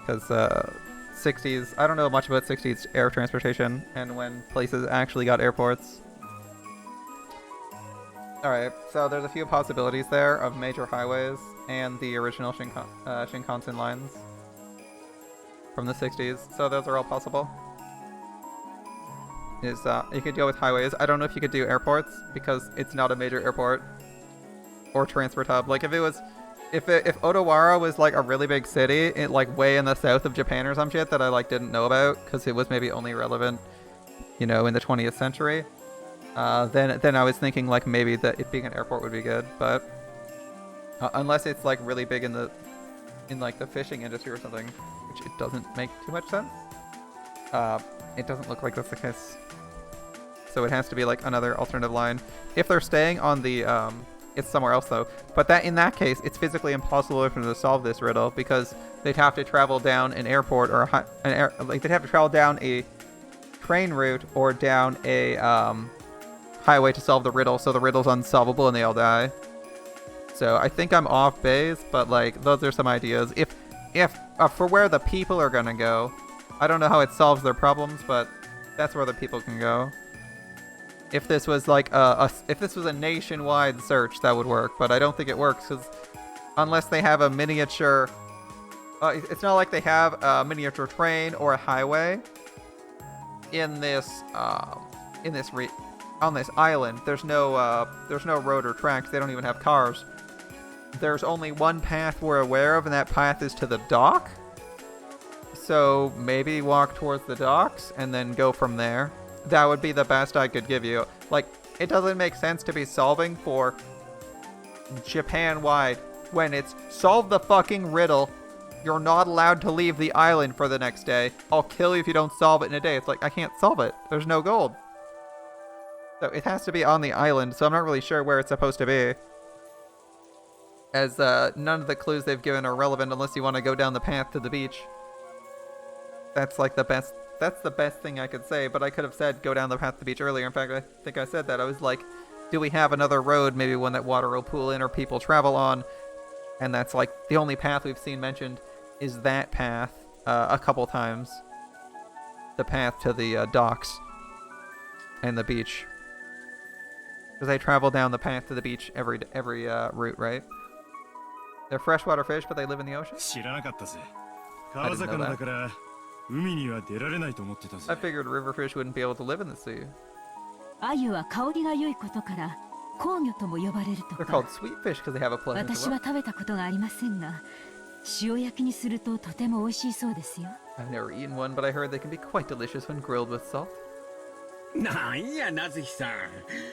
Because 60s, I don't know much about 60s air transportation and when places actually got airports. Alright, so there's a few possibilities there of major highways and the original Shinkansen lines from the 60s, so those are all possible. You could go with highways. I don't know if you could do airports because it's not a major airport or transport hub. Like if Odawara was like a really big city, like way in the south of Japan or some shit that I like didn't know about because it was maybe only relevant, you know, in the 20th century. then I was thinking like maybe that it being an airport would be good, but unless it's like really big in like the fishing industry or something, which it doesn't make too much sense. It doesn't look like that's the case. So it has to be like another alternative line. If they're staying on the it's somewhere else though. But in that case, it's physically impossible for them to solve this riddle because they'd have to travel down an airport or they'd have to travel down a train route or down a highway to solve the riddle. So the riddle's unsolvable and they all die. So I think I'm off base, but like those are some ideas. If for where the people are gonna go, I don't know how it solves their problems, but that's where the people can go. If this was like if this was a nationwide search, that would work, but I don't think it works because unless they have a miniature, it's not like they have a miniature train or a highway on this island. There's no road or tracks. They don't even have cars. There's only one path we're aware of, and that path is to the dock. So maybe walk towards the docks and then go from there. That would be the best I could give you. Like, it doesn't make sense to be solving for Japan-wide when it's solve the fucking riddle. You're not allowed to leave the island for the next day. I'll kill you if you don't solve it in a day. It's like, I can't solve it. There's no gold. So it has to be on the island, so I'm not really sure where it's supposed to be. As none of the clues they've given are relevant unless you want to go down the path to the beach. That's like the best. That's the best thing I could say, but I could have said go down the path to the beach earlier. In fact, I think I said that. I was like, do we have another road, maybe one that water will pool in or people travel on? And that's like the only path we've seen mentioned is that path a couple times. The path to the docks and the beach. Because they travel down the path to the beach every route, right? They're freshwater fish, but they live in the ocean?知らなかったぜ。 I 川 didn't know 魚 that. だから海には出られないと思ってたぜ。 I figured river fish wouldn't be able to live in the sea. 鮎は香りが良いことから香魚とも呼ばれると They're か called sweet fish because they have a pleasant 私は aroma. 食べたことがありませんが塩焼きにするととても美味しいそうですよ I've never eaten one, but I heard they can be quite delicious when grilled with salt. なんや夏日さん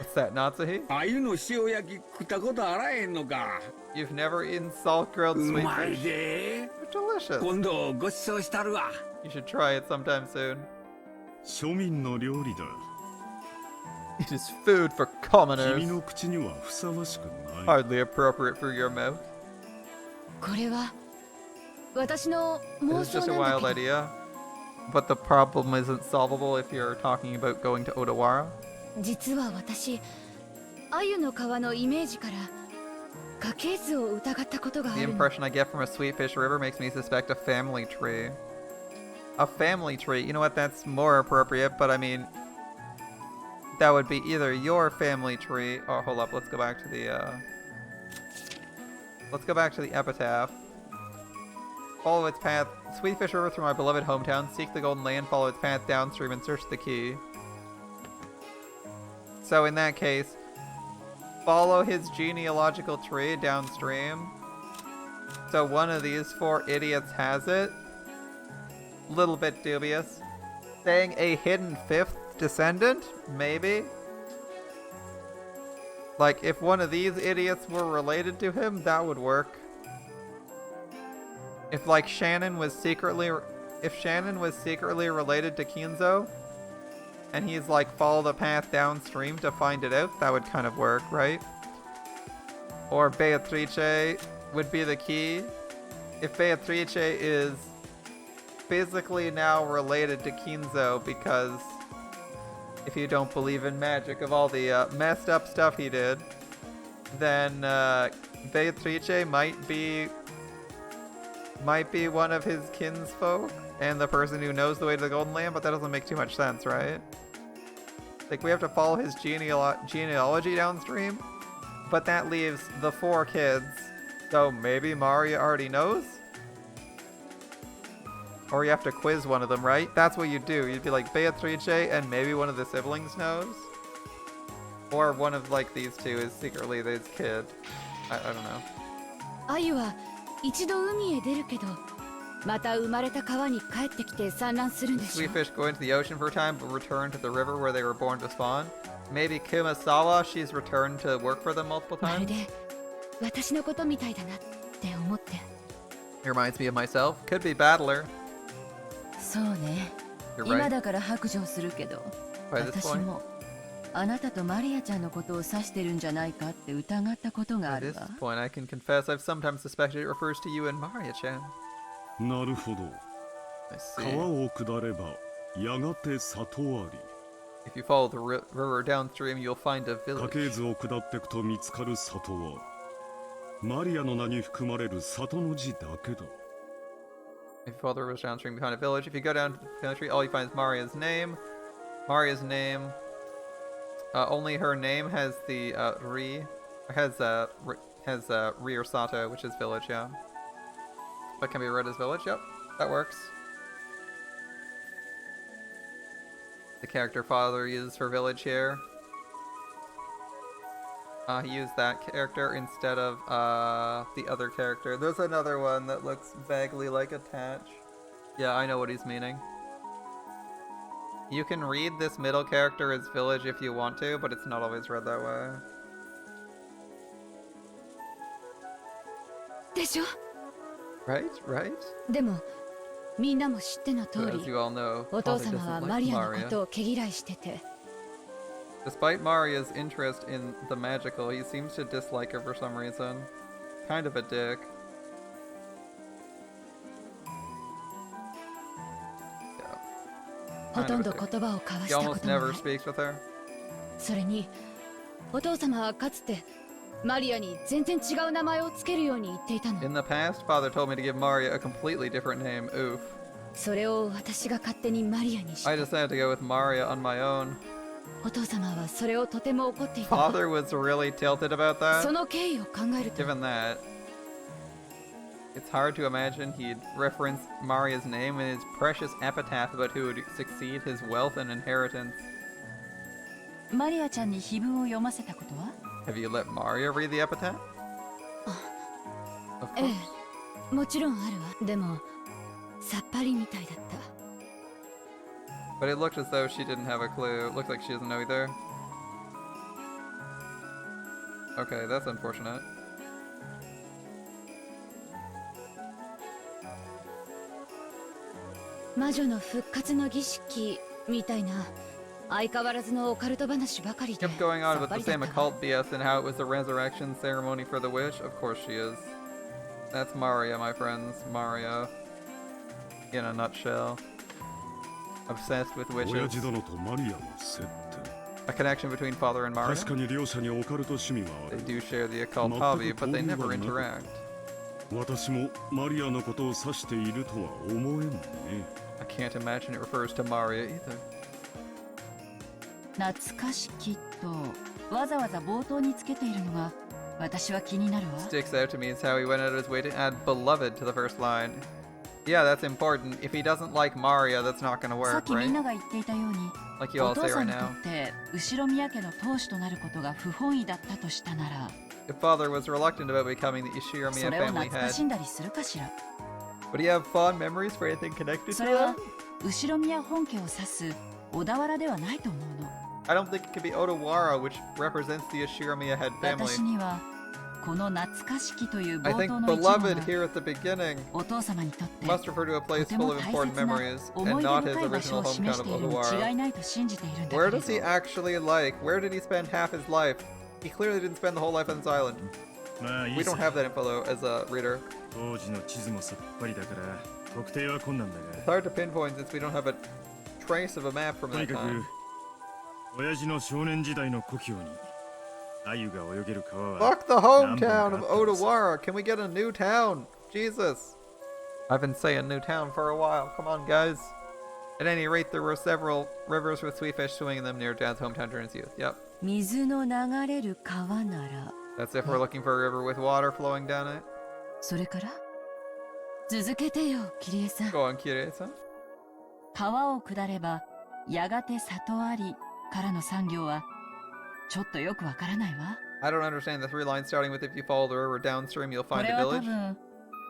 What's that, Natsuhi? 鮎の塩焼き食ったことあらへんのか You've never eaten salt grilled う sweet まい fish? で They're delicious. 今度ごちそうしたるわ You should try it sometime soon. 庶民の料理だ。 It is food for 君 commoners. の口にはふさわしくない。 Hardly appropriate for your mouth. これは私の It 妄 is 想 just a なん wild だけど idea. But the problem isn't solvable if you're talking about going to Odawara. 実は私鮎の皮のイメージから家系図を疑ったことがあ The るの impression I get from a sweet fish river makes me suspect a family tree. A family tree? You know what? That's more appropriate, but I mean... That would be either your family tree... Oh, hold up. Let's go back to the, Let's go back to the epitaph. Follow its path. Sweet fish river through my beloved hometown. Seek the golden land. Follow its path downstream and search the key. So in that case... Follow his genealogical tree downstream. So one of these 4 idiots has it. Little bit dubious. Saying a hidden 5th descendant? Maybe? Like, if one of these idiots were related to him, that would work. If, like, Shannon was secretly related to Kinzo, and he's like, follow the path downstream to find it out, that would kind of work, right? Or Beatrice would be the key. If Beatrice is physically now related to Kinzo, because if you don't believe in magic of all the messed up stuff he did, then Beatrice might be one of his kinsfolk and the person who knows the way to the Golden Land, but that doesn't make too much sense, right? Like, we have to follow his genealogy downstream, but that leaves the 4 kids. So maybe Maria already knows? Or you have to quiz one of them, right? That's what you do. You'd be like, Beatrice, and maybe one of the siblings knows? Or one of, like, these 2 is secretly this kid. I don't know. 鮎は一度海へ出るけどまた生まれた川に帰ってきて産卵するんでしょ Sweet fish go into the ocean for a time, but return to the river where they were born to spawn. Maybe Kumasawa, she's returned to work for them multiple まる times. で私のことみたいだなって思って。 He reminds me of myself. Could be Battler. そうね。 You're 今 right. だから白状するけど、 By this 私 point. もあなたとマリアちゃんのことを指してるんじゃないかって疑ったことがあ At る this わ。 point, I can confess I've sometimes suspected it refers to you and Maria-chan. なるほど。 I 川 see. を下ればやがて里あり。 If you follow the river downstream, you'll find a 家 village. 系図を下っていくと見つかる里はマリアの名に含まれる里の字だけだ。 If you follow the river downstream, you find a village. If you go down to the country, all you find is Maria's name. Maria's name. Only her name has the ri, has ri or sato, which is village. Yeah, that can be read as village. Yep, that works. The character father uses for village here. He used that character instead of the other character. There's another one that looks vaguely like attach. Yeah, I know what he's meaning. You can read this middle character as village if you want to, but it's not always read that way. でしょ。 Right? Right? でもみんなも知っての But 通 as り、 you all know, お父 Father 様は doesn't マ like リアのこ Maria. とを毛嫌いしてて、 Despite Maria's interest in the magical, he seems to dislike her for some reason. Kind of a dick. Yeah. ほ Kind と of ん a ど dick. 言葉を交わ He したこ almost とも never ない。 speaks with her. それにお父様はかつてマリアに全然違う名前をつけるように言っていたの。 In the past, Father told me to give Maria a completely different name. Oof. それを私が勝手にマリアにし I て、 decided to go with Maria on my own. お父様はそれをとても怒っていたわ。 Father was really tilted about そ that. の経緯を考えると、 Given that, it's hard to imagine he'd reference Maria's name in his precious epitaph about who would succeed his wealth and inheritance. マリアちゃんに碑文を読ませたことは？ Have you let Maria read the epitaph? Of え course. え、もちろんあるわ。でもさっぱりみたいだった。 But it looked as though she didn't have a clue. It looked like she doesn't know either. Okay, that's unfortunate. 魔女の復活の儀式みたいな相変わらずのオカルト話ばかりで Kept going on さっ with ぱ the りだ same ったわ。 occult BS and how it was a resurrection ceremony for the witch. Of course she is. That's Maria, my friends. Maria. In a nutshell. Obsessed with 親 witches. 父殿とマリアの接点。 A connection between father and Maria. 確かに両者にオカルト趣味があ They る。 do share the occult hobby, but they never interact. 私もマリアのことを指しているとは思えんね。 I can't imagine it refers to Maria either. 懐かしきとわざわざ冒頭につけているのが私は気になるわ。 Sticks out to me is how he went out of his way to add beloved to the first line. Yeah, that's important. If he doesn't like Maria, that's not gonna さっ work, きみん right? なが言っていたように、 Like you お all 父 say さ right んにと now. って後ろ宮家の当主となることが不本意だったとしたなら、 If father was reluctant about becoming the そ Ishiramiya れを family 懐か head, しんだりするかしら。 would he have fond memories for anything connected そ to れは him? 後ろ宮本家を指す小田原ではないと思うの。 I don't think it could be Odawara, which represents the Ishiramiya head family. 私にはこの懐かしきという I 冒 think 頭の一文 beloved が here at the beginning お父様にとって must refer to a と place て full も of 大 important 切な memories 思 and い出 not his 深い場所 original を示 hometown して of いるに違 Odawara. いないと信じているんだけ Where れ does he ど、 actually like? Where did he spend half his life? He clearly didn't spend the whole life on this island. まあい We いさ don't。have that info though, as a reader. 当時の地図もさっぱりだから特定は困難だ It's が、 hard to pinpoint since we don't have a trace of a map from とに that か time. く親父の少年時代の故郷に鮎が泳げる川は Fuck the hometown of Odawara! Can we get a new town? Jesus! I've been saying new town for a while. Come on, guys. At any rate, there were several rivers with sweet fish swimming in them near Dad's hometown during his youth. Yep. 水の流れる川なら、 That's if we're looking for a river with water flowing down it. それから続けてよ、キリエさん。 Go on, Kirei-san. 川を下ればやがて里ありからの産業はちょっとよくわからないわ。 I don't understand the three lines starting with if you follow the river downstream, you'll こ find れ a は多 village. 分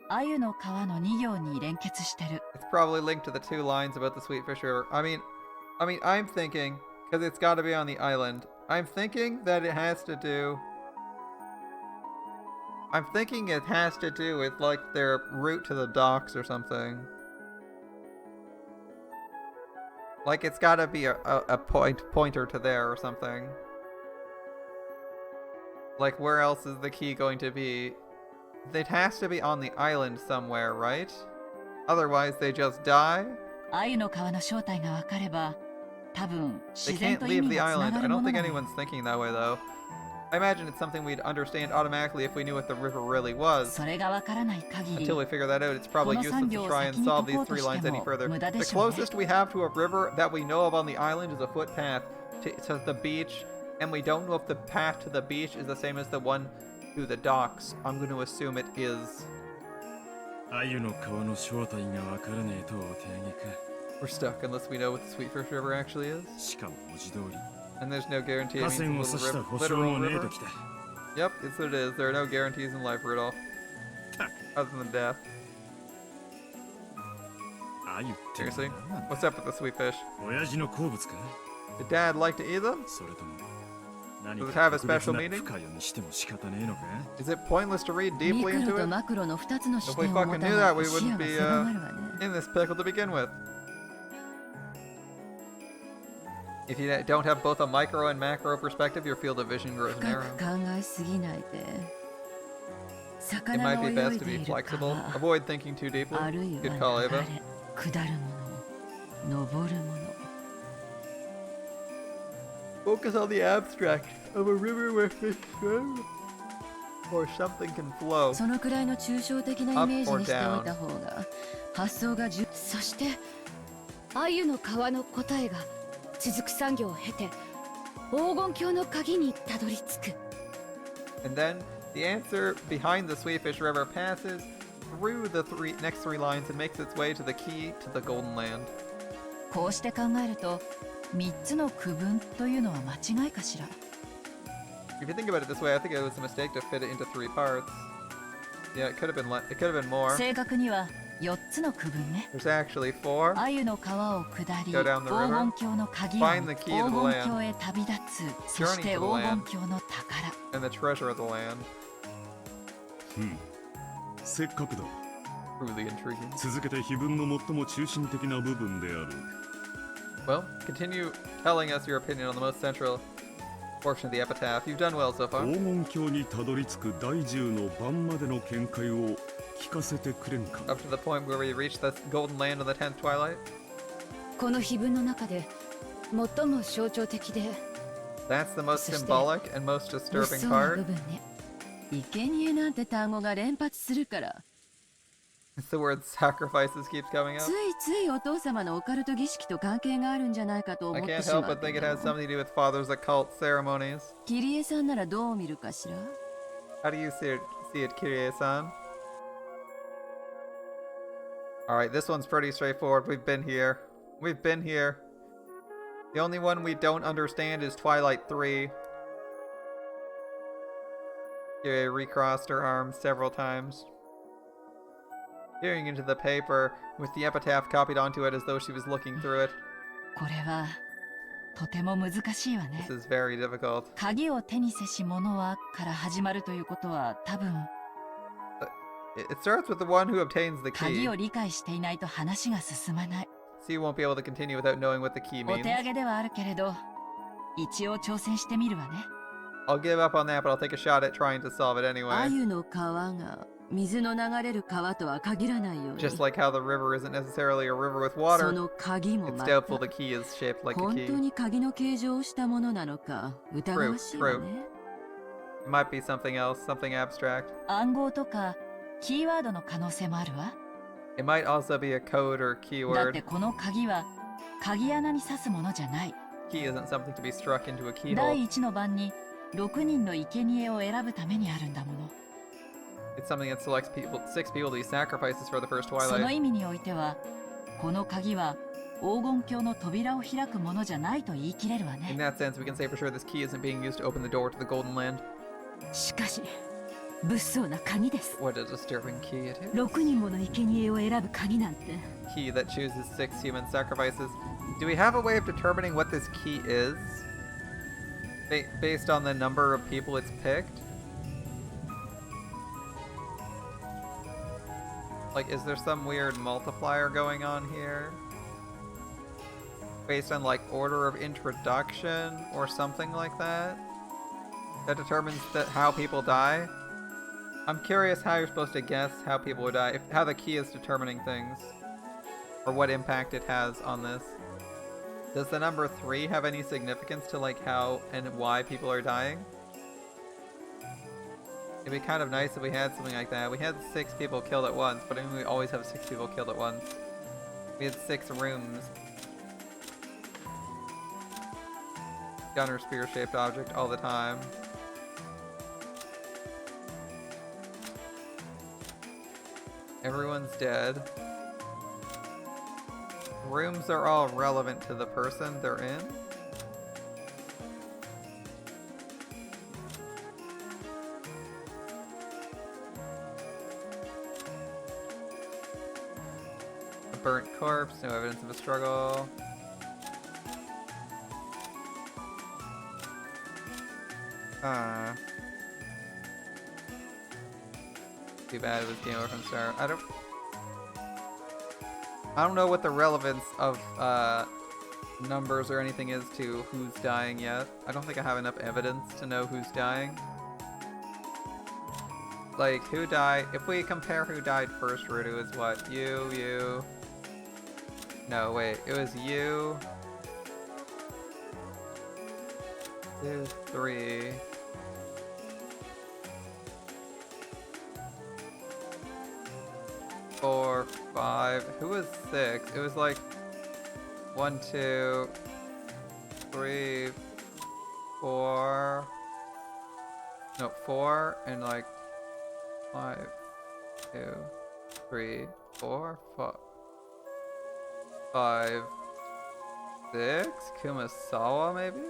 鮎の川の2行に連結してる。 It's probably linked to the two lines about the Sweetfish River. I mean, I'm thinking, because it's got to be on the island. I'm thinking that it has to do... I'm thinking it has to do with, like, their route to the docks or something. Like, it's gotta be a pointer to there or something. Like, where else is the key going to be? It has to be on the island somewhere, right? Otherwise, they just die? アユの川の正体がわかれば、多分 They 自然 can't と意 leave 味 the がつな island. が I るも don't の think なのよ。 anyone's thinking that way, though. I imagine it's something we'd understand automatically if we knew what the river really was. それがわからない限り Until we figure that out, it's probably useless to try and solve these 3 lines any further. The closest we have to a river that we know of on the island is a footpath to the beach, and we don't know if the path to the beach is the same as the one to the docks. I'm going to assume it is. アユの川の正体がわからねえとお手上げか。 We're stuck unless we know what the Sweetfish River actually is. しかも文字通り。 And there's no guarantee it 河 means 川を a 指し little た保証 literal もねえ river. ときた。 Yep, it's what it is. There are no guarantees in life, Rudolph. Other than death. アユって Seriously? 何なんだ。 What's up with the sweet fish? 親父の好物か。 Did Dad like to eat them? それとも何 Does it か have a 特別 special な meaning? 深読みしても仕方ねえのか。 Is it pointless to read ミ deeply クロ into と it? マクロの2つの視 If we 点を持 fucking た knew な that, い we と視野 wouldn't が be 狭まるわね。 in this pickle to begin with. If you don't have both a micro and macro perspective, your field of vision grows 深 narrow. く考えすぎないで。 It 魚 might の be 泳 best い to で be いる flexible. 川、 Avoid thinking too deeply. あるい Good は call, 流 Ava. れ、下るもの、登るもの。 Focus on the abstract of a river where fish swim. Or something can flow. そのくらいの抽象的なイメージにしておいた方が発想がそしてアユの川の答えが続く産業を経て黄金鏡の鍵にたどり着く。 And then the answer behind the Sweetfish River passes through the next three lines and makes its way to the key to the Golden Land. こうして考えると3つの区分というのは間違いかしら。 If you think about it this way, I think it was a mistake to fit it into 3 parts. Yeah, it could have been more. 正確には4つの区分ね。 There's actually 4. アユの川を下り、 Go 黄 down the river. 金鏡の鍵を Find the 黄 key to 金 the land. 鏡へ旅立つ。そして Journey 黄 to the 金 land. 鏡の宝。 And the treasure of the land. せっかくだ。 Truly intriguing. 続けて碑文の最も中心的な部分である Well, continue telling us your opinion on the most central portion of the epitaph. You've done well so 黄 far. 金鏡にたどり着く第10の番までの見解を聞かせてくれんか。 Up to the point where we reach the Golden Land on the 10th twilight. この碑文の中で最も象徴的で That's the most そして symbolic and most 物 disturbing 騒な part. 部分ね。生贄なんて単語が連発するから The word sacrifices keeps coming つ up. いついお父様のオカルト儀式と関係があるんじゃないかと I 思って can't しま help う but け think it ど has something to do with father's occult ceremonies. キリエさんならどう見るかしら How do you see it, Kirie-san? Alright, this one's pretty straightforward. We've been here. We've been here. The only one we don't understand is Twilight 3. Kirie recrossed her arms several times, peering into the paper with the epitaph copied onto it as though she was looking through it. これはとても難しいわね This。is very difficult. 鍵を手にせし者はから始まるということは多分 It starts with the one who obtains the 鍵 key, を理解していないと話が進まない。 so you won't be able to continue without knowing what the key お means. 手上げではあるけれど一応挑戦してみるわね。 I'll give up on that, but I'll take a shot at trying to solve it ア anyway. ユの川が水の流れる川とは限らないように Just like how the river isn't necessarily a river with そ water, の鍵も it's ま doubtful た the key is shaped like a 本 key. 当に鍵の形状をしたものなのか疑わしいわね It might be something else, something abstract. 暗号とかキーワードの可能性もあるわ。 It might also be a code or だっ keyword. てこの鍵は鍵穴に刺すものじゃない。 Key isn't something to be struck into a 第 keyhole. 一の番に6人の生贄を選ぶためにあるんだもの。 It's something that selects 6 people to be sacrifices for the first その twilight. 意味においてはこの鍵は黄金鏡の扉を開くものじゃないと言い切れるわ In ね。 that sense, we can say for sure this key isn't being used to open the door to the Golden Land. しかし物騒な鍵です What a disturbing key it is. 6人もの生贄を選ぶ鍵なんて Key that chooses 6 human sacrifices. Do we have a way of determining what this key is? Based on the number of people it's picked? Like, is there some weird multiplier going on here? Based on, like, order of introduction or something like that? That determines how people die? I'm curious how you're supposed to guess how people would die, how the key is determining things. Or what impact it has on this. Does the number 3 have any significance to, like, how and why people are dying? It'd be kind of nice if we had something like that. We had 6 people killed at once, but I mean we always have 6 people killed at once. We had 6 rooms. Gun or spear-shaped object all the time. Everyone's dead. Rooms are all relevant to the person they're in. A burnt corpse, no evidence of a struggle. Too bad it was game over from the start. I don't know what the relevance of numbers or anything is to who's dying yet. I don't think I have enough evidence to know who's dying. Like, who died? If we compare who died first, Rudu is what? You. No, wait. It was you. 2, 3. 4, 5. Who was 6? It was like 1, 2, 3, 4. No, 4 and like 5, 2, 3, 4, 5, 6. Kumasawa, maybe?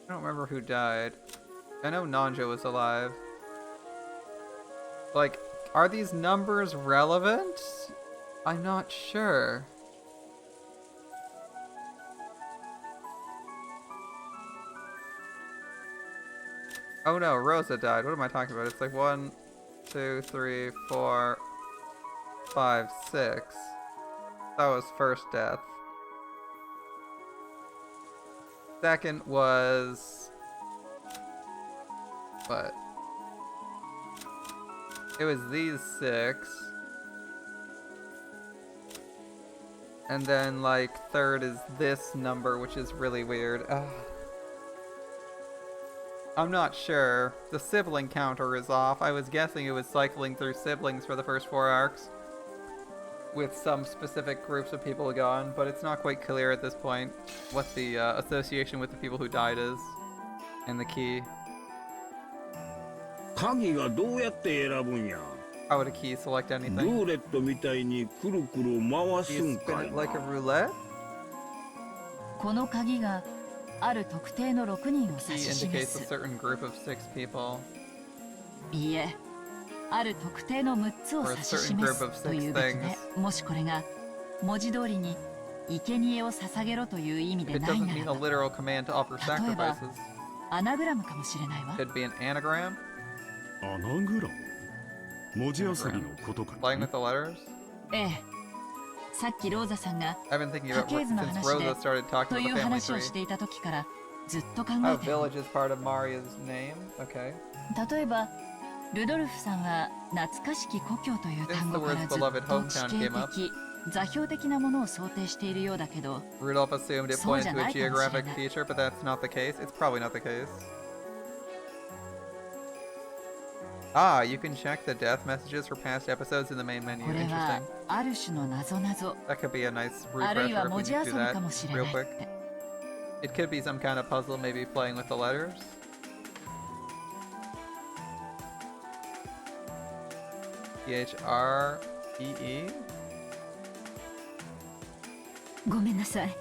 I don't remember who died. I know Nanja was alive. Like, are these numbers relevant? I'm not sure. Oh no, Rosa died. What am I talking about? It's like 1, 2, 3, 4, 5, 6. That was first death. Second was... what? It was these 6. And then, like, third is this number, which is really weird. Ugh. I'm not sure. The sibling counter is off. I was guessing it was cycling through siblings for the first 4 arcs, with some specific groups of people gone, but it's not quite clear at this point what the association with the people who died is, and the key. 鍵がどうやって選ぶんや。 How would a key select ル anything? ーレットみたいにくるくる回 Do す you ん spin かい it な。 like a roulette? この鍵がある特定の6人を Key 指し indicates 示 a す。 certain group of 6 people. いいえ、ある特定の6つを Or a 指し certain 示 group す of という 6べきで、 things. もしこれが文字通りに生贄を捧げろという意味 If で it ない doesn't な mean ら a ば、 literal command to offer 例えば sacrifices, アナグラムかもしれないわ。 could be an anagram? アナグラム文字遊びのことか Playing な with the letters? ええ、さっきローザさんが I've been thinking 家 about 系図の since 話 Rosa で started talking と about い the う family 話を tree. していた時からずっと考 Oh, えてる。 village is part of Maria's name? Okay. 例えばルドルフさんが懐かしき故郷という単語からずっ Since the words と beloved 地 hometown 形 came up. 的、座標的なものを想定しているようだけど、 Rudolph assumed it そうじ pointed ゃ to な a いかもしれ geographic ない。 feature, but that's not the case. It's probably not the case. Ah, you can check the death messages for past episodes in the main menu. これ Interesting. はある種の謎々、 That could be a nice あるい refresher は if 文 we 字 could 遊 do び that かもしれ real ないっ quick. て。 It could be some kind of puzzle, maybe playing with the letters. Three. ごめんなさい。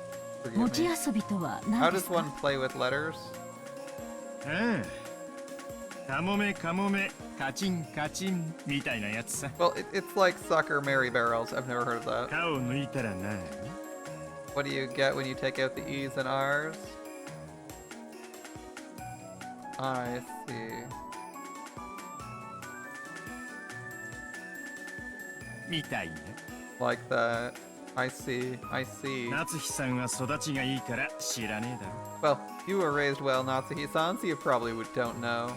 Forgive 文字 me. 遊びとは How 何で does すか？ one play with letters? うんカモメカモメカチンカチンみたいなやつさ。 Well, it's like sucker Mary Barrels. I've never heard of that. 歯を抜いたらな What do you get when you take out the E's and R's? I see. みたいね。 Like that. I see. I see. 夏日さんは育ちがいいから知らねえだろ。 Well, you were raised well, Natsuhi-san, so you probably don't know.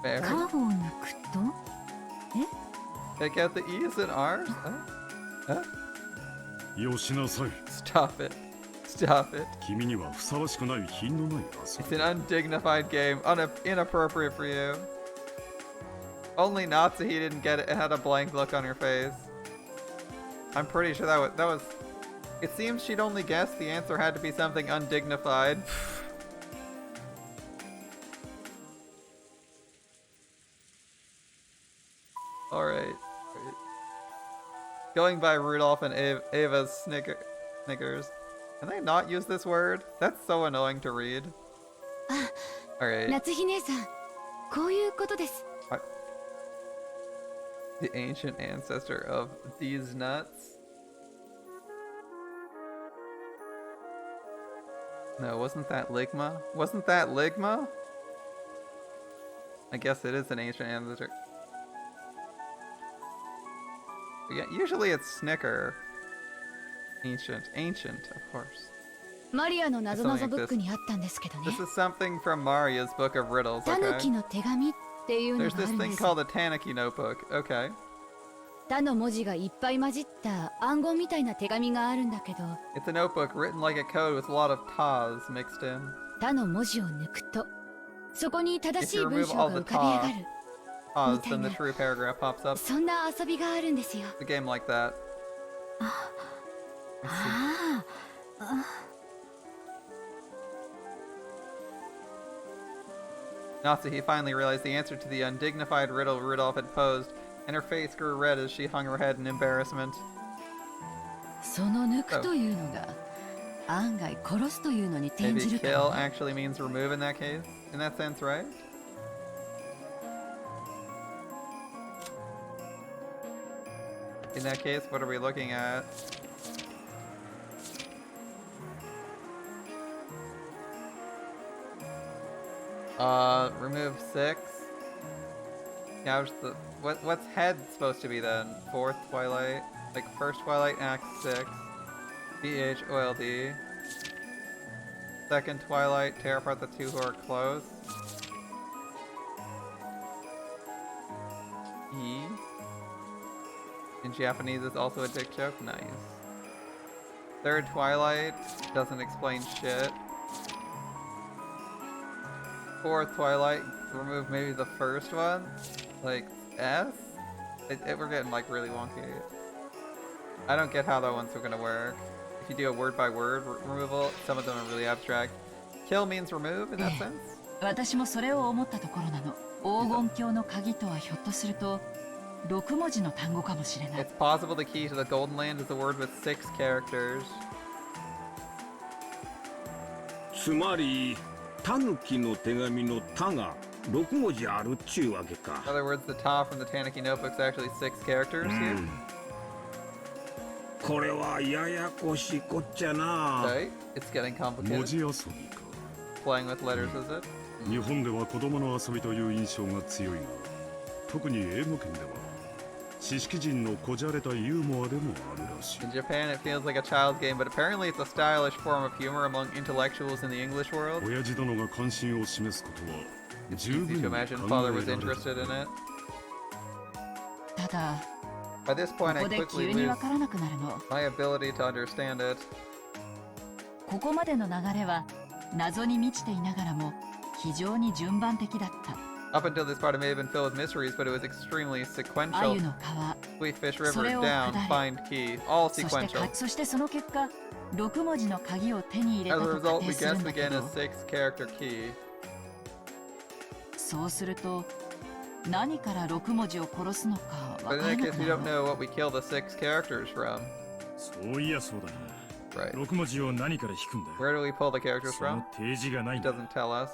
Fair. 顔を抜くと Take out the E's and R's? Huh? よしなさい。 Stop it. Stop it. 君にはふさわしくない品のない遊 It's an undignified game. Inappropriate for you. Only Natsuhi didn't get it and had a blank look on her face. I'm pretty sure that was... It seems she'd only guessed the answer had to be something undignified. Alright. Going by Rudolph and Ava's Snickers. Can they not use this word? That's so annoying to read. Alright. 夏日姉さん、こういうことです。 The ancient ancestor of these nuts? No, wasn't that Ligma? Wasn't that Ligma? I guess it is an ancient ancestor. Yeah, usually it's Snicker. Ancient, of course. マリアの謎々ブックにあったんですけどね。 This is something from Maria's book of riddles, タヌキ okay? の手紙っていうの There's があ this るんで thing す。 called a Tanuki notebook, okay. タの文字がいっぱい混じった暗号みたいな手紙があるんだけど、 It's a notebook written like a code with a lot of tas mixed in. タの文字を抜くと、そこに正しい If you 文 remove 章 all が the 浮かび上がる。 Tas, then the true paragraph pops up. そんな遊びがあるんですよ。 A game like that. I see. あ Natsuhi finally realized the answer to the undignified riddle Rudolph had posed, and her face grew red as she hung her head in embarrassment. その抜くというのが案外殺すというのに転 Maybe じるか kill もね。 actually means remove in that case? In that sense, right? In that case, what are we looking at? Remove 6. Gouge the... What's head supposed to be then? 4th Twilight? Like, first Twilight, Act 6. BHOLD. Second Twilight, tear apart the two who are close. E. In Japanese, it's also a dick joke. Nice. Third Twilight doesn't explain shit. Fourth Twilight, remove maybe the first one, like S. We're getting like really wonky. I don't get how that ones are gonna work. If you do a word by word removal, some of them are really abstract. Kill means remove in that sense. 私もそれを思ったところなの。黄金鏡の鍵とはひょっとすると6文字の単語かもしれない。 It's possible the key to the Golden Land is a word with 6 characters. つまりタヌキの手紙の「タ」が6文字あるっちゅうわけか。 In other words, the ta from the Tanuki notebook is actually 6 characters here. これはややこしいこっちゃな。 Right? It's getting 文 complicated. 字遊びか。 Playing with letters, is it? 日本では子供の遊びという印象が強いが、特に英語圏では知識人のこじゃれたユーモアでもあるらしい。 In Japan, it feels like a child's game, but apparently it's a stylish form of humor among intellectuals in the English world. 親父殿が関心を示すことは It's 十 easy 分に to 考え imagine ら father れ was る。 interested in it. ただ By this こ point, I こで quickly 急に lose わからなくなるの。 my ability to understand it. ここまでの流れは謎に満ちていながらも非常に順番的だった。 Up until this part, it may have been filled with mysteries, but it was extremely 鮎 sequential. の川、 Sweet Fish そ River れを down, 下り find key, all そして sequential. そしてその結果6文字の鍵を手に入れ As た a と result, 仮 we 定する guess んだけ again ど a 6-character key. そうすると何から6文字を殺すのか But わ in から that な case, く we な don't る know what we kill the 6 characters from. そういやそうだな。 Right. 6文字を何から引くんだ。 Where do we pull the characters その from? 提示がないん It だ。 doesn't tell us.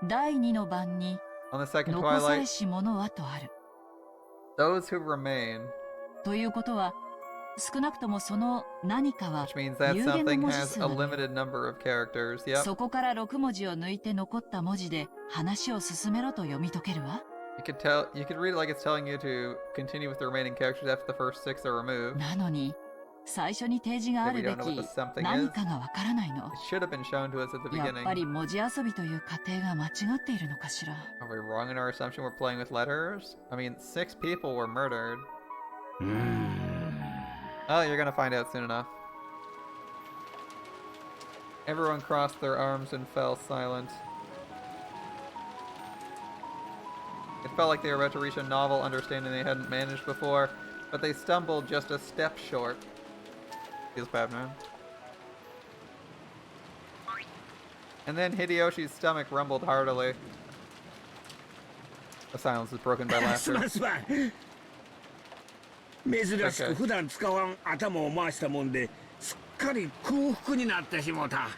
第2の番に On the second 残され Twilight, し者はとある those who remain. ということは少なくともその何かは Which means that 有限の something 文字 has 数 a なのよ。 limited number of characters. Yep. そこから6文字を抜いて残った文字で話を進めろと読み解けるわ。You could read it like it's telling you to continue with the remaining characters after the first 6 are removed. なのに最初に提示があるべ We don't know what き the something 何 is. かがわからないの。 It should have been shown to us at the やっぱ beginning. り文字遊びという過程が間違っているのかしら。 Are we wrong in our assumption we're playing with letters? I mean, 6 people were murdered. Oh, you're gonna find out soon enough. Everyone crossed their arms and fell silent. It felt like they were about to reach a novel understanding they hadn't managed before, but they stumbled just a step short. Feels bad, man. And then Hideyoshi's stomach rumbled heartily. The silence was broken by す laughter. まんすまん。珍し Okay. く普段使わん頭を回したもんですっかり空腹になってしもた。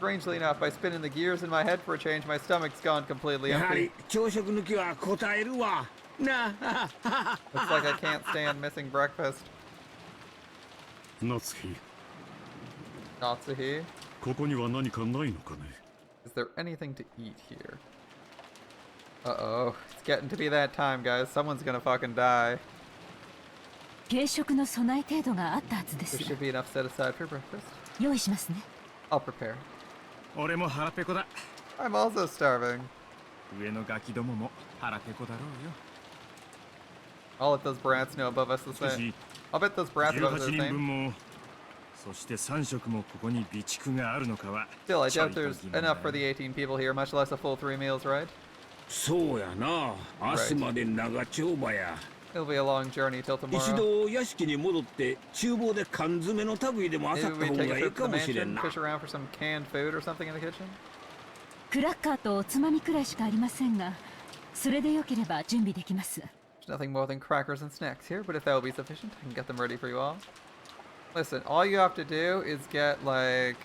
Strangely enough, by spinning the gears in my head for a change, my stomach's gone completely やは empty. り朝食抜きは答えるわ。なあ。 Looks like I can't stand missing breakfast. 夏日、 Natsuhi, ここには何かないのかね。 is there anything to eat here? Uh-oh, it's getting to be that time, guys. Someone's gonna fucking die. 軽食の備え程度があったはずで There す。 should be enough set aside for breakfast. 用意しますね。 I'll prepare. 俺も腹ペコだ。 I'm also starving. 上のガキどもも腹ペコだろうよ。 I'll let those brats know above us the しか same. し I'll bet those brats above us 18 the 人 same. 分も、そして3食もここに備蓄があるのかは Still, I ちょ doubt いと there's 疑問だ enough for the 18 people here, much less a full 3 meals, right? そうやな。明日まで長丁場や。 It'll be a long journey till 一 tomorrow. 度屋敷に戻って厨房で缶詰の類でも漁 Maybe った we 方 take が a ええ trip to か the もしれん mansion, な。 fish around for some canned food or something in the kitchen? クラッカーとおつまみくらいしかありませんが、それでよければ準備できます。 There's nothing more than crackers and snacks here, but if that will be sufficient, I can get them ready for you all. Listen, all you have to do is get, like,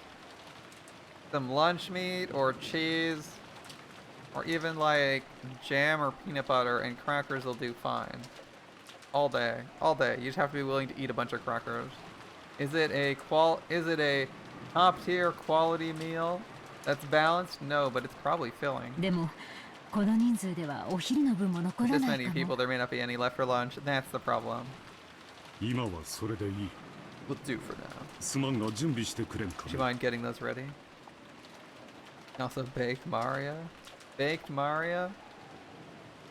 some lunch meat or cheese, or even, like, jam or peanut butter, and crackers will do fine. All day. All day. You just have to be willing to eat a bunch of crackers. Is it a top tier quality meal that's balanced? No, but it's probably filling. でも、この人数ではお昼の分も残 With ら this ない many か people, も。 there may not be any left for lunch. That's the problem. 今はそれでいい。 We'll do for now. すまんが準備してくれんか Would you ね。 mind getting those ready? Also, baked Maria. Baked Maria?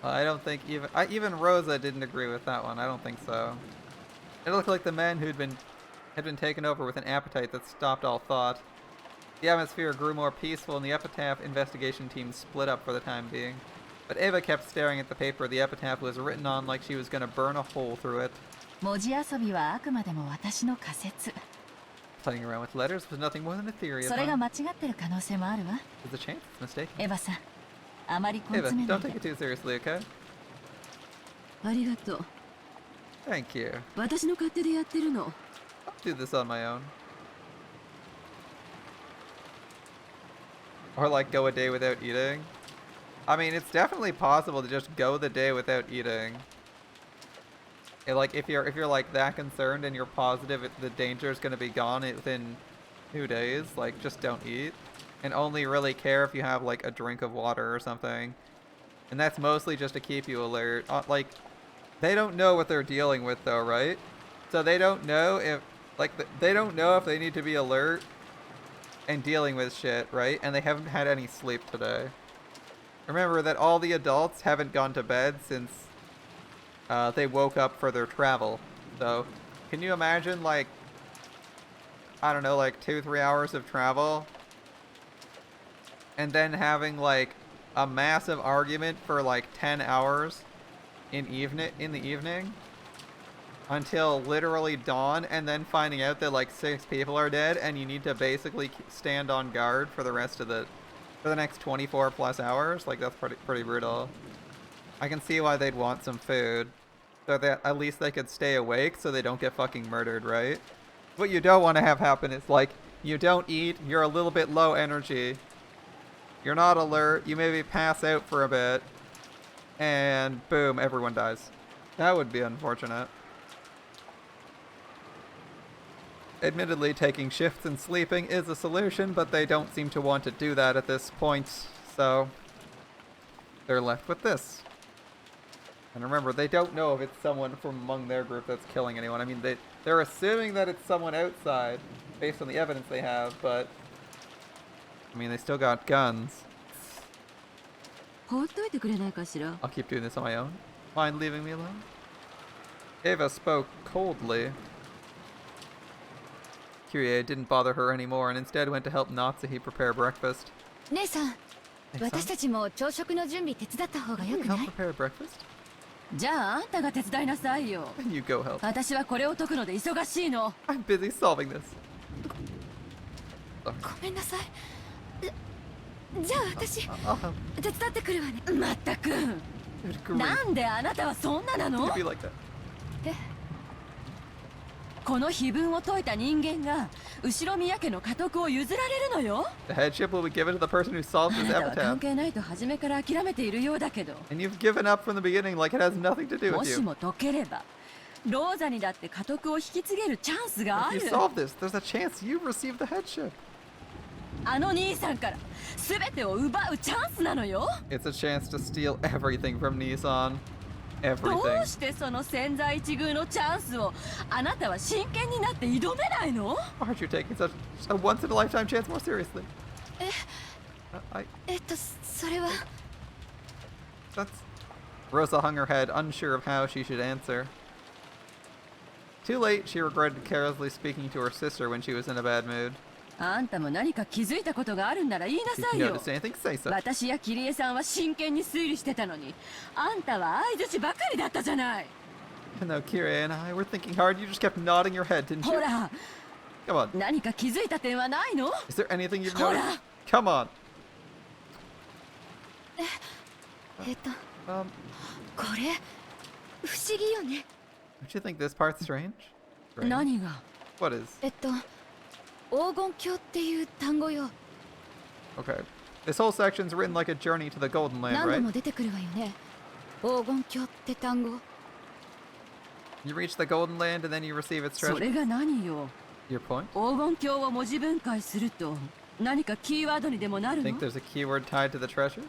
I don't think even Rosa didn't agree with that one. I don't think so. It looked like the men had been taken over with an appetite that stopped all thought. The atmosphere grew more peaceful, and the epitaph investigation team split up for the time being. But Ava kept staring at the paper the epitaph was written on like she was going to burn a hole through it. 文字遊びはあくまでも私の仮説。 Playing around with letters was nothing more than a theory of それが mine. 間違ってる可能性もあるわ。 There's a chance it's mistaken. エヴァさん、あまり根 Ava, 詰めな don't い take で。 it too seriously, okay? ありがとう。 Thank you. 私の勝手でやってるの。 I'll do this on my own. Or like go a day without eating. I mean, it's definitely possible to just go the day without eating. Like if you're like that concerned and you're positive the danger is going to be gone within 2 days, like just don't eat and only really care if you have like a drink of water or something. And that's mostly just to keep you alert. Like they don't know what they're dealing with though, right? So they don't know if they don't know if they need to be alert and dealing with shit, right? And they haven't had any sleep today. Remember that all the adults haven't gone to bed since they woke up for their travel. So, can you imagine, like, I don't know, like 2-3 hours of travel, and then having like a massive argument for like 10 hours in the evening until literally dawn, and then finding out that like 6 people are dead, and you need to basically stand on guard for the next 24 plus hours? Like, that's pretty brutal. I can see why they'd want some food, so that at least they could stay awake so they don't get fucking murdered, right? What you don't want to have happen is like, you don't eat, you're a little bit low energy, you're not alert, you maybe pass out for a bit, and boom, everyone dies. That would be unfortunate. Admittedly, taking shifts and sleeping is a solution, but they don't seem to want to do that at this point, so they're left with this. And remember, they don't know if it's someone from among their group that's killing anyone. I mean, they're assuming that it's someone outside, based on the evidence they have, but I mean, they still got guns. I'll keep doing this on my own. Mind leaving me alone? Eva spoke coldly. Kyrie didn't bother her anymore and instead went to help Natsuhi prepare breakfast. 姉さん、私たちも朝食の準備手伝った方がよ Can く you な help い？ prepare breakfast? じゃああんたが手伝いなさいよ。 Then you go help. 私はこれを解くので忙しいの。 I'm busy solving this. ごめんなさい。じゃあ私 I'll help. 手伝ってくるわね。まったく。 Dude, great. なんであなたはそんなな You の could be like that. この碑文を解いた人間が後宮家の家督を譲られるのよ。 The headship will be given to the person who solves あ this なたは関 epitaph. 係ないと初めから諦めているようだけど、 And you've given up from the beginning like it has nothing to do も with し you. も解ければローザにだって家督を引き継げるチャンスがあ If you る。 solve this, there's a chance you receive the headship. あの兄さんから全てを奪うチャンスなのよ。 It's a chance to steal everything from Nissan. ど Everything. うしてその千載一遇のチャンスをあなたは真剣になって挑めないの？ Aren't you taking such a once in a lifetime chance more seriously? それは That's. Rosa hung her head, unsure of how she should answer. Too late, she regretted carelessly speaking to her sister when she was in a bad mood. あんたも何か気づいたことがあるんなら言いな If さい you よ。 noticed anything, say so. 私やキリエさんは真剣に推理してたのに、あんたは相槌ばかりだったじゃない。 And though Kira and I were thinking hard, you just kept nodding your head, didn't ほ you? ら、 Come on. 何か気づいた点はないの？ Is there anything you've ほら。 noticed? Come on. これ不思議よね。 Don't you think this part's strange? Strange? 何が？ What is? 黄金鏡っていう単語よ。 Okay. This whole section's written like a journey to the Golden Land, 何度 right? も出てくるわよね。黄金鏡って単語。 You reach the Golden Land and then you receive its そ treasure. れが何よ？ Your point? 黄金鏡を文字分解すると何かキーワードにでもなるの？ Think there's a keyword tied to the treasures?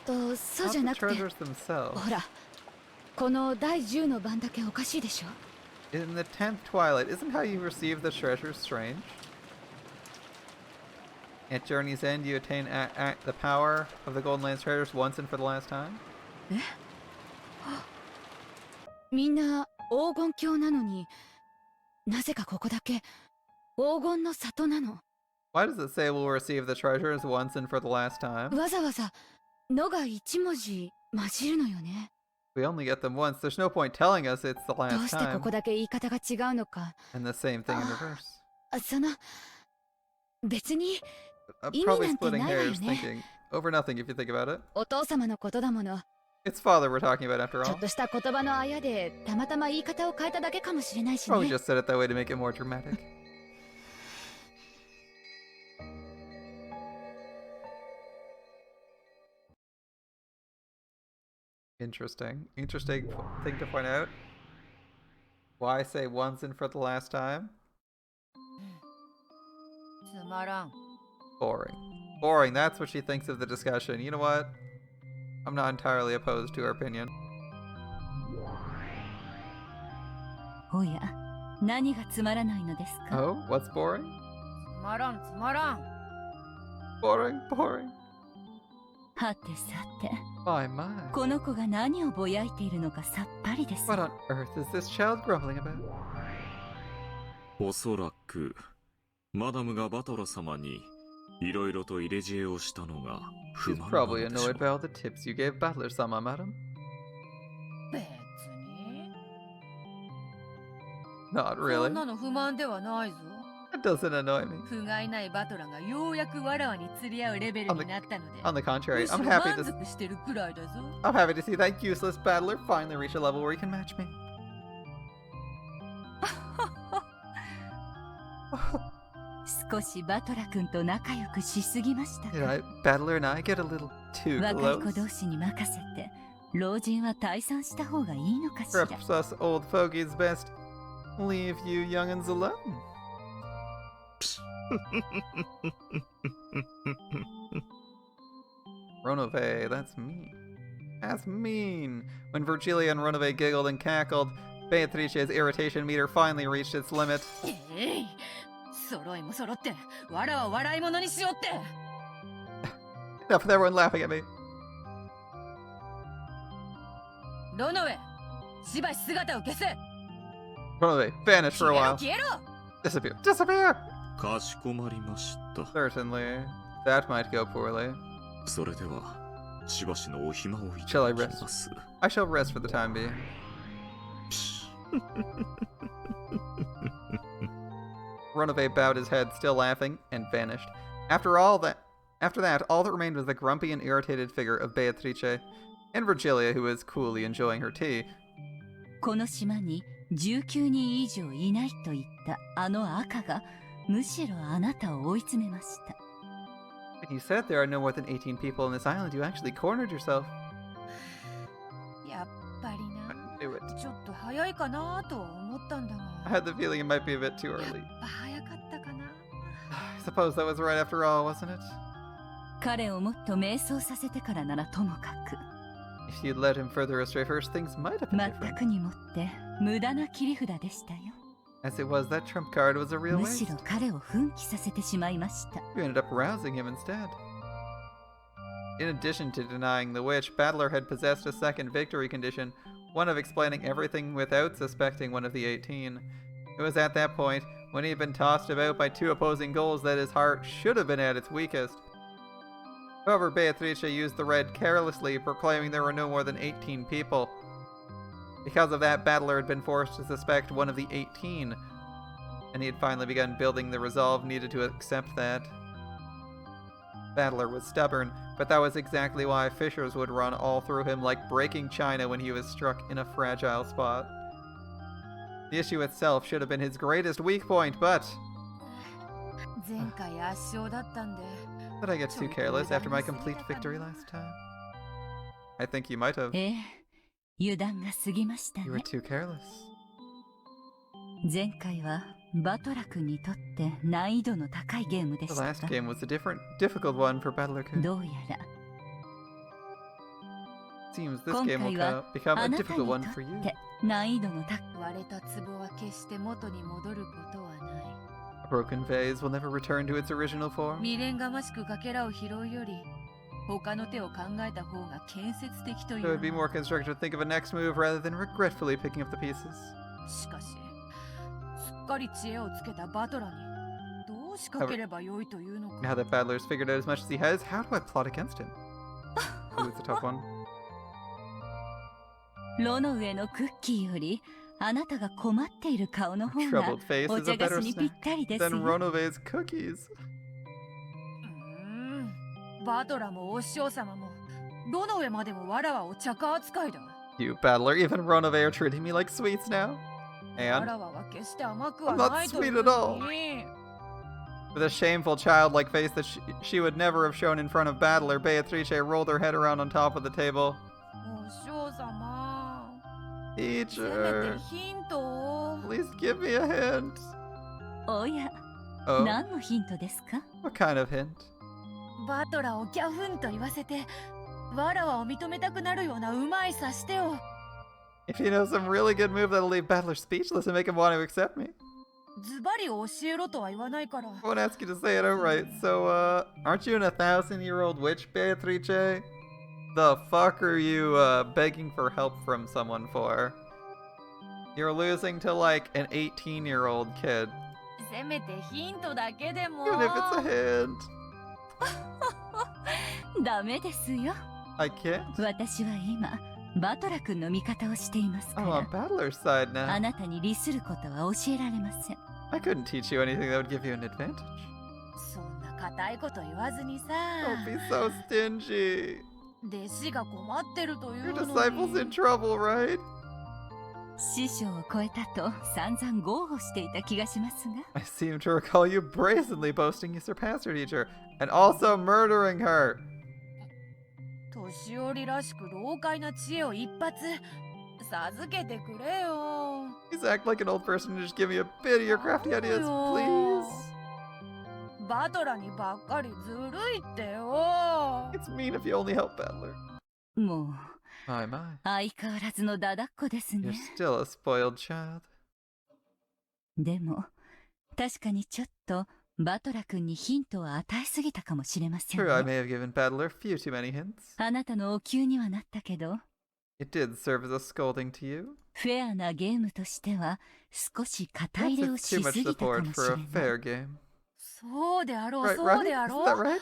そう Not じゃ the なくて、 treasures themselves. ほら、この第10の番だけおかしいでしょ。 In the 10th Twilight, isn't how you receive the treasures strange? At Journey's End, you attain the power of the Golden Land's treasures once and for the last time? みんな黄金鏡なのに、なぜかここだけ黄金の里なの。 Why does it say we'll receive the treasures once and for the last time? わざわざ「の」が1文字混じるのよね。 We only get them once. There's no point telling us it's the どう last してこ time. こだけ言い方が違うのか。 And the same thing in reverse. その別に I'm 意味 probably なんて splitting ないわよ hairs ね。 thinking over nothing if you think about it. お父様のことだもの。 It's father we're talking about after ちょ all. っとした言葉のあやでたまたま言い方を変えただけかもしれないし Probably ね。 just said it that way to make it more dramatic. Interesting. Interesting thing to point out. Why say once and for the last time? つまらん。 Boring. Boring, that's what she thinks of the discussion. You know what? I'm not entirely opposed to her opinion. おや、何がつまらないのですか？ Oh, what's boring? つまらんつまらん。 Boring, boring. はてさて、 My, my. この子が何をぼやいているのかさっぱりです。 What on earth is this child grumbling about? おそらくマダムがバトラ様にいろいろと入れ知恵をしたのが不 She's 満な probably のでしょ annoyed by all the tips you gave Battler-sama, madam. 別に。 Not そ really. んなの不満ではないぞ。 That doesn't annoy me. 不甲斐ないバトラがようやくわらわに釣り合うレベルになったので、 On the contrary, むし I'm ろ happy 満 to 足してるくらいだぞ。 I'm happy to see that useless battler finally reach a level where he can match me. 少しバトラ君と仲良くしすぎました Did か。 I, Battler and I get a little too 若い子 close? 同士に任せて、老人は退散した方がいいのかしら。 Perhaps us old fogies best Leave you young'uns alone. Ronove, that's mean. That's mean. When Virgilia and Ronove giggled and cackled, Beatrice's irritation meter finally reached its limit. えい、揃いも揃ってわらは笑い物にしようって。 Enough with everyone laughing at me. ロノウェ、しばし姿を消せ。 Ronove, vanish for a 消えろ while. 消えろ。 Disappear. Disappear! かしこまりました。 Certainly. That might go poorly. それではしばしのお暇をい Shall た I だ rest? きます。 I shall rest for the time being. Ronove bowed his head, still laughing, and vanished. After that, all that remained was the grumpy and irritated figure of Beatrice, and Virgilia, who was coolly enjoying her tea. この島に19人以上いないと言ったあの赤がむしろあなたを追い詰めました。 When you said there are no more than 18 people on this island, you actually cornered yourself. やっぱり I knew it. な。ちょっと早いかなとは思ったんだ I が。 had the feeling it might be a bit too やっ early. ぱ早かったかな。 I suppose that was right after all, wasn't it? 彼をもっと迷走させてからならともかく、 If you'd let him further astray first, things might have been 全 different. くにもって無駄な切り札でしたよ。 As it was, that trump card was a real むし waste. ろ彼を奮起させてしまいました。 You ended up rousing him instead. In addition to denying the witch, Battler had possessed a second victory condition, one of explaining everything without suspecting one of the 18. It was at that point, when he had been tossed about by two opposing goals, that his heart should have been at its weakest. However, Beatrice used the red carelessly, proclaiming there were no more than 18 people. Because of that, Battler had been forced to suspect one of the 18, and he had finally begun building the resolve needed to accept that. Battler was stubborn, but that was exactly why fissures would run all through him like breaking china when he was struck in a fragile spot. The issue itself should have been his greatest weak point, but... 前回圧勝だったんで。 Did I get too careless after my complete victory last time? I think you might have. ええ、油断が過ぎました You were ね。 too careless. 前回はバトラ君にとって難易度の高いゲームで The したが、 last game was a difficult one for Battler-kun. どうやら Seems this 今 game 回 will は become あ a なたに difficult と one っ for you. て難易度の高い。割れた壺は決して元に戻ることはない。 A broken vase will never return to its original form. 未練がましくかけらを拾うより、他の手を考えた方が建設的とい It う would be more constructive to think of a next move rather than regretfully picking up the pieces. しかし、すっかり知恵をつけたバトラに、どう仕掛ければよいというの Now か。 that Battler's figured out as much as he has, how do I plot against him? Ooh, it's a tough one. ロの上のクッキーよりあなたが困っている顔の方が Troubled face お is a 茶菓 better 子にぴっ snack たりです than よ。 Ronove's cookies. バトラもお師匠様も、どの上までもわらわを茶化扱いだ。 You Battler, even Ronove are treating me like sweets now. わ And らわは決して甘くは I'm not ないという sweet at all. のに。 with a shameful childlike face that she would never have shown in front of Battler, Beatrice rolled her head around on top of the table. お師匠様、せめて Teacher, ヒントを。 please give me a hint. おや、 Oh, 何のヒントですか？ what kind of hint? バトラをギャフンと言わせて、わらわを認めたくなるようなうまいさしてを。 If you know some really good move that'll leave Battler speechless and make him want to accept me. ズバリ教えろとは言わないから。 I won't ask you to say it outright, so, aren't you an 1,000-year-old witch, Beatrice? The fuck are you, begging for help from someone for? You're losing to, like, an 18-year-old kid. せめてヒントだけでも。 Even if it's a hint. ダメですよ。 I can't. 私は今バトラ君の味方をしていますか I'm ら on Battler's side あ now. なたに利することは教えられません。 I couldn't teach you anything that would give you an advantage. そんな固いこと言わずにさ。 Don't be so stingy. 弟子が困ってるとい Your うのに。 disciple's in trouble, right? 師匠を超えたと散々豪語していた気がしますが I seem to recall you brazenly boasting you surpassed your teacher, and also murdering her. 年寄りらしく老快な知恵を一発。授けてくれよ。 Please act like an old person and just give me a bit of your crafty ideas, please. バトラにばっかりずるいってよ。 It's mean if you only help Battler. も My, my. う相変わらずのだだっこです You're ね。 still a spoiled child. でも確かにちょっとバトラ君にヒントを与えすぎたかもしれません True, I ね。 may have given Battler a few too many hints. あなたのお給にはなったけど、 It did serve as a scolding to you. フェアなゲームとしては少し肩入 Perhaps れを it's し too す much ぎたか support もし for れ a ない。 fair game. そうであろう、 Right, そう right? であ Isn't ろう。 that right?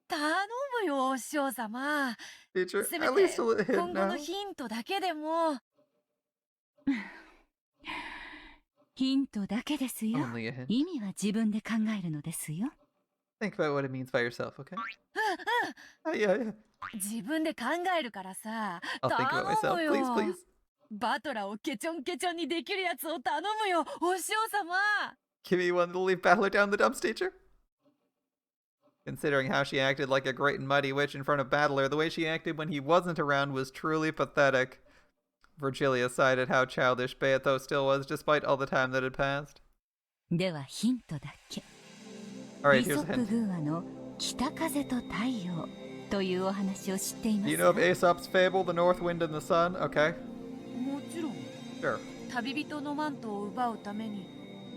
頼むよ、お師匠様。 Teacher, せめ at て least a hint 今後 now. のヒントだけでも。ヒントだけですよ。 Only a hint. 意味は自分で考えるのですよ。 Think about what it means by yourself, okay? Yeah, yeah. 自分で考えるからさ。 I'll think about myself. 頼むよ。 Please, please. バトラをケチョンケチョンにできるやつを頼むよ、お師匠様。 Give me one that'll leave Battler down the dumps, teacher. Considering how she acted like a great and mighty witch in front of Battler, the way she acted when he wasn't around was truly pathetic. Virgilia sighed at how childish Beato still was despite all the time that had passed. ではヒントだけ。 Alright, イソ here's ッ a プ hint. 寓話の北風と太陽というお話を知っていま Do す you know of か？ Aesop's fable, The North Wind and the Sun? Okay. もちろん、 Sure. 旅人のマントを奪うために、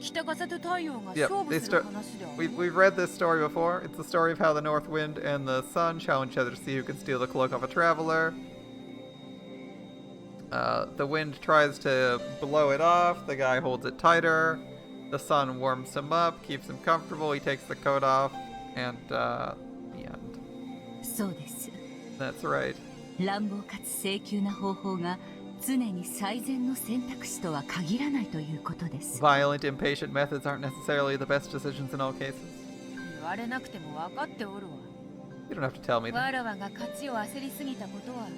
北風と太陽が Yep, 勝 they 負する start. 話である。 We've read this story before. It's the story of how the North Wind and the Sun challenge each other to see who can steal the cloak off a traveler. The wind tries to blow it off. The guy holds it tighter. The sun warms him up, keeps him comfortable. He takes the coat off, and the end. そうです。 That's right. 乱暴かつ請求な方法が常に最善の選択肢とは限らないということです。 Violent, impatient methods aren't necessarily the best decisions in all cases. 言われなくても分かっておるわ。 You don't have to tell me that. わらわが勝ちを焦りすぎたことは、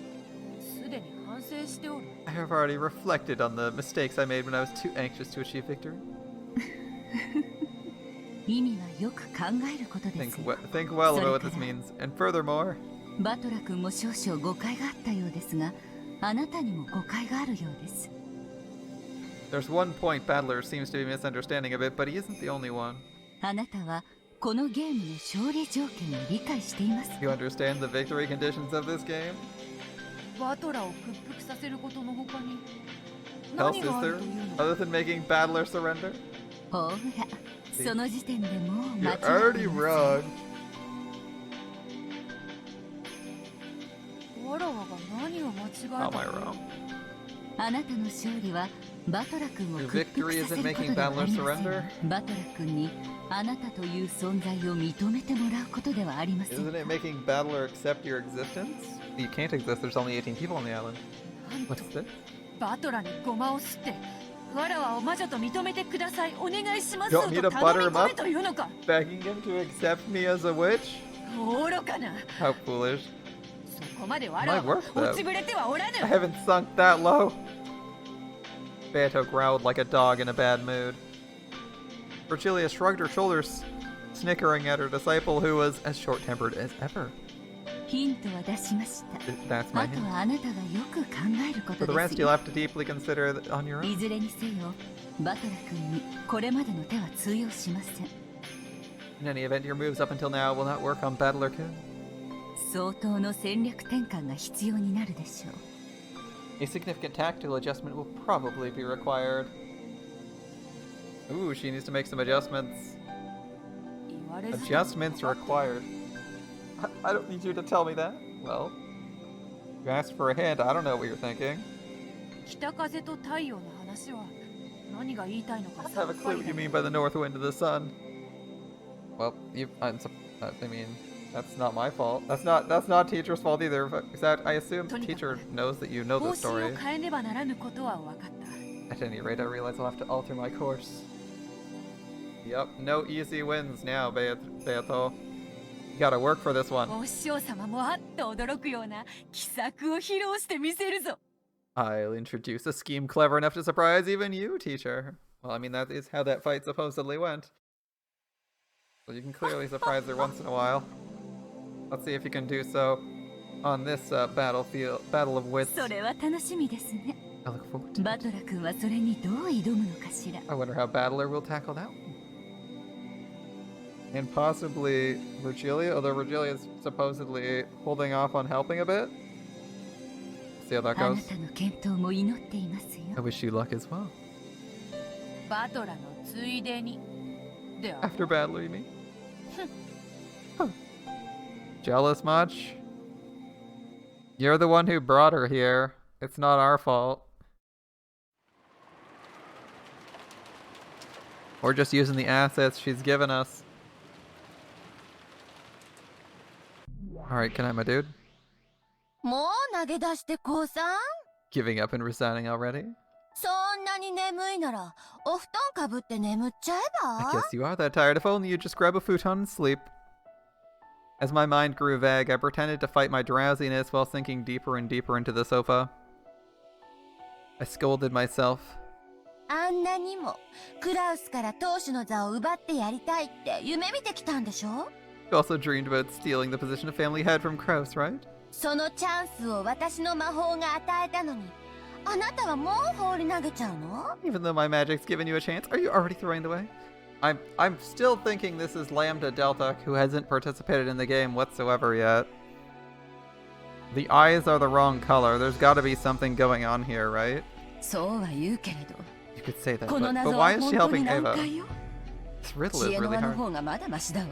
すでに反省しておる。 I have already reflected on the mistakes I made when I was too anxious to achieve victory. 意味はよく考えることです Think, よ。 think well about what this means. And furthermore, バトラ君も少々誤解があったようですが、あなたにも誤解があるようです。 there's one point Battler seems to be misunderstanding a bit, but he isn't the only one. あなたはこのゲームの勝利条件を理解していますか？ You understand the victory conditions of this game? バトラを屈服させることの他に Else 何 is があ there? るというの？ Other than making Battler surrender? ほら、その時点でもう間違 You're って already います。 wrong. わらわが何を間違え How am た I の？ wrong? あなたの勝利はバトラ君を Your 屈服 victory させ isn't ること making ではあ Battler りません。 surrender? バトラ君にあなたという存在を認めてもらうことではありません Isn't か？ it making Battler accept your existence? You can't exist, there's only 18 people on the island. なんと What's this? バトラにゴマを吸ってわらわを魔女と認めてください、お願いします Don't と need to 頼 butter み him 込 up? めというのか。 Begging him to accept me as a witch? 愚かな。 How foolish. そこまでわらわ My は work, though. 落ちぶれてはおらぬ。 I haven't sunk that low. Beato growled like a dog in a bad mood. Virgilia shrugged her shoulders, snickering at her disciple who was as short-tempered as ever. ヒントは出しました。 That's my あと hint. はあなたがよく考えるこ For と the で rest, す you'll よ。 have to deeply consider on your い own. ずれにせよ、バトラ君にこれまでの手は通用しません。 In any event, your moves up until now will not work on Battler Kun. 相当の戦略転換が必要になるでしょう。 A significant tactical adjustment will probably be required. Ooh, she needs to make some adjustments. 言われずとも Adjustments required. I don't need you to tell me that. Well, you asked for a hint. I don't know what you're thinking. 北風と太陽の話は何が言いたいのか I さ have っ a ぱ clue り what you だ。 mean by the north wind and the sun. Well, I mean, that's not my fault. That's not teacher's fault either. Is that I assume teacher knows that you know 方 the 針を story. 変えねばならぬことは分かった。 At any rate, I realize I'll have to alter my course. Yep, no easy wins now, Beato. You gotta work for this one. お師匠様もあっと驚くような奇策を披露してみせるぞ。 I'll introduce a scheme clever enough to surprise even you, teacher. Well, I mean, that is how that fight supposedly went. So you can clearly surprise her once in a while. Let's see if you can do so on this Battle of Wits. それは楽しみですね。I look forward to バトラ君はそれにどう挑むのかしら。 I wonder how Battler will tackle that one. And possibly Virgilia, although Virgilia is supposedly holding off on helping a bit. See how that あな goes. たの健闘も祈っていますよ。 I wish you luck as well. バトラのついでに。であろう After Battler, you mean? Huh. Jealous much? You're the one who brought her here. It's not our fault. We're just using the assets she's given us. Alright, can I, my dude? もう投げ出して降参？ Giving up and resigning already? そんなに眠いならお布団かぶって眠っちゃえ I ば？ guess you are that tired. If only you just grab a futon and sleep. As my mind grew vague, I pretended to fight my drowsiness while sinking deeper and deeper into the sofa. I scolded myself. あんなにもクラウスから当主の座を奪ってやりたいって夢見てきたんでしょ？ You also dreamed about stealing the position of family head from Kraus, right? そのチャンスを私の魔法が与えたのに、あなたはもう放り投げちゃうの？ Even though my magic's given you a chance, are you already throwing it away? I'm still thinking this is Lambda Delta, who hasn't participated in the game whatsoever yet. The eyes are the wrong color. There's got to be something going on here, right? そうは言うけれど、 You could say that, この but 謎 why は is 本 she 当に helping 難 Ava? 解よ。 This riddle 知 is 恵の really 輪の hard. 方がまだマシだわ。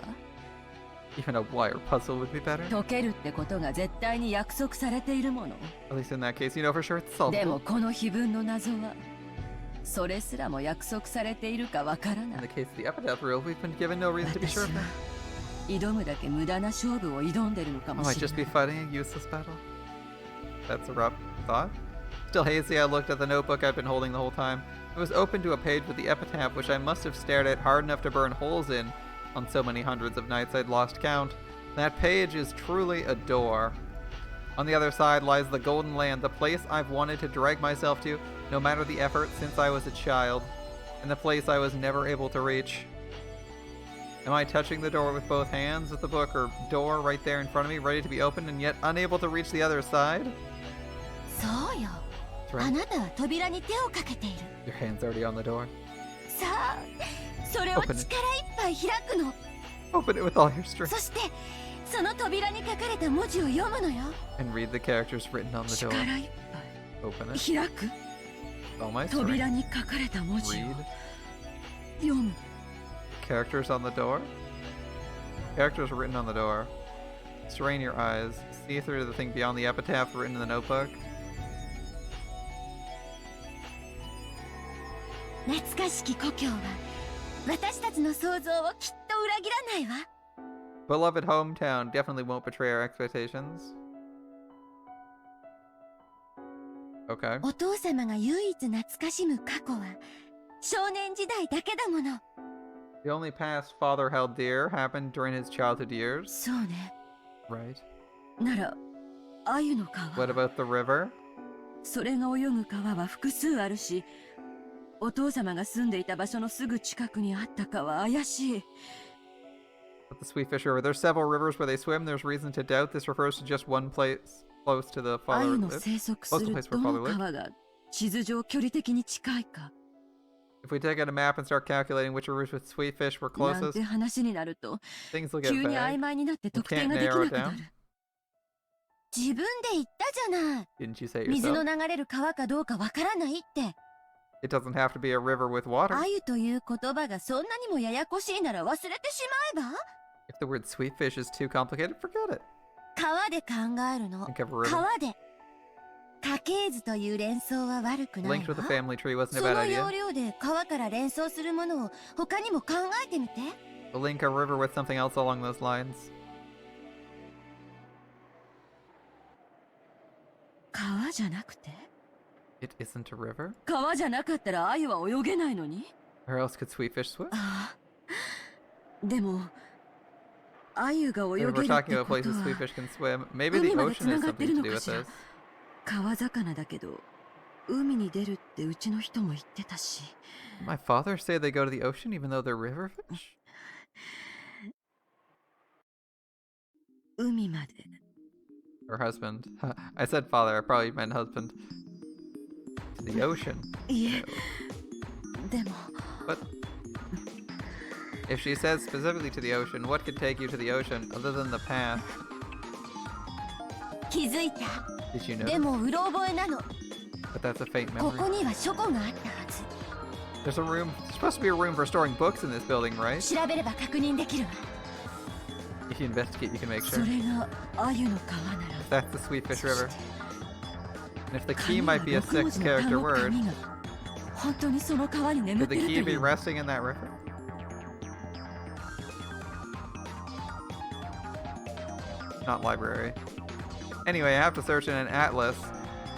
Even a wire puzzle would be better. 解けるってことが絶対に約束されているもの。 At least in that case, you know for sure it's で solvable. もこの碑文の謎は、それすらも約束されているかわから In な the い。 case of the epitaph rule, we've been given no reason to be 私 sure of は that. 挑むだけ無駄な勝負を挑んでるのか I も might しれ just な be い。 fighting a useless battle. That's a rough thought. Still hazy, I looked at the notebook I'd been holding the whole time. It was open to a page with the epitaph, which I must have stared at hard enough to burn holes in on so many hundreds of nights I'd lost count. That page is truly a door. On the other side lies the Golden Land, the place I've wanted to drag myself to, no matter the effort, since I was a child, and the place I was never able to reach. Am I touching the door with both hands with the book, or door right there in front of me, ready to be opened, and yet unable to reach the other side? そうよ。 That's あ right. なたは扉に手をかけている。 Your hand's already on the door. さあ、それを Open 力いっ it. ぱい開くの。 Open it with all your strength そして、その扉に書かれた文字を読むのよ。 and read the characters written on the door. 力いっ Open ぱ it. い開く。 All my strength. 扉に書かれた文字を Read 読む。 characters on the door. Characters written on the door. Strain your eyes. See through the thing beyond the epitaph written in the notebook. 懐かしき故郷は、私たちの想像をきっと裏切らないわ。 Beloved hometown definitely won't betray our expectations. Okay. お父様が唯一懐かしむ過去は、少年時代だけだもの。 The only past father held dear happened during his childhood years. そうね。 Right. なら、鮎の川。 What about the river? それが泳ぐ川は複数あるし、お父様が住んでいた場所のすぐ近くにあったかは怪しい。 But the Sweetfish River. There's several rivers where they swim. There's reason to doubt this refers to just one place close to the 鮎 father. の生息す close to the る place ど where の father lived. 川が地図上距離的に近いか If we take out a map and start calculating which rivers with Sweetfish were なん closest, て話になると things will get 急に曖 vague. 昧になって We 特定 can't ができ narrow な it くな down. る。自分で言ったじゃない。 Didn't you say it 水の yourself? 流れる川かどうかわからないって。 It doesn't have to be a river with water. 鮎という言葉がそんなにもややこしいなら忘れてしまえば？ If the word Sweetfish is too complicated, forget it. 川で考えるの。 Think of a river. 川で。家系図という連想は悪くない Linked with a わ。 family tree wasn't a そ bad の idea. 要領で川から連想するものを他にも考えてみて。 We'll link a river with something else along those lines. 川じゃなくて It isn't a river? 川じゃなかったら鮎は泳げないのに Where else could Sweetfish swim? ああでも鮎が泳 If げる we're って talking about こと places は Sweetfish can swim, maybe the 海まで ocean 繋 has がって something る to の do か with しら this. 川魚だけど海に出るってうちの人も言ってたし Did my father say they go to the ocean even though they're river fish? 海まで Or husband. I said father, I probably meant husband. The ocean. いえでも But if she says specifically to the ocean, what could take you to the ocean other than the path? 気づいた Did you know? でもうろ覚えなの But that's a faint こ memory. こには書庫があったはず There's a room. There's supposed to be a room for storing books in this building, right? 調べれば確認できるわ If you investigate, you can make そ sure. れが鮎の川なら That's the Sweetfish そ River. して And if the 紙 key は might be a 6文 six 字の character 単語 word, 紙が本当にその川に眠っ could て the ると key い be う resting in that river? Not library. Anyway, I have to search in an atlas.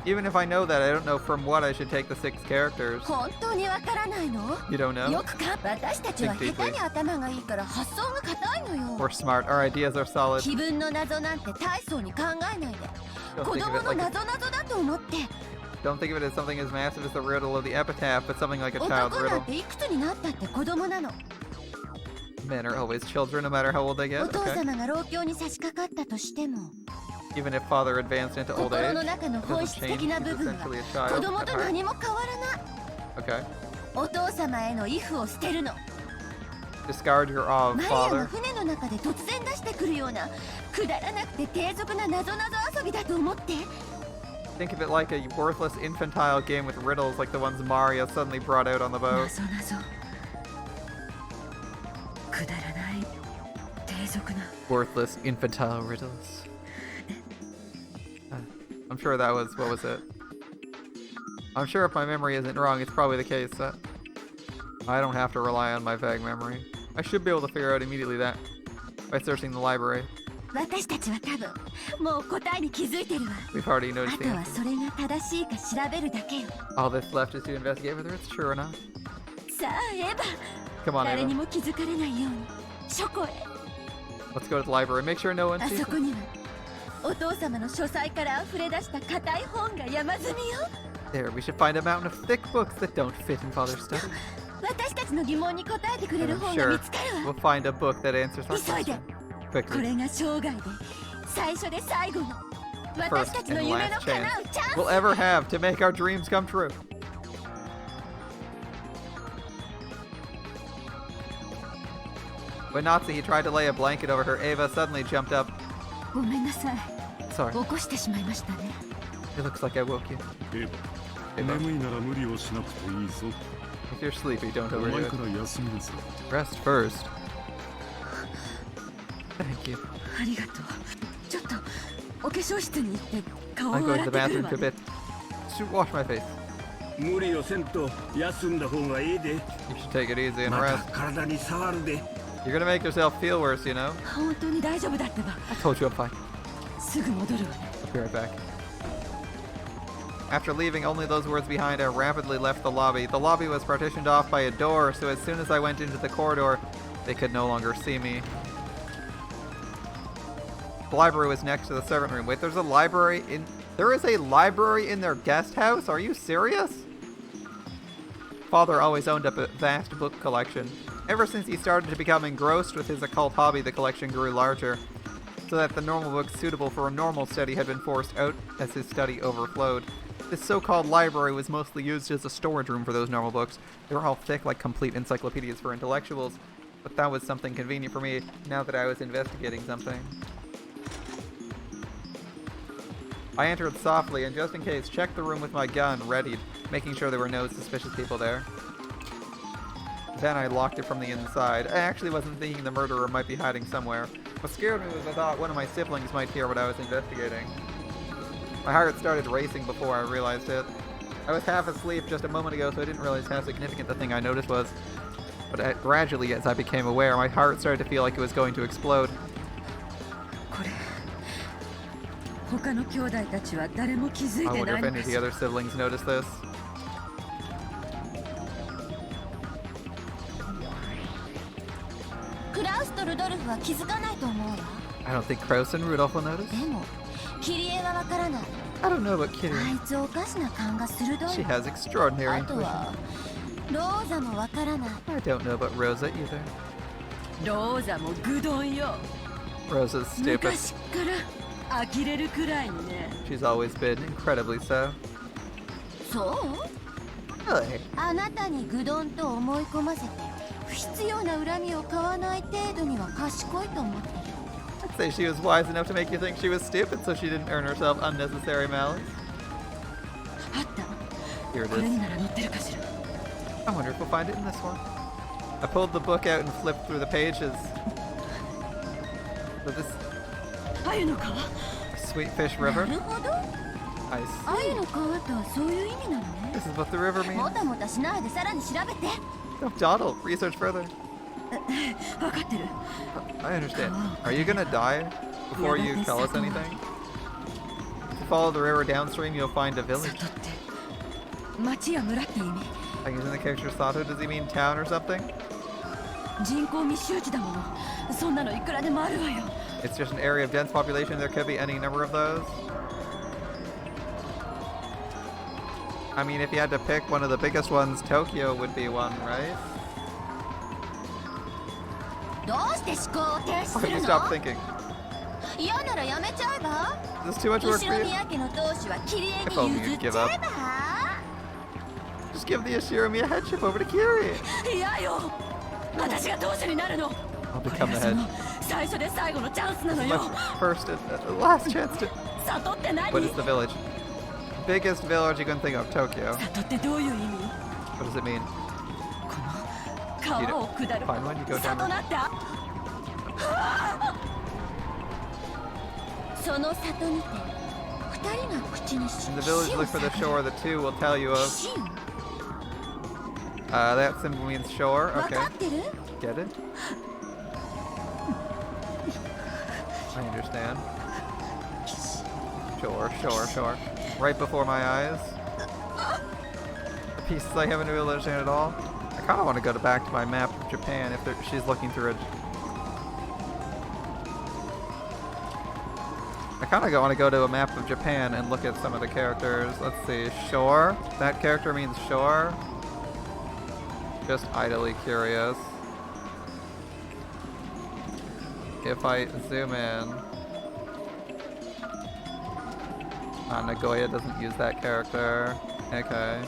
Even if I know that, I don't know from what I should take the 6 characters. 本当にわからないの You don't know? よくか私たちは Think 下手に頭がいいから発想が硬いのよ We're smart. Our ideas are solid. 気分の謎なんて大層に考えないで Don't 子 think 供 of it の like 謎々だと思って don't think of it as something as massive as the riddle of the epitaph, but something like a 男 child's なん riddle. ていくつになったって子供なの Men are always children, no matter how old they お get. 父 Okay. 様が老境に差し掛かったとしても Even if father advanced into old 心 age, の中の it 本 doesn't 質 change. 的な He's 部分は essentially a 子 child 供 at と heart. 何も変わらない Okay. お父様への畏怖を捨てるの Discard your awe of マリアが father. 船の中で突然出してくるようなくだらなくて低俗な謎々遊びだと思って Think of it like a worthless infantile game with riddles like the ones Mario suddenly brought out on the boat. 謎々くだらない低俗な Worthless infantile riddles. I'm sure that was, what was it? I'm sure if my memory isn't wrong, it's probably the case that I don't have to rely on my vague memory. I should be able to figure out immediately that by searching the library. 私たちは多分もう答えに気づいてるわ We've already あ noticed と the は answer. それが正しいか調べるだけよ All that's left is to investigate whether it's true or not. さあエヴ Come ァ on, 誰に Ava. も気づかれないように書庫へ Let's go to the library. Make sure no one あ sees そこ us. にはお父様の書斎から溢れ出した硬い本が山積みよ There, we should find a mountain of thick books that don't fit in father's study. 私たちの疑問に答えてくれ And る I'm 本が sure 見つかる we'll わ find a book that answers our 急いで question. こ Quickly. れが生涯で最初で最後の私たちの and 夢の last 叶う chance チャンス we'll ever have to make our dreams come true. When Natsuhi tried to lay a blanket over her, Ava suddenly jumped up. ごめんなさい Sorry, 起こしてしまいましたね it looks like I woke you. エヴァ眠いなら無理をしなくていいぞ If you're sleepy, don't お overdo 前 it. から休みなさい Rest first. Thank you. ありがとうちょっとお化粧室に行って顔を I'm 洗 going っ to て the くる bathroom わ to ね bit. To wash my face. 無理をせんと休んだ方がいいで You should take it easy and また rest. 体に触るで You're gonna make yourself feel worse, you know? 本当に大丈夫だってば I told you I'm fine. すぐ戻るわね I'll be right back. After leaving only those words behind, I rapidly left the lobby. The lobby was partitioned off by a door, so as soon as I went into the corridor, they could no longer see me. The library was next to the servant room. Wait, there's a library in... There is a library in their guest house? Are you serious? Father always owned up a vast book collection. Ever since he started to become engrossed with his occult hobby, the collection grew larger, so that the normal books suitable for a normal study had been forced out as his study overflowed. This so-called library was mostly used as a storage room for those normal books. They were all thick like complete encyclopedias for intellectuals, but that was something convenient for me now that I was investigating something. I entered softly and just in case checked the room with my gun readied, making sure there were no suspicious people there. Then I locked it from the inside. I actually wasn't thinking the murderer might be hiding somewhere. What scared me was I thought one of my siblings might hear what I was investigating. My heart started racing before I realized it. I was half asleep just a moment ago, so I didn't realize how significant the thing I noticed was. But gradually, as I became aware, my heart started to feel like it was going to explode. これ他の兄弟たちは誰も気づい I て wonder ない if の any か of し the ら other siblings noticed this. クラウスとルドルフは気づかないと思うわ I don't think Kraus and Rudolph will notice. でもキリエはわからない I don't know about Kitty. あいつおかしな勘が鋭い She わ has extraordinary あと intuition. はローザもわからない I don't know about Rosa either. ローザもグドンよ Rosa's stupid. 昔っから呆れるくらいにね She's always been incredibly so. そう Really? あなたに愚鈍と思い込ませて不必要な恨みを買わない程度には賢いと思ってる。 I'd say she was wise enough to make you think she was stupid so she didn't earn herself unnecessary malice. あった。 Here it これに is. なら載ってるかしら。 I wonder if we'll find it in this one. I pulled the book out and flipped through the pages. But this 鮎の皮？ Sweet Fish な River? るほど。 I 鮎の皮とはそういう意味なのね。 This is what the river も means. たもたしないでさらに調べて。 Don't dawdle. Research further. 分かってる。 I understand. Are you gonna die before you tell us anything? If you follow the river downstream, you'll find a village. 里って町や村って意味。 Like using the character Sato, does he mean town or something? 人口密集地だもの。そんなのいくらでもあるわよ。 It's just an area of dense population. There could be any number of those. I mean, if you had to pick one of the biggest ones, Tokyo would be one, right? どうして思考を停止 Why す don't you る stop の？ thinking? 嫌ならやめちゃえば？ Is this too much work 後 for ろ you? 宮家の当主はきれい If only に you'd 譲っち give ゃ up. えば？ Just give the Ashiromiya headship over to Kiri. 嫌よ。私が当主になるの。 I'll これ become が the そ head. の最初で最後のチャンスなの This is よ。 my first and last chance to. 里って何？ What is the village? Biggest village you can think of, Tokyo. 里ってどういう意味？ What does it mean? 川を下る。 Fine, when you go 里 down. なんてあ。その里にて二人が口にし。 In the village, look for the shore the two will tell you of. シン。 That symbol means shore. 分 Okay. かってる？ Get it? I understand. Shore. Right before my eyes. The pieces I haven't really understand at all. I kind of want to go back to my map of Japan if she's looking through it. I kind of want to go to a map of Japan and look at some of the characters. Let's see. Shore. That character means shore. Just idly curious. If I zoom in, Nagoya doesn't use that character. Okay.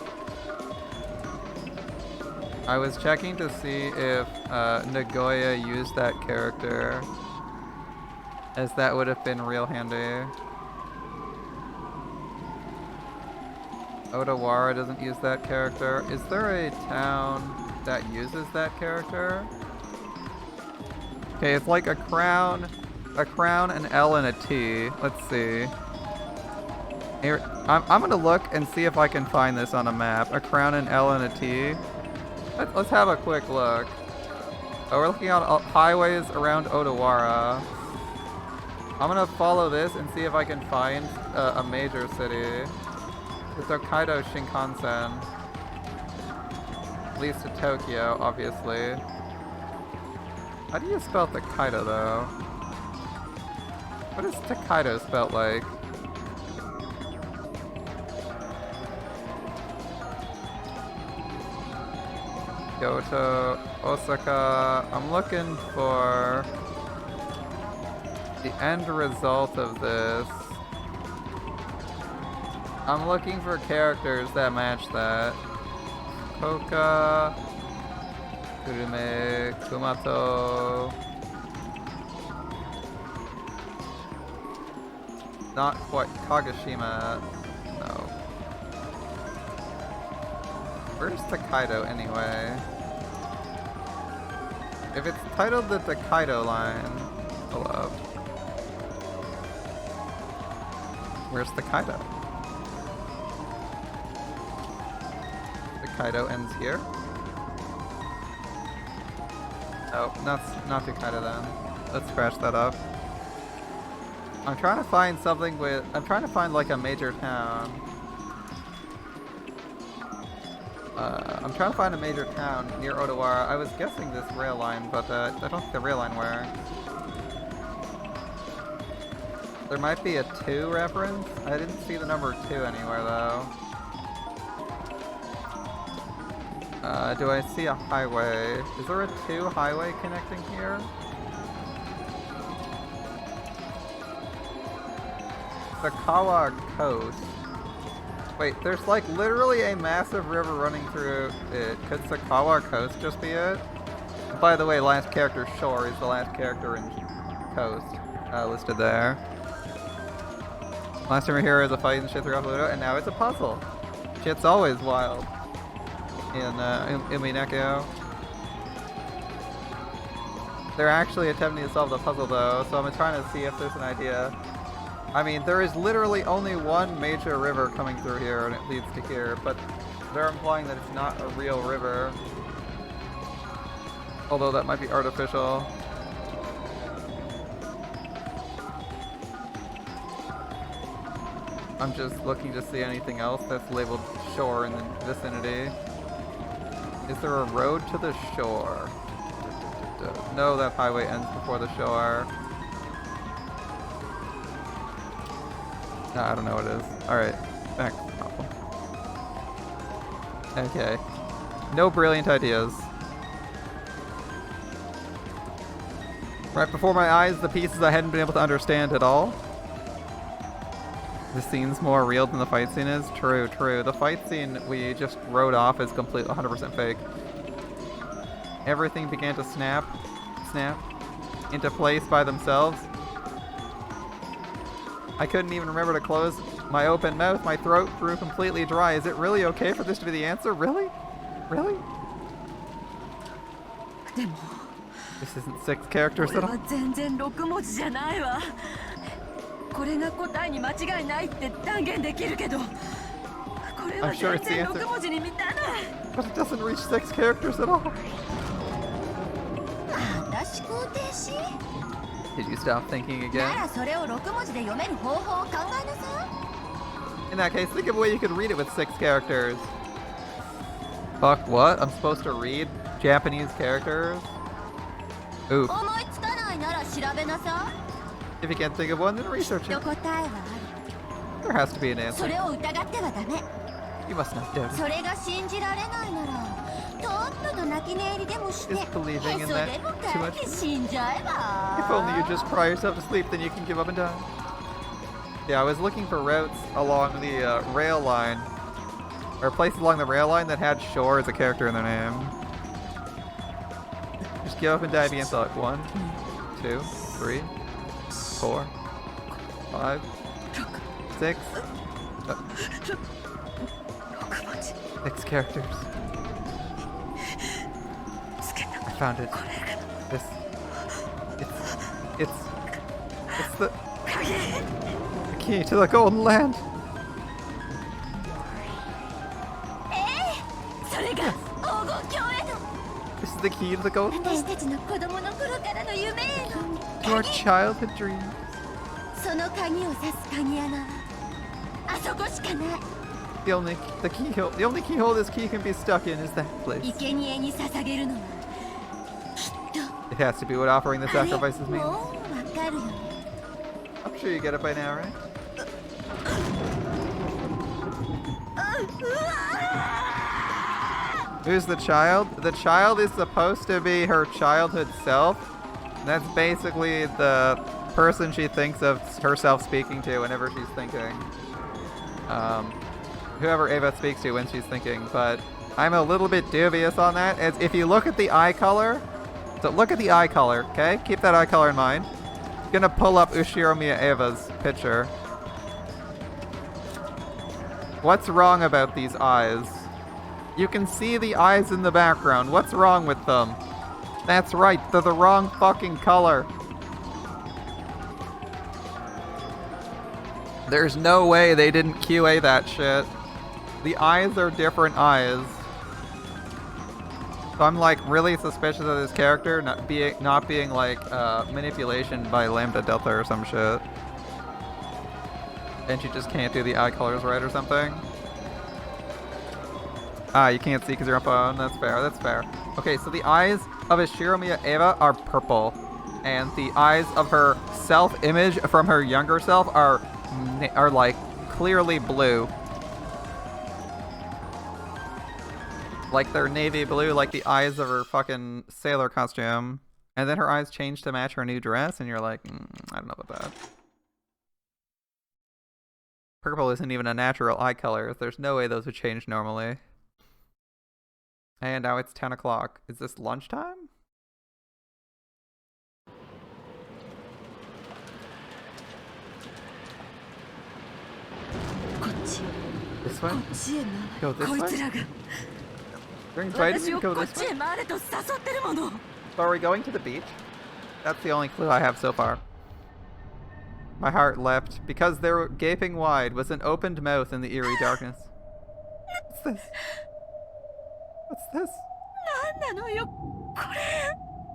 I was checking to see if Nagoya used that character, as that would have been real handy. Odawara doesn't use that character. Is there a town that uses that character? Okay, it's like a crown, an L, and a T. Let's see. Here, I'm gonna look and see if I can find this on a map. A crown, an L, and a T. Let's have a quick look. Oh, we're looking on highways around Odawara. I'm gonna follow this and see if I can find a major city. The Tokaido Shinkansen. Leads to Tokyo, obviously. How do you spell Tokaido, though? What is Tokaido spelled like? Kyoto, Osaka. I'm looking for the end result of this. I'm looking for characters that match that. Koka, Kurume, Kumato. Not quite. Kagoshima. No. Where's Tokaido anyway? If it's titled the Tokaido line. Hello. Where's Tokaido? Tokaido ends here. Oh, not Tokaido then. Let's scratch that up. I'm trying to find something with. I'm trying to find like a major town. I'm trying to find a major town near Odawara. I was guessing this rail line, but I don't think the rail line works. There might be a 2 reference. I didn't see the number 2 anywhere though. Do I see a highway? Is there a 2 highway connecting here? The Kawa Coast. Wait, there's like literally a massive river running through it. Could Sakawa Coast just be it? By the way, last character Shore is the last character in Coast listed there. Last time we were here is a fight and shit throughout Pluto, and now it's a puzzle. Shit's always wild in Umineko. They're actually attempting to solve the puzzle though, so I'm trying to see if there's an idea. I mean, there is literally only one major river coming through here and it leads to here, but they're implying that it's not a real river. Although that might be artificial. I'm just looking to see anything else that's labeled shore in the vicinity. Is there a road to the shore? No, that highway ends before the shore. No, I don't know what it is. Alright, back to the problem. Okay. No brilliant ideas. Right before my eyes, the pieces I hadn't been able to understand at all. The scene's more real than the fight scene is? True, true. The fight scene we just wrote off as completely 100% fake. Everything began to snap into place by themselves. I couldn't even remember to close my open mouth. My throat grew completely dry. Is it really okay for this to be the answer? Really? Really? This isn't 6 characters at all? 全然6文字じゃないわ。これが答えに間違いないって断言できるけど、これは全然6文字に満たない。But it doesn't reach 6 characters at all. 私肯定し Did you stop thinking な again? らそれを6文字で読める方法を考えなさい。 In that case, think of a way you could read it with 6 characters. Fuck, what? I'm supposed to read Japanese characters? Oof. 思いつかないなら調べなさ If you can't think of one, then い。きっ research と it. 答えは There has to be an ある。そ answer. れを疑ってはダメ。 You must not doubt it. それが信じられないなら、とっとと泣き寝入りでもして、へ Is believing in そ that でも too か much? って死んじゃえば。 If only you just cry yourself to sleep, then you can give up and die. Yeah, I was looking for routes along the rail line, or places along the rail line that had shore as a character in their name. Just give up and die against like 1, 2, 3, 4, 5, 6. 6 characters. I found it. This. It's the key to the Golden Land. それが黄金鏡への This is the key to the Golden 私 Land. たちの子供の頃からの夢への To our childhood dreams. その鍵を挿す鍵穴はあそこしかない。 The only keyhole this key can be stuck in is that place. 生贄に捧げるのはきっと It has to be what offering the あれ sacrifices もう means. わかるよね。 I'm sure you get it by now, right? Who's the child? The child is supposed to be her childhood self. That's basically the person she thinks of herself speaking to whenever she's thinking. Whoever Ava speaks to when she's thinking, but I'm a little bit dubious on that. As if you look at the eye color, so look at the eye color, okay? Keep that eye color in mind. I'm gonna pull up Ushiro Miyaeva's picture. What's wrong about these eyes? You can see the eyes in the background. What's wrong with them? That's right, they're the wrong fucking color. There's no way they didn't QA that shit. The eyes are different eyes. So I'm like really suspicious of this character not being like manipulation by Lambda Delta or some shit. And she just can't do the eye colors right or something. Ah, you can't see because you're on phone. That's fair, that's fair. Okay, so the eyes of Ishiro Eva are purple. And the eyes of her self-image from her younger self are like clearly blue. Like they're navy blue, like the eyes of her fucking sailor costume. And then her eyes change to match her new dress, and you're like, I don't know about that. Purple isn't even a natural eye color. There's no way those would change normally. And now it's 10 o'clock. Is this lunchtime? This way? Go this way? They're inviting me to go this way? So are we going to the beach? That's the only clue I have so far. My heart leapt, because there gaping wide was an opened mouth in the eerie darkness. What's this? What's this?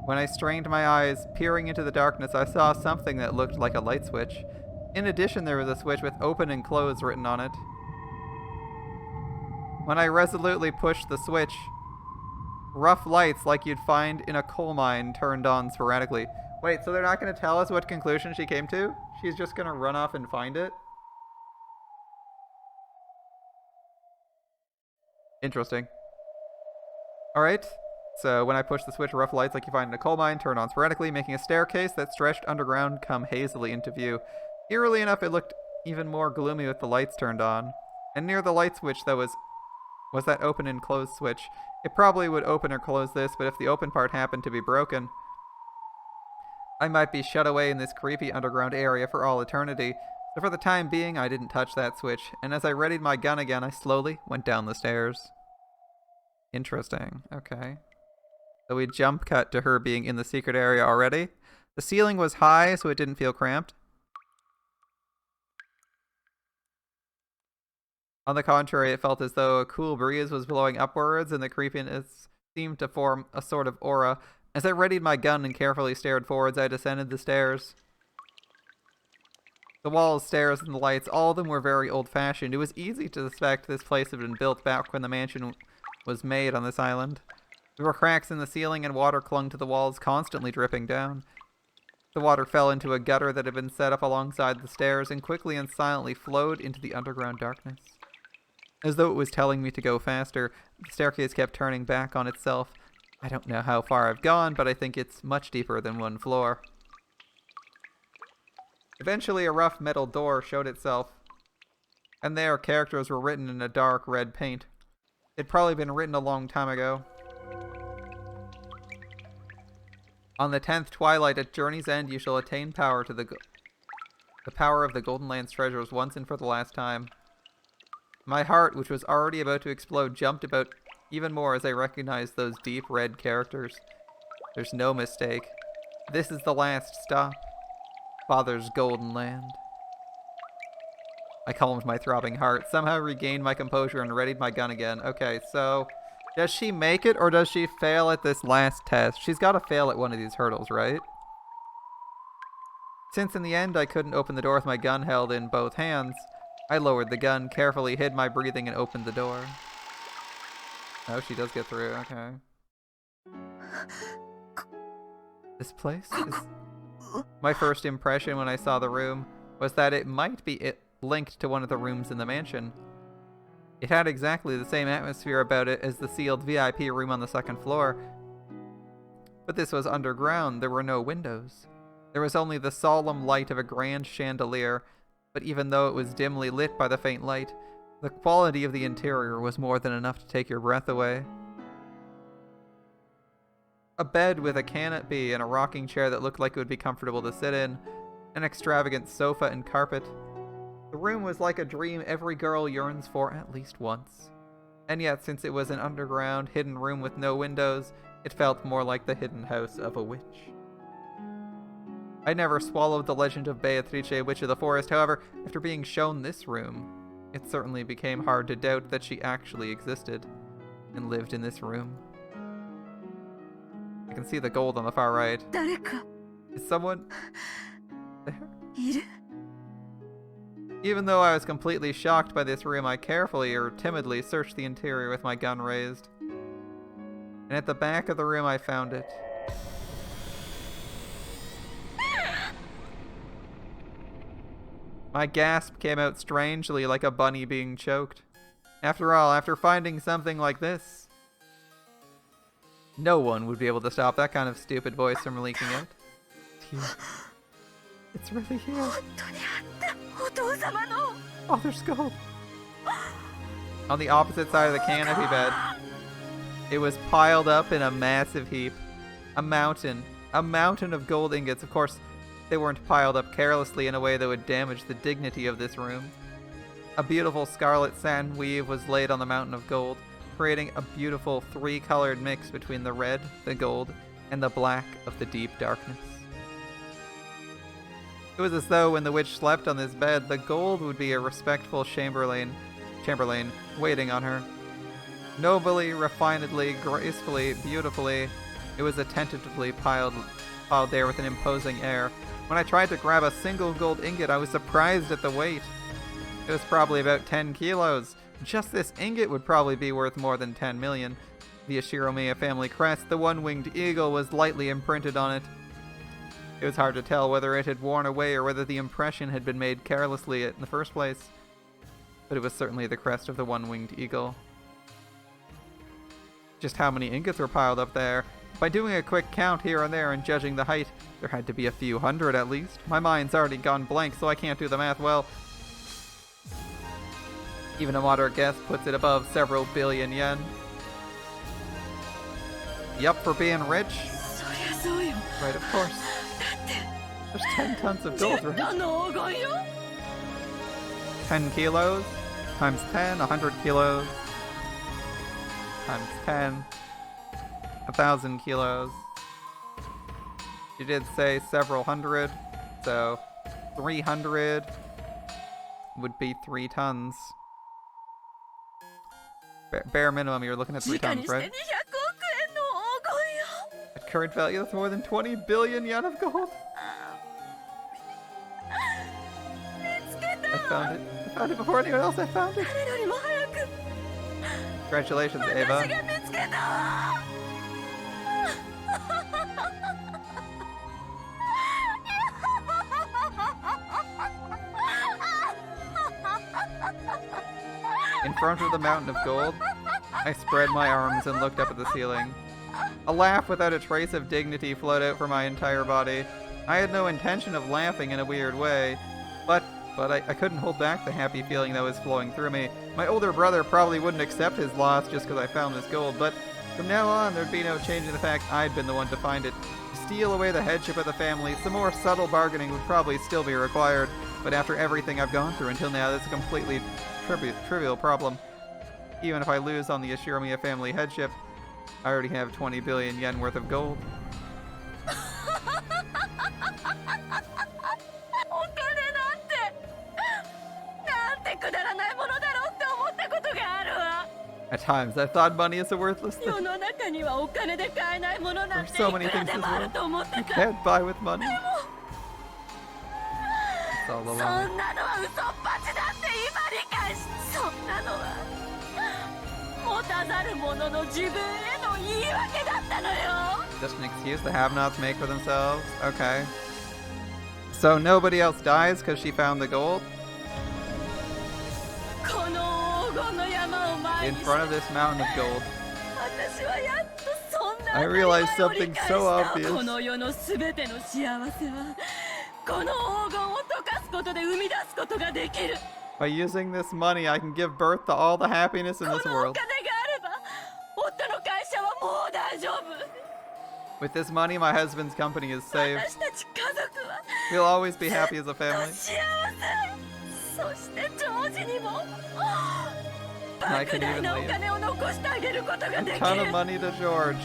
When I strained my eyes, peering into the darkness, I saw something that looked like a light switch. In addition, there was a switch with open and close written on it. When I resolutely pushed the switch, rough lights like you'd find in a coal mine turned on sporadically. Wait, so they're not going to tell us what conclusion she came to? She's just going to run off and find it? Interesting. Alright, so when I pushed the switch, rough lights like you find in a coal mine turned on sporadically, making a staircase that stretched underground come hazily into view. Eerily enough, it looked even more gloomy with the lights turned on. And near the light switch that was that open and close switch. It probably would open or close this, but if the open part happened to be broken, I might be shut away in this creepy underground area for all eternity. So for the time being, I didn't touch that switch, and as I readied my gun again, I slowly went down the stairs. Interesting. Okay. So we jump cut to her being in the secret area already. The ceiling was high, so it didn't feel cramped. On the contrary, it felt as though a cool breeze was blowing upwards, and the creepiness seemed to form a sort of aura. As I readied my gun and carefully stared forwards, I descended the stairs. The walls, stairs, and the lights, all of them were very old-fashioned. It was easy to suspect this place had been built back when the mansion was made on this island. There were cracks in the ceiling, and water clung to the walls, constantly dripping down. The water fell into a gutter that had been set up alongside the stairs, and quickly and silently flowed into the underground darkness. As though it was telling me to go faster, the staircase kept turning back on itself. I don't know how far I've gone, but I think it's much deeper than one floor. Eventually, a rough metal door showed itself, and there characters were written in a dark red paint. It'd probably been written a long time ago. On the 10th twilight at Journey's End, you shall attain power to the power of the Golden Land's treasures once and for the last time. My heart, which was already about to explode, jumped about even more as I recognized those deep red characters. There's no mistake. This is the last stop. Father's Golden Land. I calmed my throbbing heart, somehow regained my composure, and readied my gun again. Okay, so does she make it or does she fail at this last test? She's got to fail at one of these hurdles, right? Since in the end I couldn't open the door with my gun held in both hands, I lowered the gun, carefully hid my breathing, and opened the door. Oh, she does get through, okay. This place is... My first impression when I saw the room was that it might be linked to one of the rooms in the mansion. It had exactly the same atmosphere about it as the sealed VIP room on the second floor. But this was underground, there were no windows. There was only the solemn light of a grand chandelier, but even though it was dimly lit by the faint light, the quality of the interior was more than enough to take your breath away. A bed with a canopy and a rocking chair that looked like it would be comfortable to sit in, an extravagant sofa and carpet. The room was like a dream every girl yearns for at least once. And yet, since it was an underground, hidden room with no windows, it felt more like the hidden house of a witch. I never swallowed the legend of Beatrice, Witch of the Forest. However, after being shown this room, it certainly became hard to doubt that she actually existed and lived in this room. I can see the gold on the far right. Is someone there? Even though I was completely shocked by this room, I carefully or timidly searched the interior with my gun raised. And at the back of the room I found it. My gasp came out strangely like a bunny being choked. After all, after finding something like this, no one would be able to stop that kind of stupid voice from leaking out. It's really here. Oh, there's gold. On the opposite side of the canopy bed, it was piled up in a massive heap. A mountain of gold ingots. Of course, they weren't piled up carelessly in a way that would damage the dignity of this room. A beautiful scarlet satin weave was laid on the mountain of gold, creating a beautiful three-colored mix between the red, the gold, and the black of the deep darkness. It was as though when the witch slept on this bed, the gold would be a respectful chamberlain waiting on her. Nobly, refinedly, gracefully, beautifully, it was attentively piled there with an imposing air. When I tried to grab a single gold ingot, I was surprised at the weight. It was probably about 10 kilos. Just this ingot would probably be worth more than 10 million. The Ashiromiya family crest, the one-winged eagle, was lightly imprinted on it. It was hard to tell whether it had worn away or whether the impression had been made carelessly in the first place. But it was certainly the crest of the one-winged eagle. Just how many ingots were piled up there? By doing a quick count here and there and judging the height, there had to be a few hundred at least. My mind's already gone blank, so I can't do the math well. Even a moderate guess puts it above several billion yen. Yup, for being rich. Right, of course. There's 10 tons of gold, right? 10 kilos times 10, 100 kilos times 10, 1,000 kilos. You did say several hundred, so 300 would be 3 tons. Bare minimum, you're looking at 3 tons, right? At current value, that's more than 20 billion yen of gold. I found it. I found it before anyone else. I found it. Congratulations, Ava. In front of the mountain of gold, I spread my arms and looked up at the ceiling. A laugh without a trace of dignity flowed out from my entire body. I had no intention of laughing in a weird way, but I couldn't hold back the happy feeling that was flowing through me. My older brother probably wouldn't accept his loss just because I found this gold, but from now on there'd be no change in the fact I'd been the one to find it. To steal away the headship of the family, some more subtle bargaining would probably still be required, but after everything I've gone through until now, that's a completely trivial problem. Even if I lose on the Ashiromiya family headship, I already have 20 billion yen worth of gold. At times, I thought money is a worthless thing. There's so many things in this world you can't buy with money. It's all alone. Just an excuse the have-nots make for themselves? Okay. So nobody else dies because she found the gold? In front of this mountain of gold, I realized something so obvious. By using this money, I can give birth to all the happiness in this world. With this money, my husband's company is saved. We'll always be happy as a family. I can even leave a ton of money to George.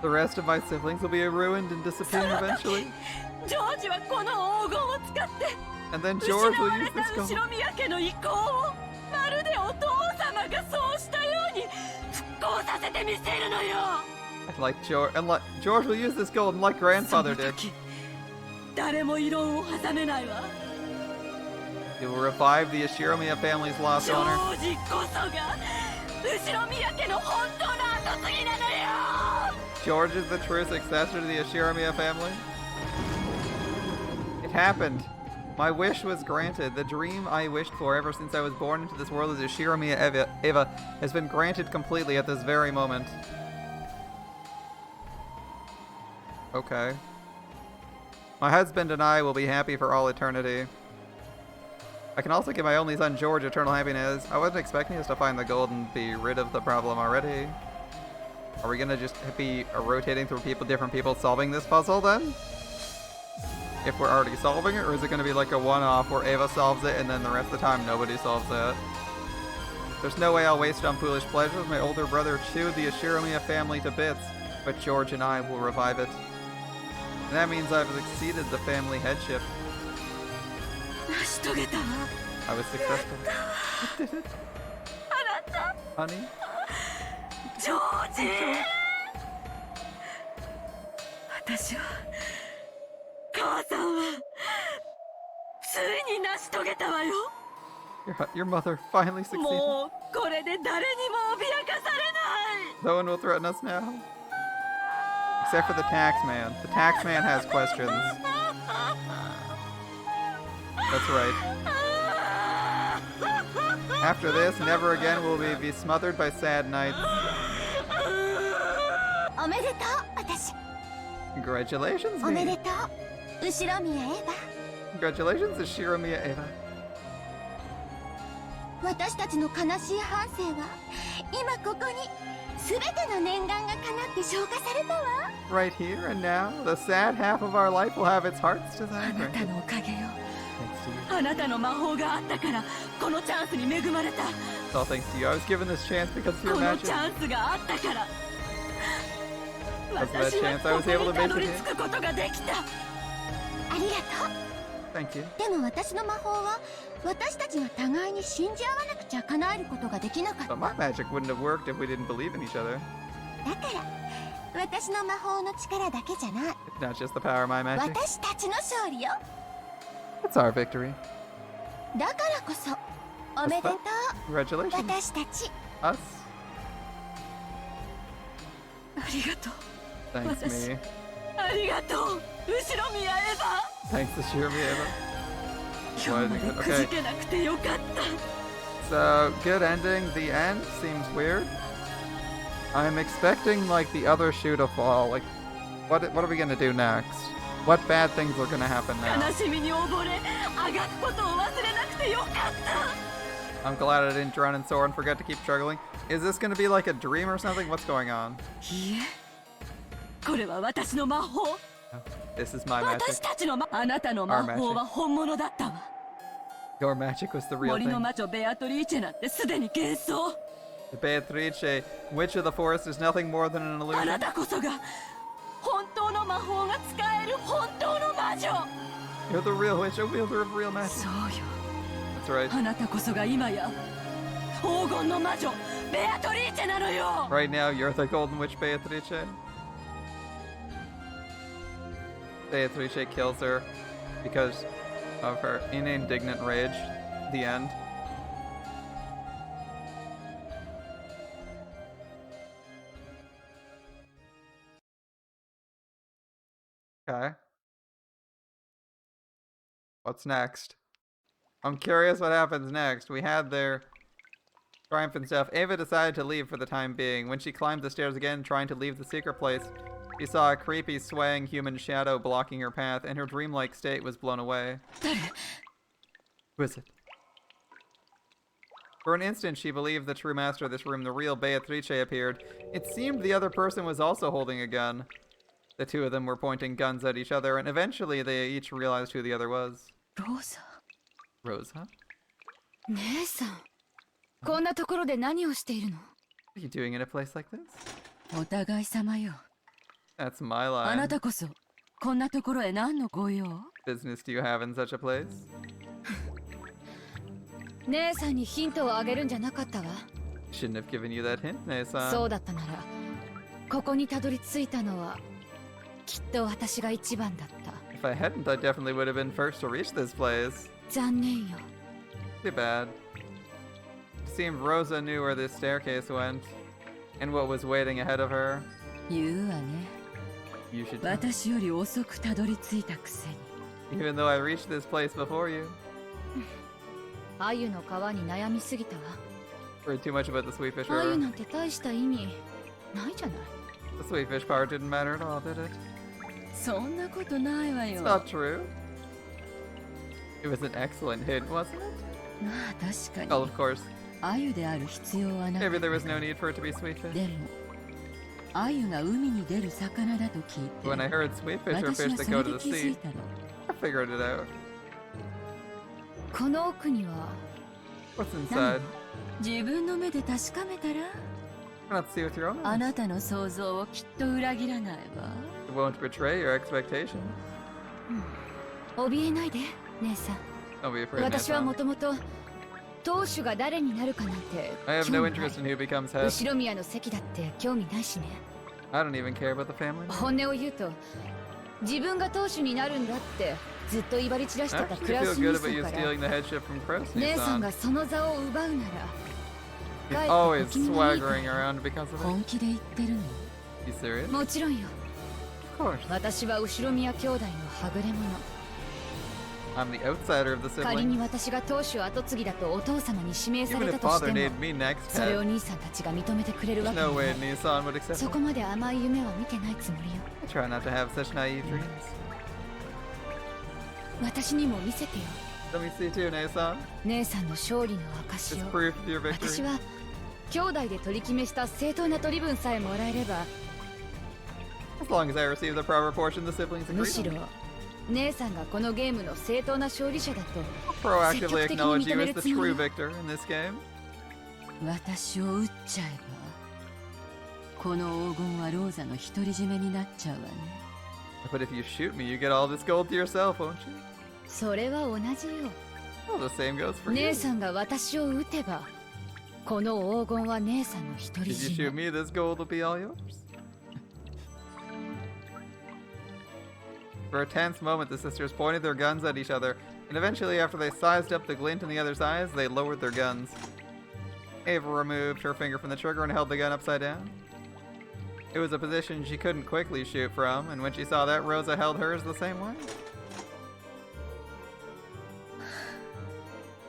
The rest of my siblings will be ruined and disappear eventually. And then George will use this gold. Like George, and George will use this gold like grandfather did. It will revive the Ashiromiya family's lost honor. George is the true successor to the Ashiromiya family. It happened. My wish was granted. The dream I wished for ever since I was born into this world as Ashiromiya Eva has been granted completely at this very moment. Okay. My husband and I will be happy for all eternity. I can also give my only son George eternal happiness. I wasn't expecting us to find the gold and be rid of the problem already. Are we gonna just be rotating through different people solving this puzzle then? If we're already solving it, or is it gonna be like a one-off where Ava solves it and then the rest of the time nobody solves it? There's no way I'll waste it on foolish pleasures. My older brother chewed the Ashiromiya family to bits, but George and I will revive it. And that means I've exceeded the family headship. I was successful. I did it. Honey? George! Your mother finally succeeded. No one will threaten us now. Except for the tax man. The tax man has questions. That's right. After this, never again will we be smothered by sad nights. Congratulations, me. Congratulations, Ashiromiya Eva. Right here and now, the sad half of our life will have its heart's desire. Thanks to you. It's all thanks to you. I was given this chance because of your magic. Because of that chance, I was able to make it here. Thank you. But my magic wouldn't have worked if we didn't believe in each other. It's not just the power of my magic. It's our victory. Congratulations. Us. Thanks, me. Thanks, Ashiromiya Eva. Okay. So, good ending. The end seems weird. I'm expecting, like, the other shoe to fall. Like, what are we gonna do next? What bad things are gonna happen now? I'm glad I didn't drown in Sora and forget to keep struggling. Is this gonna be like a dream or something? What's going on? This is my magic. Our magic. Your magic was the real thing. The Beatrice, witch of the forest, is nothing more than an illusion. You're the real witch, a wielder of real magic. That's right. Right now, you're the golden witch, Beatrice. Beatrice kills her because of her indignant rage. The end. Okay. What's next? I'm curious what happens next. We had their triumph and stuff. Ava decided to leave for the time being. When she climbed the stairs again, trying to leave the secret place, she saw a creepy, swaying human shadow blocking her path, and her dreamlike state was blown away. Who is it? For an instant, she believed the true master of this room, the real Beatrice, appeared. It seemed the other person was also holding a gun. The two of them were pointing guns at each other, and eventually they each realized who the other was. Rosa? Rosa? 姉さん、こんなところで何をしているの? What are you doing in a place like this? お互い様よ。 That's my あな line. たこそこんなところへ何のご用? Business do you have in such a place? 姉さんにヒントをあげるんじゃなかったわ。 Shouldn't have given you that hint, 姉さん。そうだったなら、ここにたどり着いたのはきっと私が一番だった。 If I hadn't, I definitely would have been first to reach this place. 残念よ。 Too bad. It seemed Rosa knew where this staircase went, and what was waiting ahead of her. 言うわね。 You should. 私より遅くたどり着いたくせに。 Even though I reached this place before you. 鮎の皮に悩みすぎたわ。 Heard too much about the sweet fish 鮎 river. なんて大した意味ないじゃない。 The sweet fish part didn't matter at all, did it? そんなことないわ It's よ。 not true. It was an excellent hint, wasn't it? まあ確 Oh, か of に course. 鮎である必要はな Maybe い。 there was no need for it to be sweet fish. でも鮎が海に出る魚だと聞いて When I heard sweet fish are 私 fish は that そ go れ to で the 気づい sea, たの。 I figured it out. この奥には What's 何 inside? 自分の目で確かめたら Why not see with your own あ eyes? なたの想像をきっと裏切らないわ。 It won't betray your expectations. 怯えないで姉さん。 Don't be afraid, 私はも Nathan. ともと当主が誰になるかなんて I have 興 no 味ない interest in who becomes head. 後ろ宮の席だって興味ないしね。 I don't even care about the family. 本音を言うと自分が当主になるんだってずっと威張り散らして I た actually クラ feel ス兄 good さ about you んから stealing the headship from Cross 姉さん Nissan. がその座を奪うなら He's かえ always ってお気に入り swaggering around because of it. 本気で言ってるの。 You serious? もちろんよ。 Of course. 私は後ろ宮兄弟のはぐれ者。 I'm the outsider of the 仮に siblings. 私が当主後継ぎだとお父様に指名さ Even れ if たとし father ても named me next それを head, 兄さんたちが認めてくれるわ there's けが no な way い。 Nissan would accept そ me. こまで甘い夢は見てないつもりよ。 I try not to have such naive dreams. 私にも見せてよ。 Let me see too, Nissan. 姉さんの勝利の証 It's を。 proof of your 私 victory. は兄弟で取り決めした正当な取り分さえもらえれば As long as I receive the proper portion the siblings む agree しろ on. 姉さんがこのゲームの正当な勝利者だと Proactively 積極的に acknowledge you 認め as る the つもり true よ。 victor in this game. 私を撃っちゃえばこの黄金はローザの独り占めになっちゃうわね。 But if you shoot me, you get all this gold to yourself, won't you? それは同じよ。 Well, the same goes for you. 姉さんが私を撃てばこの黄金は姉さんの独り If you shoot 占め。 me, this gold will be all yours. For a tense moment, the sisters pointed their guns at each other, and eventually, after they sized up the glint in the other's eyes, they lowered their guns. Ava removed her finger from the trigger and held the gun upside down. It was a position she couldn't quickly shoot from, and when she saw that, Rosa held hers the same way.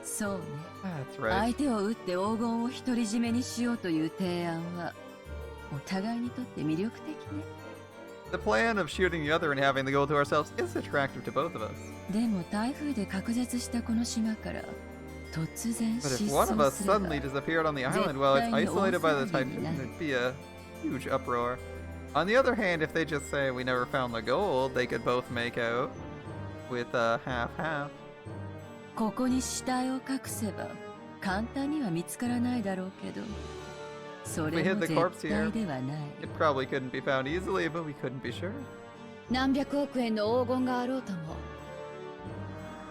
そうね。 That's right. 相手を撃って黄金を独り占めにしようという提案はお互いにとって魅力的ね。 The plan of shooting the other and having the gold to ourselves is attractive to both of us. でも台風で隔絶したこの島から突然 But 失 if one of 踪 us すれば suddenly disappeared on the island while it's isolated by the typhoon, there'd be a huge uproar. On the other hand, if they just say we never found the gold, they could both make out with a half-half. ここに死体を隠せば簡単には見つからないだろうけどそ We れ hid も the corpse 絶 here. 対ではない。 It probably couldn't be found easily, but we couldn't be sure. 何百億円の黄金があろうとも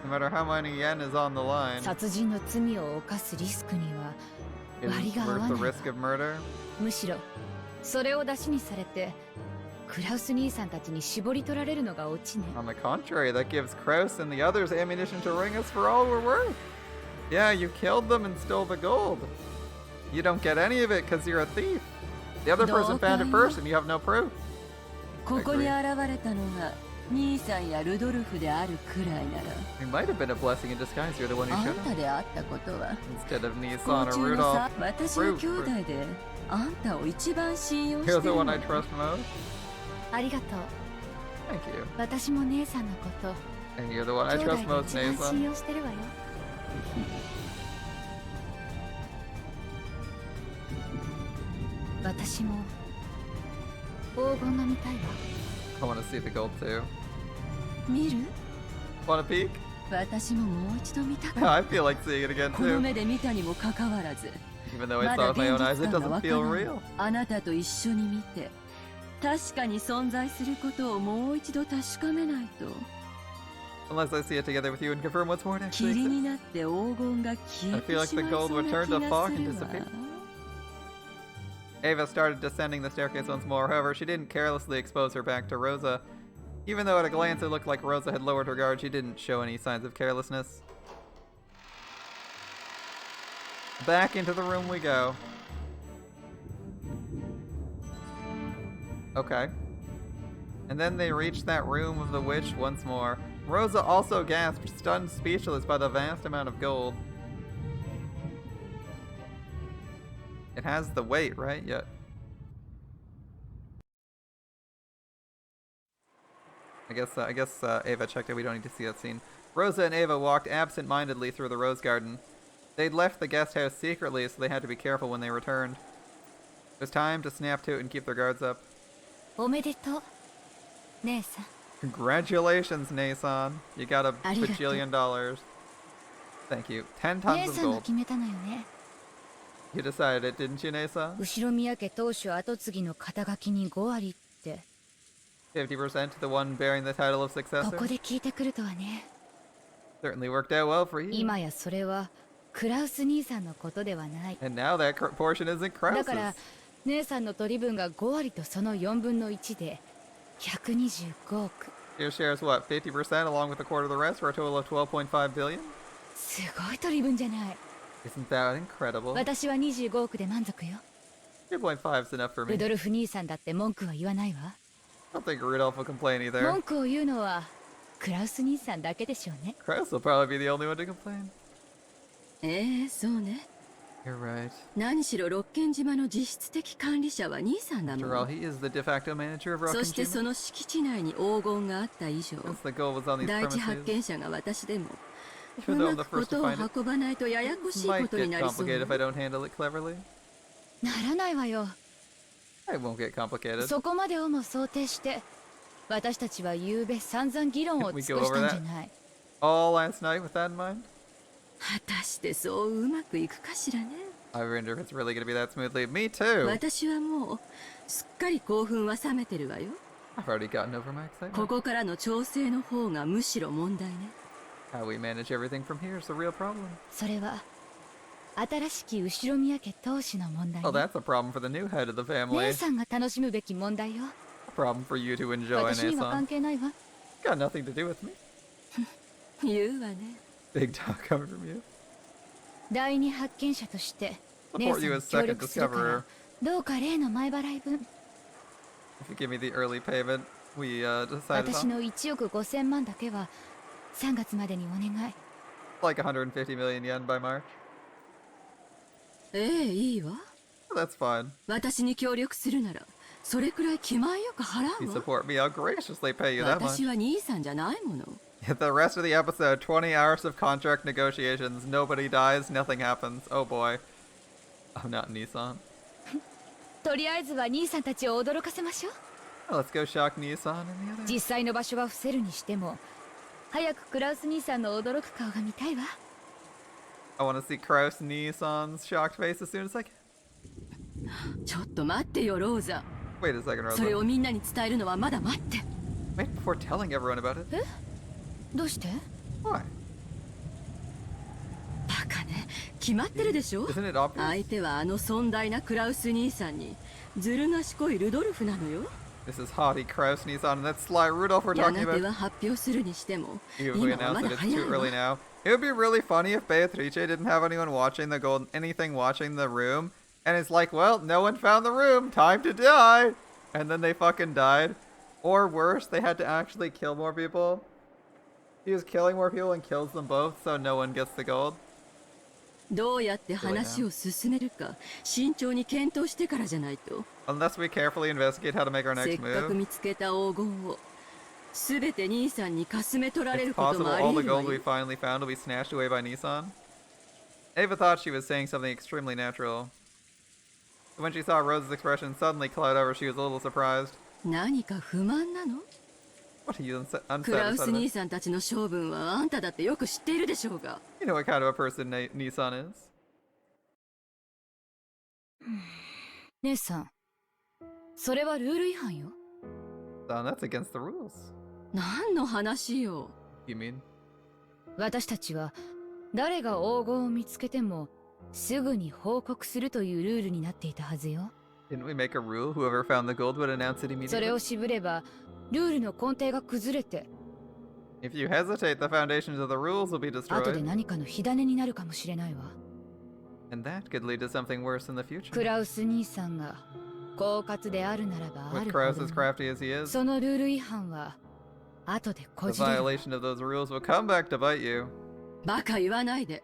No matter how many yen is on the line, 殺人の罪を犯すリスクには it 割 is が合わ worth な the いわ。 risk of murder. むしろそれを出しにされてクラウス兄さんたちに絞り取られるのがオチね。 On the contrary, that gives Kraus and the others ammunition to ring us for all we're worth. Yeah, you killed them and stole the gold. You don't get any of it because you're a thief. The other person found it first and you have no proof. ここに現れたのが兄さんやルドルフであるくらいなら It might have been a blessing in disguise. You're the one who あん should た have. であったことは Instead of 不 Nissan 幸 or 中のさ Rudolph. 私は兄弟であんたを一番信用し You're て the る one の I trust most. ありがとう。 Thank you. 私も姉さんのこと And you're the one I 兄弟 trust で most, 一番信 Nathan. 用してるわよ。私も黄金が見たいわ。 I want to see the gold too. 見る Want a peek? 私ももう一度見た I か feel like seeing it again この too. 目で見たにもかかわらず Even though I ま saw だ with my 現 own eyes, 実 it 感が doesn't わか feel らない real. あなたと一緒に見て確かに存在することをもう一度確かめないと Unless I see it together with you and confirm what's more it 霧 actually に exists. なって黄金が消 I え feel like てし the まい gold そう would な turn 気 to が fog す and るわ disappear. Ava started descending the staircase once more. However, she didn't carelessly expose her back to Rosa. Even though at a glance it looked like Rosa had lowered her guard, she didn't show any signs of carelessness. Back into the room we go. Okay. And then they reached that room of the witch once more. Rosa also gasped, stunned speechless by the vast amount of gold. It has the weight, right? Yeah. I guess Ava checked it. We don't need to see that scene. Rosa and Ava walked absent-mindedly through the rose garden. They'd left the guest house secretly, so they had to be careful when they returned. It was time to snap to it and keep their guards up. おめでとう姉さん Congratulations, Nason. You got a bajillion dollars. Thank you. 10 姉 tons of さんが gold. 決めたのよね You decided it, didn't you, Nason? 後宮家当主跡継ぎの肩書きに5割って 50% to the one bearing the title of こ successor? こで聞いてくるとはね Certainly worked out well for you. 今やそれはクラウス兄さんのことではない And now that portion isn't だから Krause's. 姉さんの取り分が5割とその4分の1で125億 Your share is what, 50% along with a quarter of the rest for a total of 12.5 billion? すごい取り分じゃない Isn't that incredible? 私は25億で満足よ 2.5 is enough for ル me. ドルフ兄さんだって文句は言わないわ I don't think Rudolph will complain either. 文句を言うのはクラウス兄さんだけでしょうね Krause will probably be the only one to complain. そうね。 You're right. 何しろ六軒島の実質的管理者は兄さんだも After all, ん。 he is the de facto manager of そしてそ Rockenjima. の敷地内に黄金があった以上、 Since the gold was on these 第一発 premises, 見者が私でも、 Even う though I'm ま the く first こ to とを find it, 運ばないとややこしいこ might とに get なりそう complicated よ if I don't handle it cleverly. ならないわよ It won't get complicated. そこまでをも想定して私たちは夕べ散々議論を尽くしたんじゃない All last night with that in mind? 果たしてそううまくいくかしらね。 I wonder if it's really gonna be that smoothly. Me too! 私はもうすっかり興奮は冷めてるわよ。 I've already gotten over my こ excitement. こからの調整の方がむしろ問題ね。 How we manage everything from here is the real problem. それは新しき後宮家当主の問題 Oh, ね that's a problem for the new head of the family. 姉さんが楽しむべき問題よ A problem for you to enjoy, 私には関 Nason. 係ないわ Got nothing to do with me. 言うわね。 Big talk coming from you. 第二発見者として姉 Support さん you に as 協 second 力するから discoverer. どうか例の前払い分 If you give me the early payment, we decided 私 on の1億5000万だけは3月までにお願い like 150 million yen by March. いいわ。 That's fine. 私に協力するなら、それくらい気前よく払 If you うわ。 support me, I'll graciously pay you that much. 私は兄さんじゃないもの。 The rest of the episode, 20 hours of contract negotiations, nobody dies, nothing happens. Oh boy. I'm not Nissan. とりあえずは兄さんたちを驚かせましょう Let's go shock Nissan and the others. 実際の場所は伏せるにしても早くクラウス兄さんの驚く顔が見たいわ I want to see Kraus Nissan's shocked face as soon as I can. ちょっと待ってよ、ローザ。 Wait a second, それを Rosa. みんなに伝えるのはまだ待って。 Wait before telling everyone about it. どうして Why? バカね。決まってるでしょ。 Isn't it obvious? 相手はあの尊大なクラウス兄さんにずる賢いルドルフなのよ。 This is haughty Kraus Nissan and that sly Rudolph we're や talking がて about. は発表するにしても、 Even if we 今は announce まだ that it's 早 too い early わ。 now. It would be really funny if Beatrice didn't have anyone watching the gold, anything watching the room, and it's like, well, no one found the room, time to die, and then they fucking died. Or worse, they had to actually kill more people. He was killing more people and kills them both, so no one gets the gold. どうやって話を進めるか慎重に検討してからじゃないと。 Unless we carefully investigate how to make our せ next っかく move, 見つけた黄金をすべて兄さんにかすめ取られ it's ること possible もあ all り the 得るわ gold we よ。 finally found will be snatched away by Nissan. Ava thought she was saying something extremely natural. But when she saw Rose's expression suddenly cloud over, she was a little surprised. 何か不満なの？ What are you クラウ unsatisfied ス with? 兄さんたちの性分はあんただってよく知っているでしょうが。 You know what kind of a person Nissan is. 姉さんそれはルール違反よ Son, that's against the rules. 何の話よ。 You mean? 私たちは誰が黄金を見つけてもすぐに報告するというルールになっていたはずよ Didn't we make a rule? Whoever found the gold would announce it それ immediately. を渋ればルールの根底が崩れて If you hesitate, the foundations of the rules will be 後で destroyed. 何かの火種になるかもしれないわ And that could lead to something worse in the ク future. ラウス兄さんが狡猾であるならばあ With るほ Kraus ど as に crafty as he is, そのルール違反は後でこ the じれる violation of those rules will come back to bite you. バカ言わないで。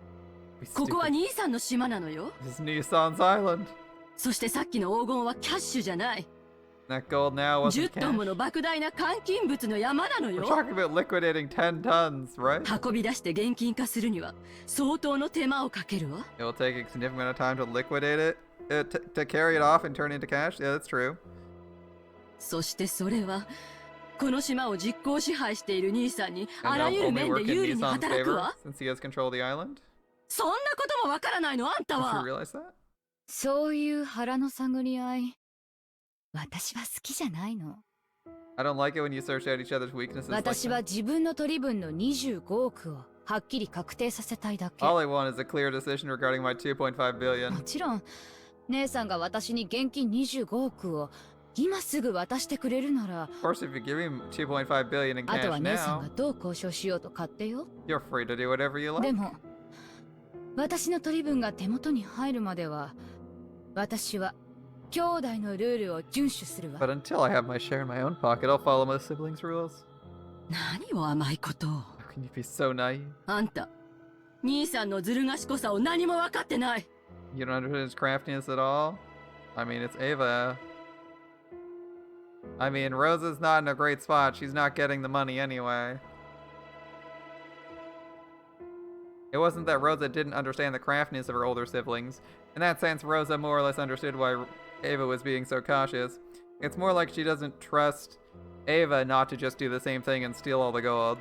Be ここは stupid. 兄さんの島なのよ。 This is Nissan's island. そしてさっきの黄金はキャッシュじゃない。That gold now 10 トン wasn't もの cash. 莫大な換金物の山なの We're よ。 talking about liquidating 10 tons, right? 運び出して現金化するには相当の手間をかけるわ。 It'll take a significant amount of time to liquidate it, to carry it off and turn it into cash. Yeah, that's true. そしてそれはこの島を実効支配している兄さんにあ And ら they'll ゆる only 面で work in 有利に Nissan's 働く favor わ。 since he has control of the island. そんなこともわからないのあんた Don't は。 you realize that? そういう腹の探り合い、私は好きじゃないの。 I don't like it when you search out each other's weaknesses. Like 私は that. 自分の取り分の25億をはっきり確定させたいだけ。 All I want is a clear decision regarding my 2.5も billion. ちろん、姉さんが私に現金25億を今すぐ渡してくれるなら、 Of course, if you give him 2.5 billion in あと cash は姉さん now, がどう交渉しようと勝手よ。 you're free to do whatever you で like. も、私の取り分が手元に入るまでは、私は兄弟のルールを遵守するわ。 But until I have my share in my own pocket, I'll follow my siblings' rules. 何を甘いことを。 How can you be so naive? あんた、兄さんのずる賢さを何も分かってない。 You don't understand his craftiness at all? I mean, it's Ava. I mean, Rosa's not in a great spot. She's not getting the money anyway. It wasn't that Rosa didn't understand the craftiness of her older siblings. In that sense, Rosa more or less understood why Ava was being so cautious. It's more like she doesn't trust Ava not to just do the same thing and steal all the gold.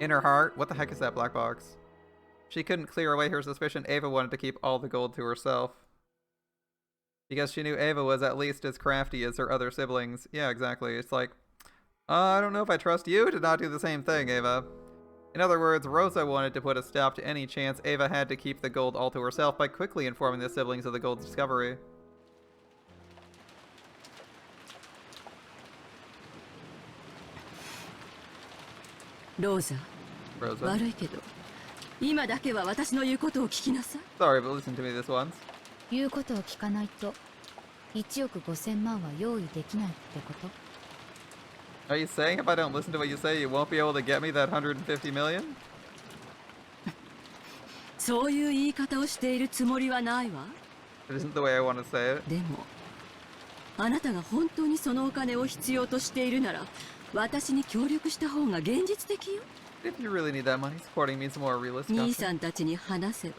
In her heart, what the heck is that black box? She couldn't clear away her suspicion Ava wanted to keep all the gold to herself. Because she knew Ava was at least as crafty as her other siblings. Yeah, exactly. It's like, I don't know if I trust you to not do the same thing, Ava. In other words, Rosa wanted to put a stop to any chance Ava had to keep the gold all to herself by quickly informing the siblings of the gold's discovery. Rosa, Rosa. 悪いけど、今だけは私の言うことを聞きなさい。 Sorry, but listen to me this once. 言うことを聞かないと、1億5000万は用意できないってこと？ Are you saying if I don't listen to what you say, you won't be able to get me that 150 million? そういう言い方をしているつもりはないわ。 It isn't the way I want to say it. でも、あなたが本当にそのお金を必要としているなら、私に協力した方が現実的よ。 If you really need that money, supporting me is more realistic. 兄さんたちに話せば、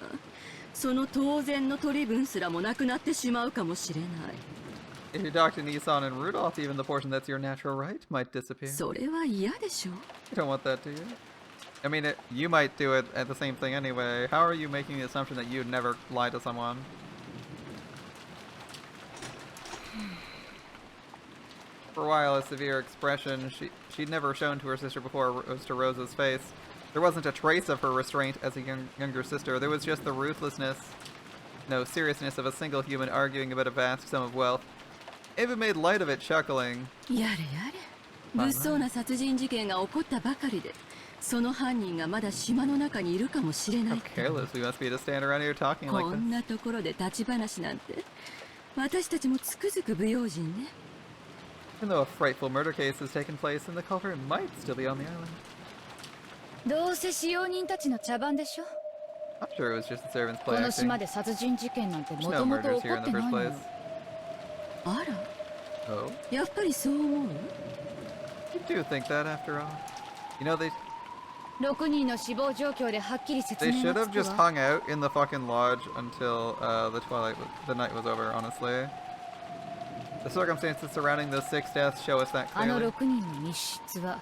その当然の取り分すらもなくなってしまうかもしれない。 If you talk to Nissan and Rudolph, even the portion that's your natural right might disappear. それは嫌でしょ。 You don't want that, do you? I mean, you might do it at the same thing anyway. How are you making the assumption that you'd never lie to someone? For a while, a severe expression she'd never shown to her sister before rose to Rosa's face. There wasn't a trace of her restraint as a younger sister. There was just the ruthlessness, no seriousness of a single human arguing about a vast sum of wealth. Ava made light of it, chuckling. やれやれ。物騒な殺人事件が起こったばかりで、その犯人がまだ島の中にいるかもしれな How い。 careless we must be to stand around here talking こ like ん this. なところで立ち話なんて、私たちもつくづく不用心ね。 Even though a frightful murder case has taken place and the culprit might still be on the island. どうせ使用人たちの茶番でしょ。 I'm sure it was just the servants こ play の acting. 島で殺人事件なんて There's も no ともと murders 起 here こ in っ the てな first いの place. よ。あら、 Oh? やっぱりそう思う？ You do think that after all. You know, they 6人の死亡状況ではっきり説 they 明 should が have つく just わ。 hung out in the fucking lodge until the night was over, honestly. The circumstances surrounding those 6 deaths show us that あの clearly. 6人の密室は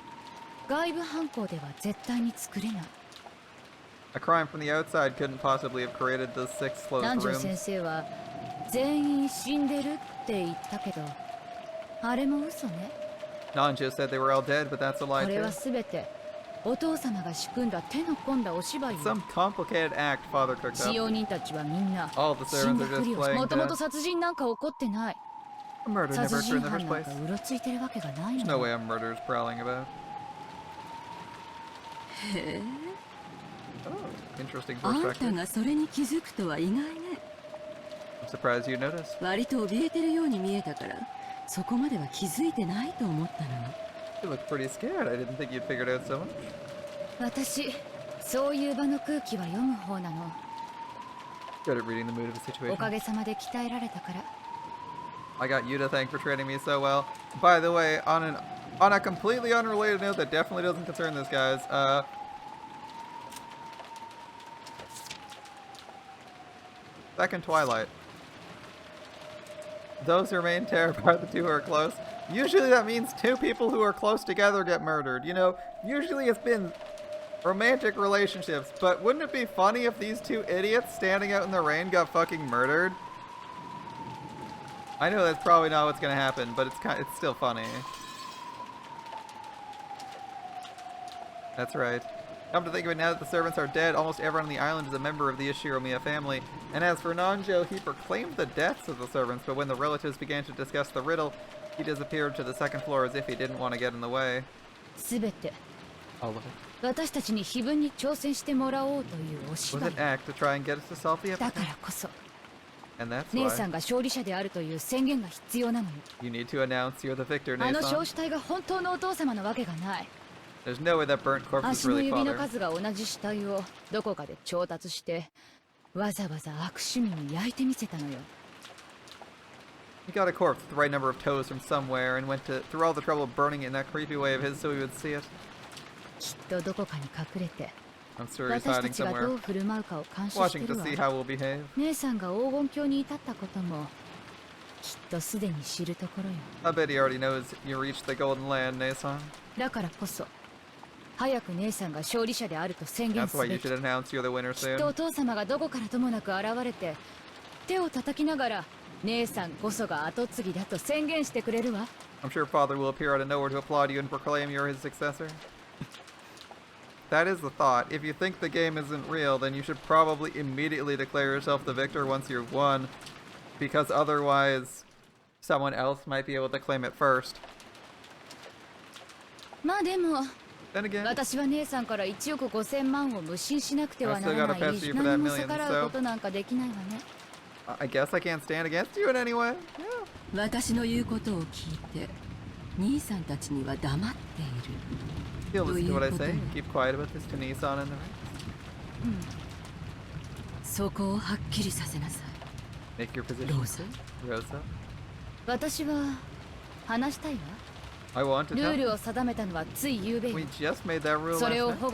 外部犯行では絶対に作れない。 A crime from the outside couldn't possibly have created those 6 closed 南條 rooms. 先生は全員死んでるって言ったけど、あれも嘘ね。 Nanjo said they were all dead, but that's a こ lie れ too. はすべてお父様が仕組んだ手の込んだお芝居よ。 Some complicated act Father cooked 使 up. 用人たちはみんな All the 死ん servants だ are ふり just をし、 playing もともと dead. 殺人なんか起こってない。 A murder never 殺 occurred 人 in the 犯 first なん place. かうろついてるわけがない There's の no よ。 way a murderer's prowling about. へえ、 Oh, interesting あんた perspective. がそれに気づくとは意外ね。 I'm surprised you noticed. 割と怯えてるように見えたから、そこまでは気づいてないと思ったの。 You look pretty scared. I didn't think you'd figured out so much. 私、そういう場の空気は読む方なの。 Good at reading the mood of the おか situation. げさまで鍛えられたから。I got you to thank for treating me so well. By the way, on a completely unrelated note that definitely doesn't concern this, guys. Second Twilight. Those who remain terrified of the two who are close. Usually that means two people who are close together get murdered. You know, usually it's been romantic relationships, but wouldn't it be funny if these two idiots standing out in the rain got fucking murdered? I know that's probably not what's gonna happen, but it's still funny. That's right. Come to think of it, now that the servants are dead, almost everyone on the island is a member of the Ishiromiya family. And as for Nanjo, he proclaimed the deaths of the servants, but when the relatives began to discuss the riddle, he disappeared to the second floor as if he didn't want to get in the way. All of it. Was an act to try and get us to solve the epic. And that's why you need to announce you're the victor, Nesan. There's no way that burnt corpse is really father. He got a corpse with the right number of toes from somewhere and went through all the trouble of burning it in that creepy way of his so we would see it. I'm sure he's hiding somewhere, watching to see how we'll behave. I bet he already knows you reached the golden land, Nesan. That's why you should announce you're the winner soon. I'm sure father will appear out of nowhere to applaud you and proclaim you're his successor. That is the thought. If you think the game isn't real, then you should probably immediately declare yourself the victor once you've won, because otherwise someone else might be able to claim it first. Then again, I still gotta pester you for that million, so I guess I can't stand against you in any way. Yeah. You'll listen to what I say and keep quiet about this to Nesan and the rest. Make your position clear, Rosa. I want to tell you. We just made that rule last night.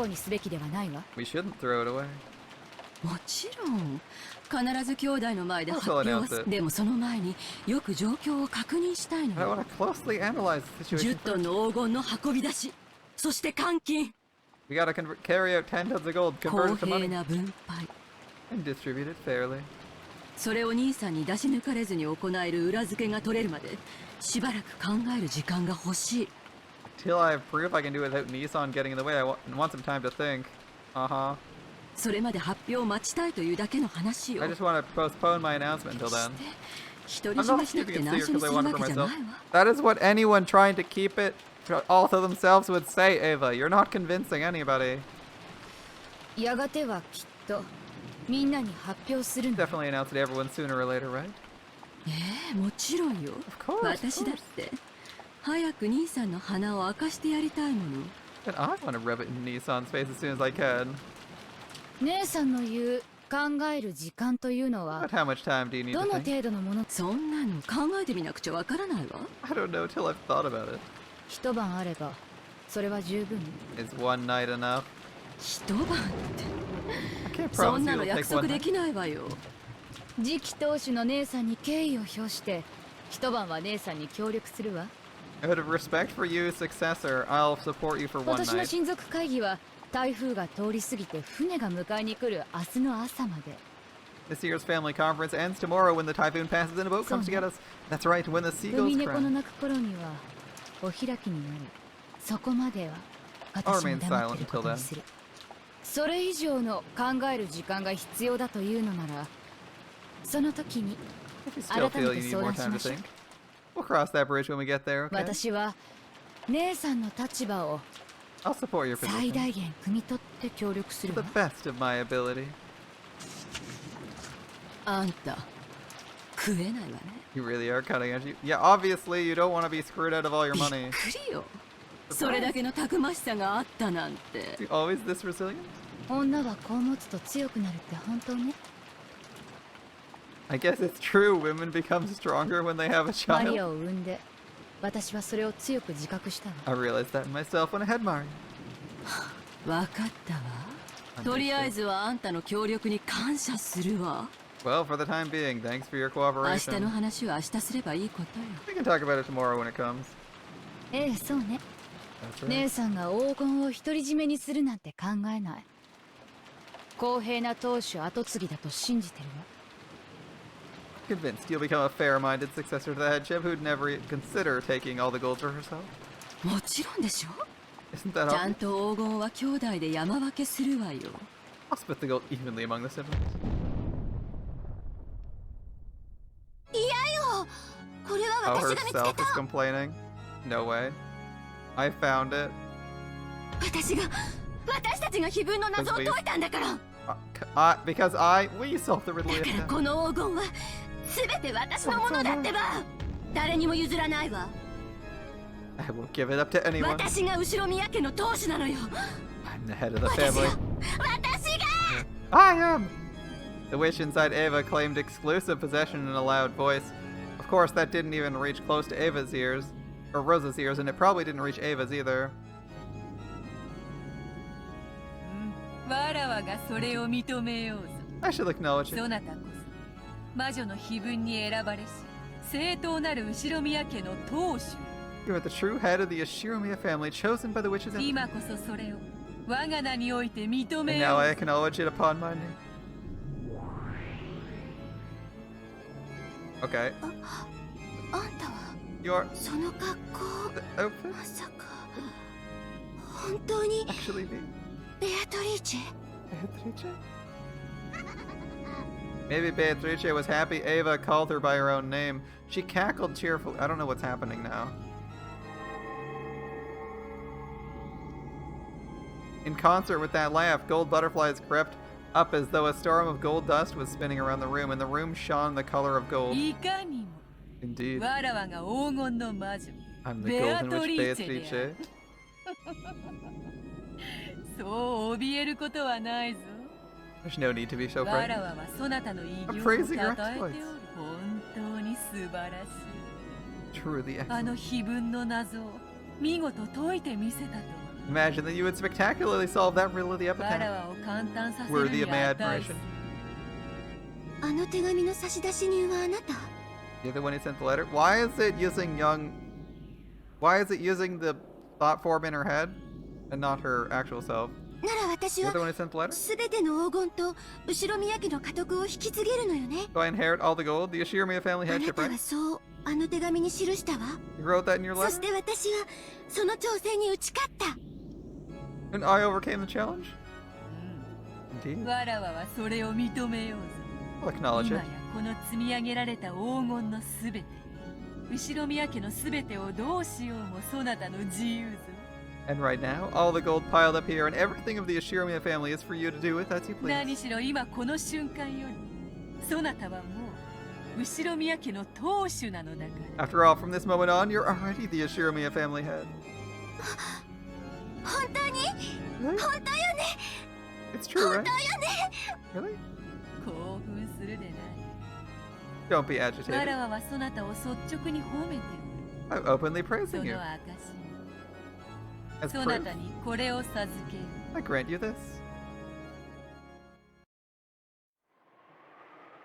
We shouldn't throw it away. I want to closely analyze the situation first. We gotta carry out 10 tons of gold, convert it to money, and distribute it fairly. Till I have proof I can do it without Nesan getting in the way, I want some time to think. I just want to postpone my announcement until then. I'm not keeping it secret because I want it for myself. That is what anyone trying to keep it all to themselves would say, Ava. You're not convincing anybody. Definitely announce it to everyone sooner or later, right? Of course. And I want to rub it in Nesan's face as soon as I can. But how much time do you need to think? I don't know till I've thought about it. Is one night enough? I can't promise you it'll take one night. Out of respect for you, successor, I'll support you for one night. This year's family conference ends tomorrow when the typhoon passes and a boat comes to get us. That's right, when the seagulls cry. I'll remain silent until then. If you still feel you need more time to think, we'll cross that bridge when we get there, okay? I'll support your position to the best of my ability. You really are cutting edge. Yeah, obviously you don't want to be screwed out of all your money. You always this resilient? I guess it's true. Women become stronger when they have a マリ child. アを産んで私はそれを強く自覚したわ。 I realized that in myself when I had Mario. わかったわ。とりあえずはあんたの協力に感謝するわ。 Well, for the time being, thanks for your 明日 cooperation. の話は明日すればいいことよ。 We can talk about it tomorrow when it comes. ええ、そうね。 That's right. 姉さんが黄金を独り占めにするなんて考えない。公平な当主跡継ぎだと信じてるわ。 Convinced you'll become a fair-minded successor to the headship who'd never consider taking all the gold for herself. もちろんでしょ。 Isn't that ちゃん obvious? と黄金は兄弟で山分けするわよ。 I'll split the gold evenly among the siblings. いやよ、これは Oh, 私が見つけ herself た。 is complaining? No way. I found it. 私たちが碑文の謎を解いたんだから。 Because we solved the riddle だから yesterday. この黄金は全て私のものだってば。誰にも譲らないわ。 I won't give it up to anyone. 私が後ろ宮家の当主なのよ。 I'm the head of the family. 私が。 I am! The witch inside Ava claimed exclusive possession in a loud voice. Of course, that didn't even reach close to Ava's ears. Or Rosa's ears, and it probably didn't reach Ava's either. わらわがそれを認めようぞ。 I should acknowledge it. そなたこそ魔女の碑文に選ばれし正当なる後ろ宮家の当主。 You are the true head of the Ashiromiya family, chosen by the witches and 今こそそれを我が名において認め and よ now う I ぞ。 acknowledge it upon my name. Okay. あんたは Your その格好。 outfit まさか本当に actually be ベアトリーチェ。 Beatrice? Maybe Beatrice was happy Ava called her by her own name. She cackled cheerfully. I don't know what's happening now. In concert with that laugh, gold butterflies crept up as though a storm of gold dust was spinning around the room, and the room shone the color of gold. いかにも Indeed. わらわが黄金の魔女 I'm the golden witch Beatrice であ Beatrice. る。そう怯えることはないぞ。 There's no need to be so わら frightened. わはそなたの偉業を I'm 称え praising て your おる。 exploits. 本当に素晴らしい。 Truly あ excellent. の碑文の謎を見事解いてみせたとは。 Imagine that you would spectacularly solve that riddle of the わら epitaph. わを簡単させる Worthy に of my 値す admiration. る。あの手紙の差出人はあなた。 You're the one who sent the letter? Why is it using Why is it using the thought form in her head and not her actual self? なら私 You're は the one who sent the letter? すべての黄金と後ろ宮家の家督を引き継げるのよね。 Do I inherit all the gold? The Ashiromiya family あな headship, たは right? そうあの手紙に記したわ。 You wrote that in your そ letter? して私はその挑戦に打ち勝った。 And I overcame the challenge? うん Indeed. わらわはそれを認めようぞ。 I'll acknowledge 今 it. やこの積み上げられた黄金のすべて、後ろ宮家のすべてをどうしようもそなたの自由ぞ。 And right now, all the gold piled up here and everything of the Ashiromiya family is for you to do with as you 何 please. しろ今この瞬間より、そなたはもう後ろ宮家の当主なのだから。 After all, from this moment on, you're already the Ashiromiya family head. 本当に Really? 本当よね It's true, 本 right? 当よね。 Really? 興奮するでない。 Don't be わ agitated. らわはそなたを率直に褒めておる。 I'm openly そ praising の you. 証 As そな proof, たにこれを授ける。 I grant you this.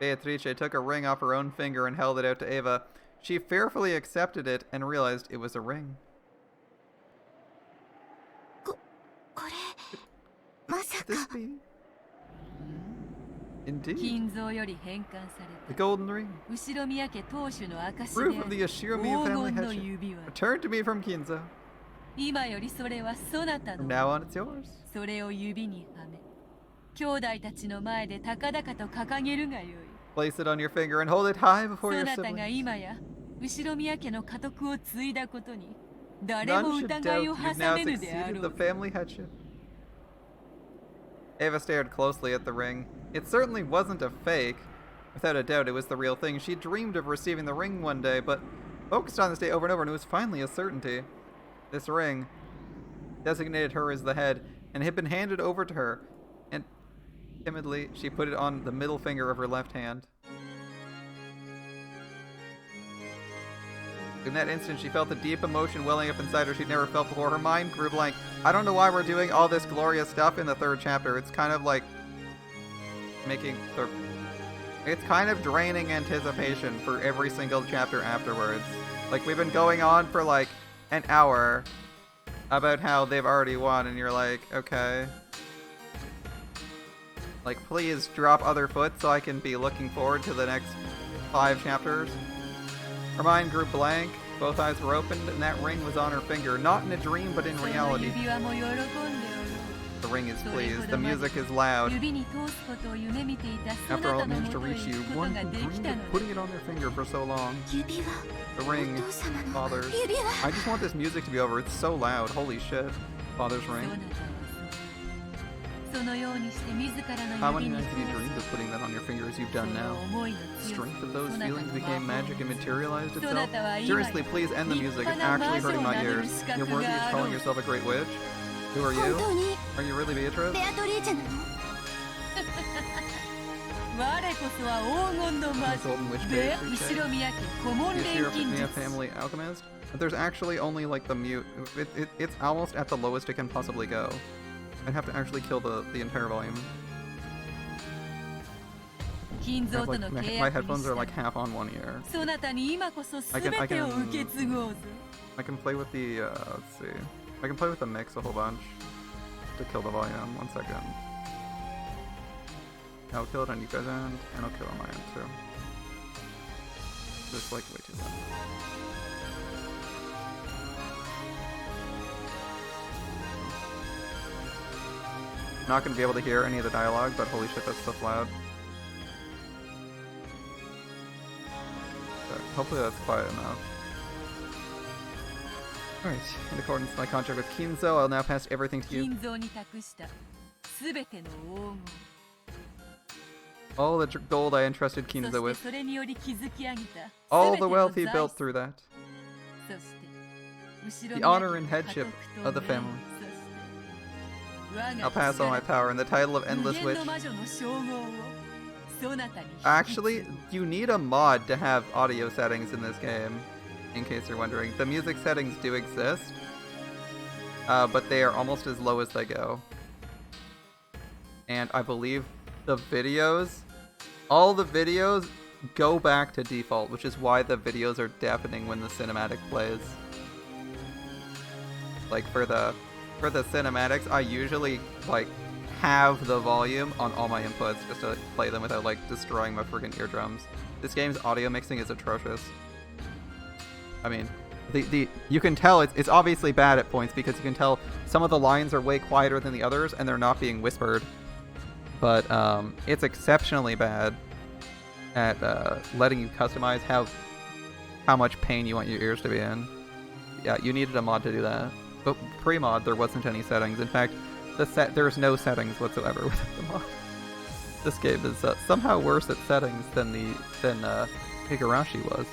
Beatrice took a ring off her own finger and held it out to Ava. She fearfully accepted it and realized it was a ring. これまさ Could this か be? Indeed. 金蔵より返還さ The れた golden ring. 後ろ宮家当主の証で Proof あ of る the Ashiromiya 黄 family 金の headship. 指輪。 Returned to me from Kinzo. 今よりそれはそなた From の。 now on, it's yours. それを指にはめ、兄弟たちの前で高々と掲げるがよい。 Place it on your finger and hold it high before そ your なたが siblings. 今や後ろ宮家の家督を継いだことに誰 None も should 疑 doubt いを you've 挟 now めぬであ succeeded ろ the う。 family headship. Ava stared closely at the ring. It certainly wasn't a fake. Without a doubt, it was the real thing. She dreamed of receiving the ring one day, but focused on this day over and over, and it was finally a certainty. This ring designated her as the head, and had been handed over to her, and timidly she put it on the middle finger of her left hand. In that instant, she felt a deep emotion welling up inside her she'd never felt before. Her mind grew blank. I don't know why we're doing all this glorious stuff in the 3rd chapter. It's kind of like making the... It's kind of draining anticipation for every single chapter afterwards. Like, we've been going on for like an hour about how they've already won, and you're like, okay. Like, please drop other foot so I can be looking forward to the next 5 chapters. Her mind grew blank, both eyes were opened, and that ring was on her finger. Not in a dream, but in reality. The ring is pleased, the music is loud. After all, it managed to reach you. One who dreamed of putting it on their finger for so long. The ring, Father's. I just want this music to be over, it's so loud. Holy shit. Father's ring. How many nights have you dreamed of putting that on your finger as you've done now? The strength of those feelings became magic and materialized itself? Seriously, please end the music. It's actually hurting my ears. You're worthy of calling yourself a great witch? Who are you? Are you really Beatrice? Golden Witch Beatrice? You family alchemist? But there's actually only like the mute. It's almost at the lowest it can possibly go. I'd have to actually kill the entire volume. My headphones are like half on one ear. I can play with the let's see. I can play with the mix a whole bunch to kill the volume. 1 second. I'll kill it on you guys' end, and I'll kill it on my end too. It's like way too loud. Not gonna be able to hear any of the dialogue, but holy shit, that's stuff loud. So hopefully that's quiet enough. Alright, in accordance with my contract with Kinzo, I'll now pass everything to you. All the gold I entrusted Kinzo with. All the wealth he built through that. The honor and headship of the family. I'll pass on my power and the title of Endless Witch. Actually, you need a mod to have audio settings in this game, in case you're wondering. The music settings do exist, but they are almost as low as they go. And I believe the videos, all the videos go back to default, which is why the videos are deafening when the cinematic plays. Like for the cinematics, I usually like have the volume on all my inputs just to play them without like destroying my freaking eardrums. This game's audio mixing is atrocious. I mean, you can tell it's obviously bad at points because you can tell some of the lines are way quieter than the others and they're not being whispered. But it's exceptionally bad at letting you customize how much pain you want your ears to be in. Yeah, you needed a mod to do that. But pre-mod, there wasn't any settings. In fact, there's no settings whatsoever with the mod. This game is somehow worse at settings than Higurashi was.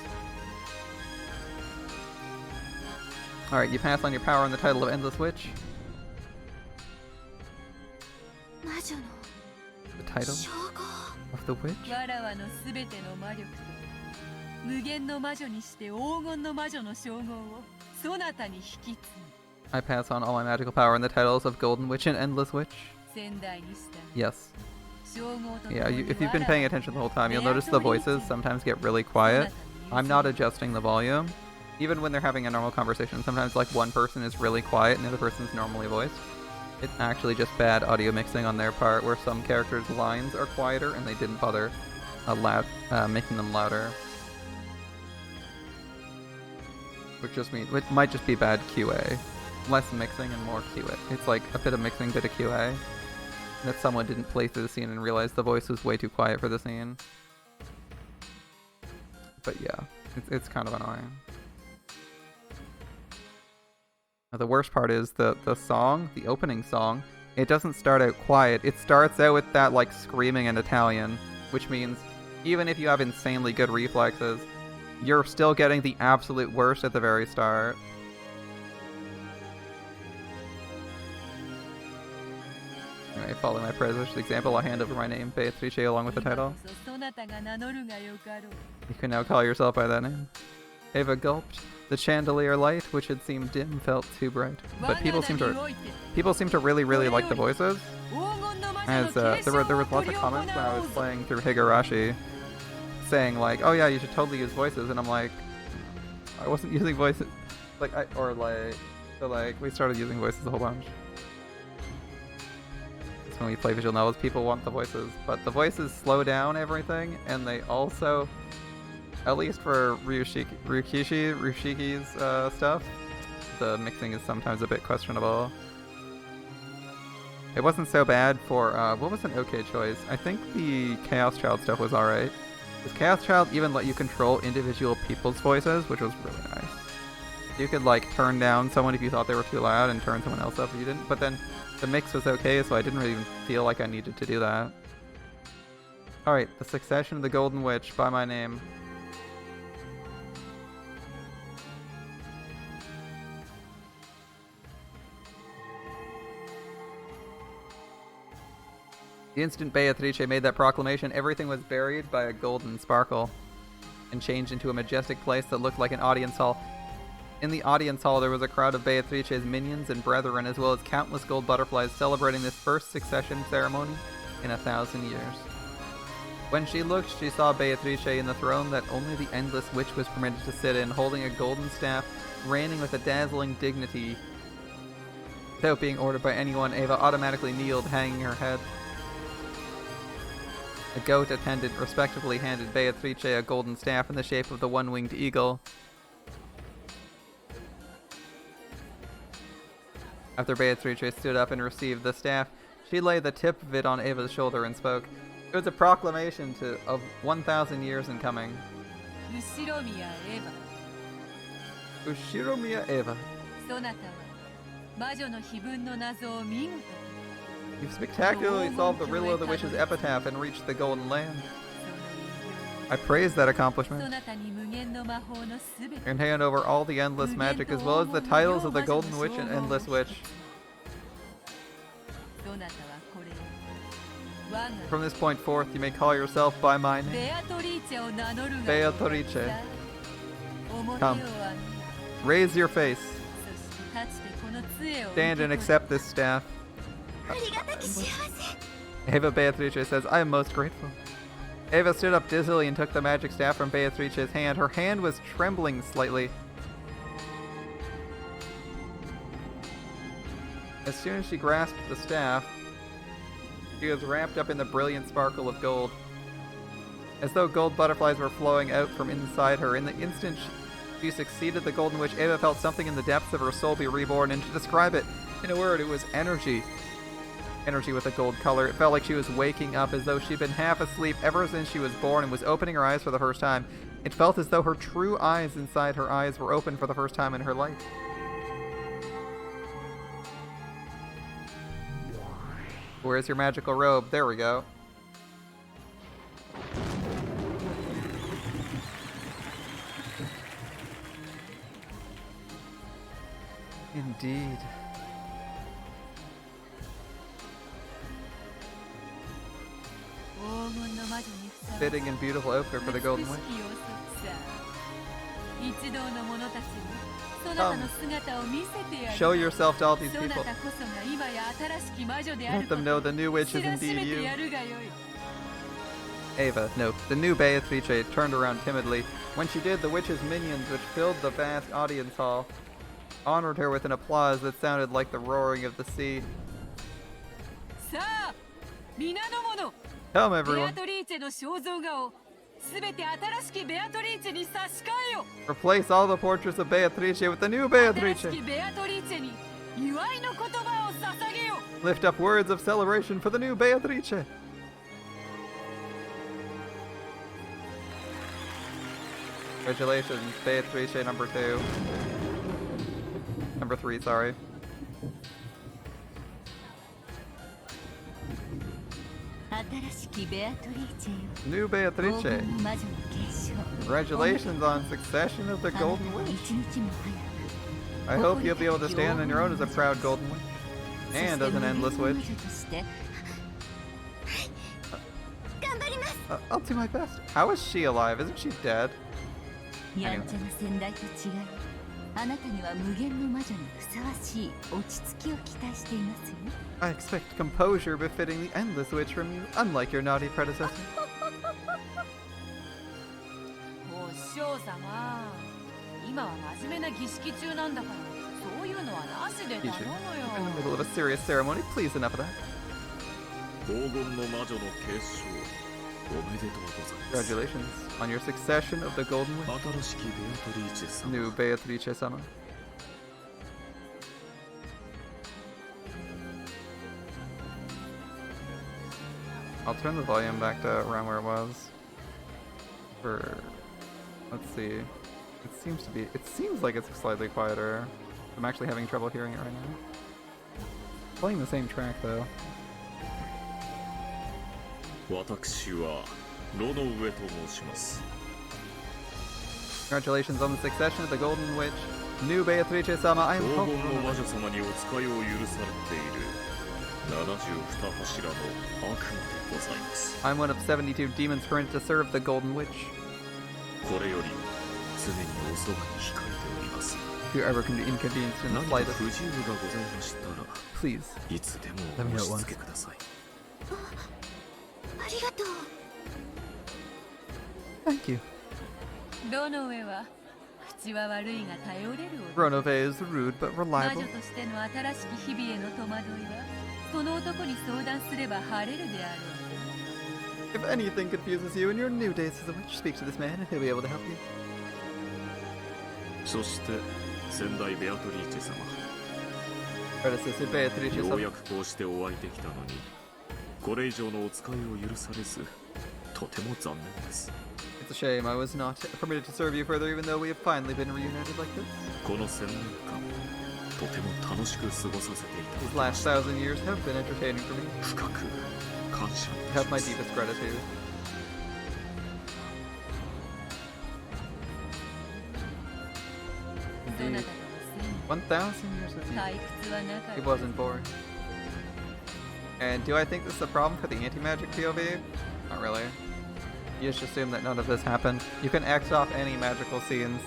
Alright, you pass on your power on the title of Endless Witch. The title of the witch? I pass on all my magical power and the titles of Golden Witch and Endless Witch. Yes. Yeah, if you've been paying attention the whole time, you'll notice the voices sometimes get really quiet. I'm not adjusting the volume. Even when they're having a normal conversation, sometimes like one person is really quiet and the other person's normally voiced. It's actually just bad audio mixing on their part where some characters' lines are quieter and they didn't bother making them louder. Which might just be bad QA. Less mixing and more QA. It's like a bit of mixing, bit of QA. That someone didn't play through the scene and realize the voice was way too quiet for the scene. But yeah, it's kind of annoying. Now, the worst part is the song, the opening song, it doesn't start out quiet. It starts out with that like screaming in Italian, which means even if you have insanely good reflexes, you're still getting the absolute worst at the very start. Anyway, follow my president's example, I'll hand over my name, Beatrice, along with the title. You can now call yourself by that name. Ava gulped. The chandelier light, which had seemed dim, felt too bright. But people seem to really like the voices. As there was lots of comments when I was playing through Higurashi, saying like, "Oh yeah, you should totally use voices," and I'm like, I wasn't using voices. We started using voices a whole bunch. It's when we play visual novels, people want the voices, but the voices slow down everything, and they also, at least for Ryushiki's stuff, the mixing is sometimes a bit questionable. It wasn't so bad for, what was an okay choice? I think the Chaos Child stuff was alright. Because Chaos Child even let you control individual people's voices, which was really nice. You could like turn down someone if you thought they were too loud and turn someone else up if you didn't, but then the mix was okay, so I didn't really even feel like I needed to do that. Alright, The Succession of the Golden Witch by my name. The instant Beatrice made that proclamation, everything was buried by a golden sparkle and changed into a majestic place that looked like an audience hall. In the audience hall, there was a crowd of Beatrice's minions and brethren, as well as countless gold butterflies celebrating this first succession ceremony in 1,000 years. When she looked, she saw Beatrice in the throne that only the Endless Witch was permitted to sit in, holding a golden staff, reigning with a dazzling dignity. Without being ordered by anyone, Ava automatically kneeled, hanging her head. A goat attendant respectfully handed Beatrice a golden staff in the shape of the one-winged eagle. After Beatrice stood up and received the staff, she laid the tip of it on Ava's shoulder and spoke. It was a proclamation of 1,000 years in coming. Ushiromiya Eva. You've spectacularly solved the riddle of the witch's epitaph and reached the Golden Land. I praise that accomplishment. And hand over all the endless magic as well as the titles of the Golden Witch and Endless Witch. From this point forth, you may call yourself by my name. Beatrice. Come. Raise your face. Stand and accept this staff. Ava Beatrice says, I am most grateful. Ava stood up dizzily and took the magic staff from Beatrice's hand. Her hand was trembling slightly. As soon as she grasped the staff, she was wrapped up in the brilliant sparkle of gold. As though gold butterflies were flowing out from inside her. In the instant she succeeded the Golden Witch, Ava felt something in the depths of her soul be reborn, and to describe it in a word, it was energy. Energy with a gold color. It felt like she was waking up, as though she'd been half asleep ever since she was born and was opening her eyes for the first time. It felt as though her true eyes inside her eyes were open for the first time in her life. Where's your magical robe? There we go. Indeed. Fitting and beautiful outfit for the Golden Witch. Come. Show yourself to all these people. Let them know the new witch is indeed you. Ava, no, the new Beatrice turned around timidly. When she did, the witch's minions, which filled the vast audience hall, honored her with an applause that sounded like the roaring of the sea. Come, everyone. Replace all the portraits of Beatrice with the new Beatrice. Lift up words of celebration for the new Beatrice. Congratulations, Beatrice number 2. Number 3, sorry. New Beatrice. Congratulations on succession of the Golden Witch. I hope you'll be able to stand on your own as a proud Golden Witch. And as an Endless Witch. I'll do my best. How is she alive? Isn't she dead? やんちゃな先代と違い、あなたには無限の魔女にふさわしい落ち着きを期待していますよ。I expect composure befitting the endless witch from you, unlike your naughty predecessor. お師匠様、今は真面目な儀式中なんだから、そういうのはなしで頼むよ。 In the middle of a serious ceremony, please enough of that. 黄金の魔女の継承おめでとうございます。 Congratulations on your succession of the Golden Witch. 新しきベアトリーチェ様。 New Beatrice-sama. I'll turn the volume back to around where it was. For, let's see. It seems like it's slightly quieter. I'm actually having trouble hearing it right now. Playing the same track though. 私はロノウエと申します。 Congratulations on the succession of the Golden Witch. New Beatrice-sama, I am 黄 hopeful. 金の魔女様にお使いを許されている72柱の悪魔でございます。 I'm one of 72 demons permitted to serve the Golden Witch. これより常におそばに控えております。 If you're ever inconvenienced in the 何か slightest, 不自由がございましたら please. いつでも Let me お know 申 at し once. 付けください。ありがとう。 Thank you. ロノウェは口は悪いが頼れる男。 Ronove is rude but 魔 reliable. 女としての新しき日々への戸惑いは、その男に相談すれば晴れるであろう。 If anything confuses you in your new days as a witch, speak to this man and he'll be able to help you. そして先代ベアトリーチェ様、 Predecessor よう Beatrice-sama. やくこうしてお会いできたのに、これ以上のお使いを許されず、とても残念です。 It's a shame I was not permitted to serve you further even though we have finally been reunited like this. この1000年間、とても楽しく過ごさせていた These だきまし last た。 1,000 years have been entertaining for me. 深く感謝い I た have し my ます。 deepest gratitude. Indeed. 1,000 years with you. 退屈はなかっ It た。 wasn't boring. And do I think this is a problem for the anti-magic POV? Not really. You just assume that none of this happened. You can X off any magical scenes.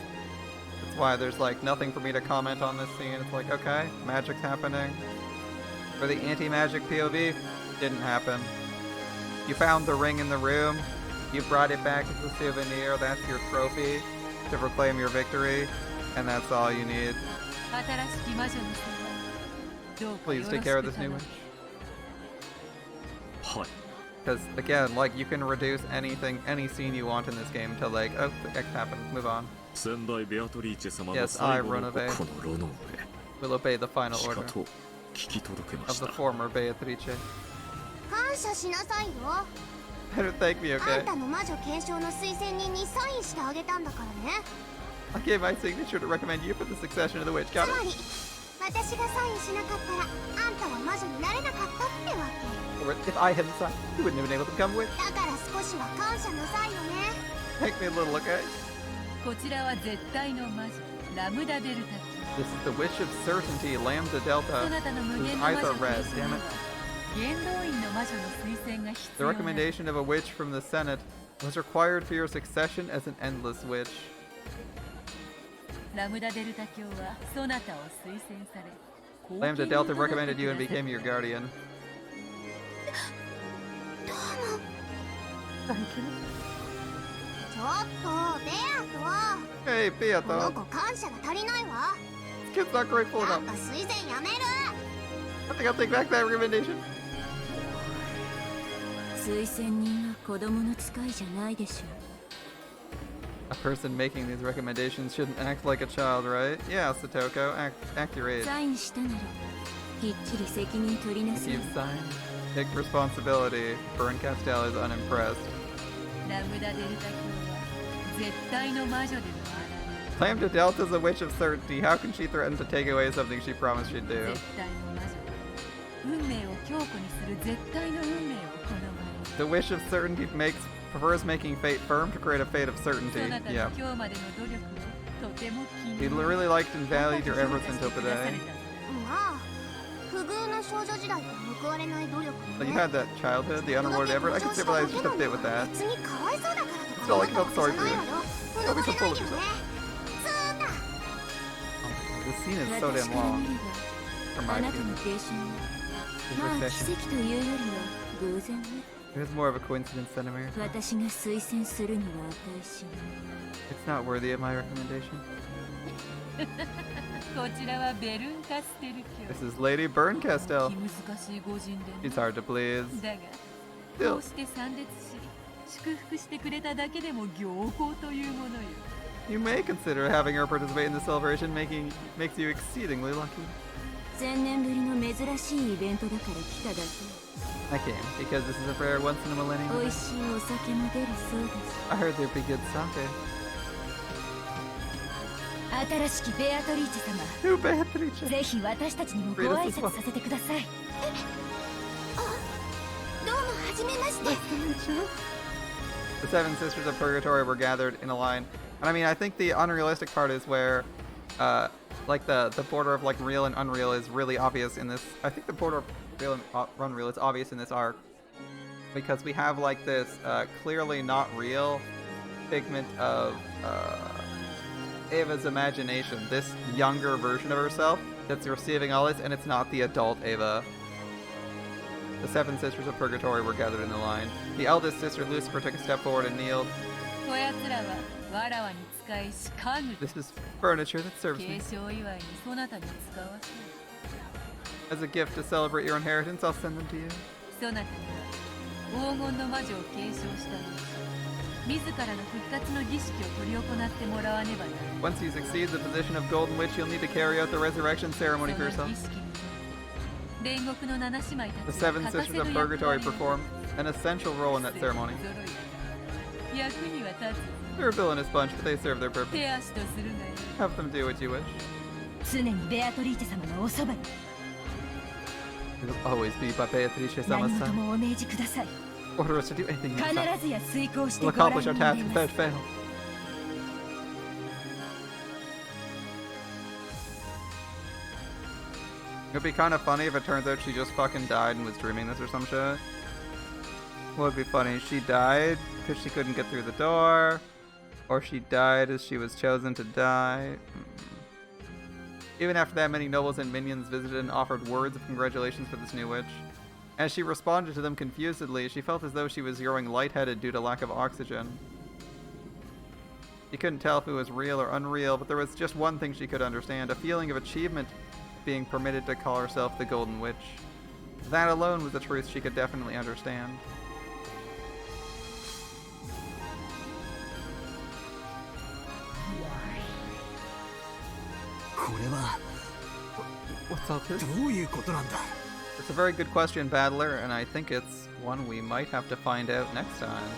That's why there's like nothing for me to comment on this scene. It's like, okay, magic's happening. For the anti-magic POV, didn't happen. You found the ring in the room. You brought it back as a souvenir. That's your trophy to proclaim your victory. And that's all you need. 新しき魔女の世話、どうかよ Please ろ take し care of く this new 頼む witch. はい。 Because again, like you can reduce anything, any scene you want in this game to like, oh, X happened, move on. 先代ベアトリーチェ様の Yes, 最後 I の run away. このロノウ We'll obey the ェ final しか order と聞き届けま of し the た。 former Beatrice. 感謝しなさいよ。 Better thank me, あ okay? んたの魔女継承の推薦人にサインしてあげたんだからね。 I gave my signature to recommend you for the succession of the witch. つ Got ま it? り私がサインしなかったらあんたは魔女になれなかったってわけ。 Or if I hadn't signed, you wouldn't have been able to become a witch. だから少しは感謝なさいよね。 Take me a little, okay? こちらは絶対の魔女、ラムダデルタ This is the wish of certainty, Lambda そ Delta. なたの無 Whose 限の eyes 魔 are 女 red, 継承に damn は it. 元老院の魔女の推薦が必 The 要な recommendation of a witch from the Senate was required for your succession as an endless witch. ラムダデルタ教はそなたを推薦され Lambda Delta recommended you and became your guardian. どうも。 Thank you. ちょっとベア Hey, とこの Beato. 子感謝が足りないわ。 This kid's not grateful や enough. っぱ推薦やめる。 I think I'll take back that recommendation. 推薦人は子供の使いじゃないでしょ。 A person making these recommendations shouldn't act like a child, right? Yeah, Satoko, act your age. サインしたならきっちり責任取りな If さい。 you've signed, take responsibility. Bern Castell is unimpressed. ラムダデルタ教は絶対の魔女でもあら Lambda Delta's a witch of certainty. How can she threaten to take away something she promised she'd 絶 do? 対の魔女運命を強固にする絶対の運命を好ま The wish of certainty prefers making fate firm to create a fate of れ certainty. そなたの Yeah. 今日までの努力をとても気 He に really liked and 高 valued く your 評 efforts 価して until くだされ today. た まあ不遇な少女時代と報われない努力 So ね。 you had that childhood, the unrewarded effort. I can sympathize just a bit with that. 別にかわいそうだからと Still, like, か felt sorry for じゃない you. わよ。Don't be so full of yourself. Oh, this scene is so damn long. For my feeling. It was more of a coincidence than a miracle. It's not worthy of my recommendation. This is Lady Berncastel. She's hard to please. Still. You may consider having her participate in the celebration makes you exceedingly lucky. I came because this is a rare once in a millennium event. I heard there'd be good sake. New Beatrice. The seven sisters of Purgatory were gathered in a line. And I mean, I think the unrealistic part is where, like the border of like real and unreal is really obvious in this. I think the border of real and unreal is obvious in this arc. Because we have like this clearly not real figment of Ava's imagination. This younger version of herself that's receiving all this, and it's not the adult Ava. The seven sisters of Purgatory were gathered in a line. The eldest sister, Lucifer, took a step forward and kneeled. This is furniture that serves me. As a gift to celebrate your inheritance, I'll send them to you. Once you succeed the position of Golden Witch, you'll need to carry out the resurrection ceremony for yourself. The seven sisters of Purgatory perform an essential role in that ceremony. They're a villainous bunch, but they serve their purpose. Have them do what you wish. It'll always be by Beatrice-sama's side. Order us to do anything you decide. We'll accomplish our task without fail. It'd be kind of funny if it turns out she just fucking died and was dreaming this or some shit. What would be funny? She died because she couldn't get through the door, or she died as she was chosen to die. Even after that, many nobles and minions visited and offered words of congratulations for this new witch. As she responded to them confusedly, she felt as though she was growing lightheaded due to lack of oxygen. She couldn't tell if it was real or unreal, but there was just one thing she could understand, a feeling of achievement being permitted to call herself the Golden Witch. That alone was the truth she could definitely understand. What's all this? It's a very good question, Battler, and I think it's one we might have to find out next time.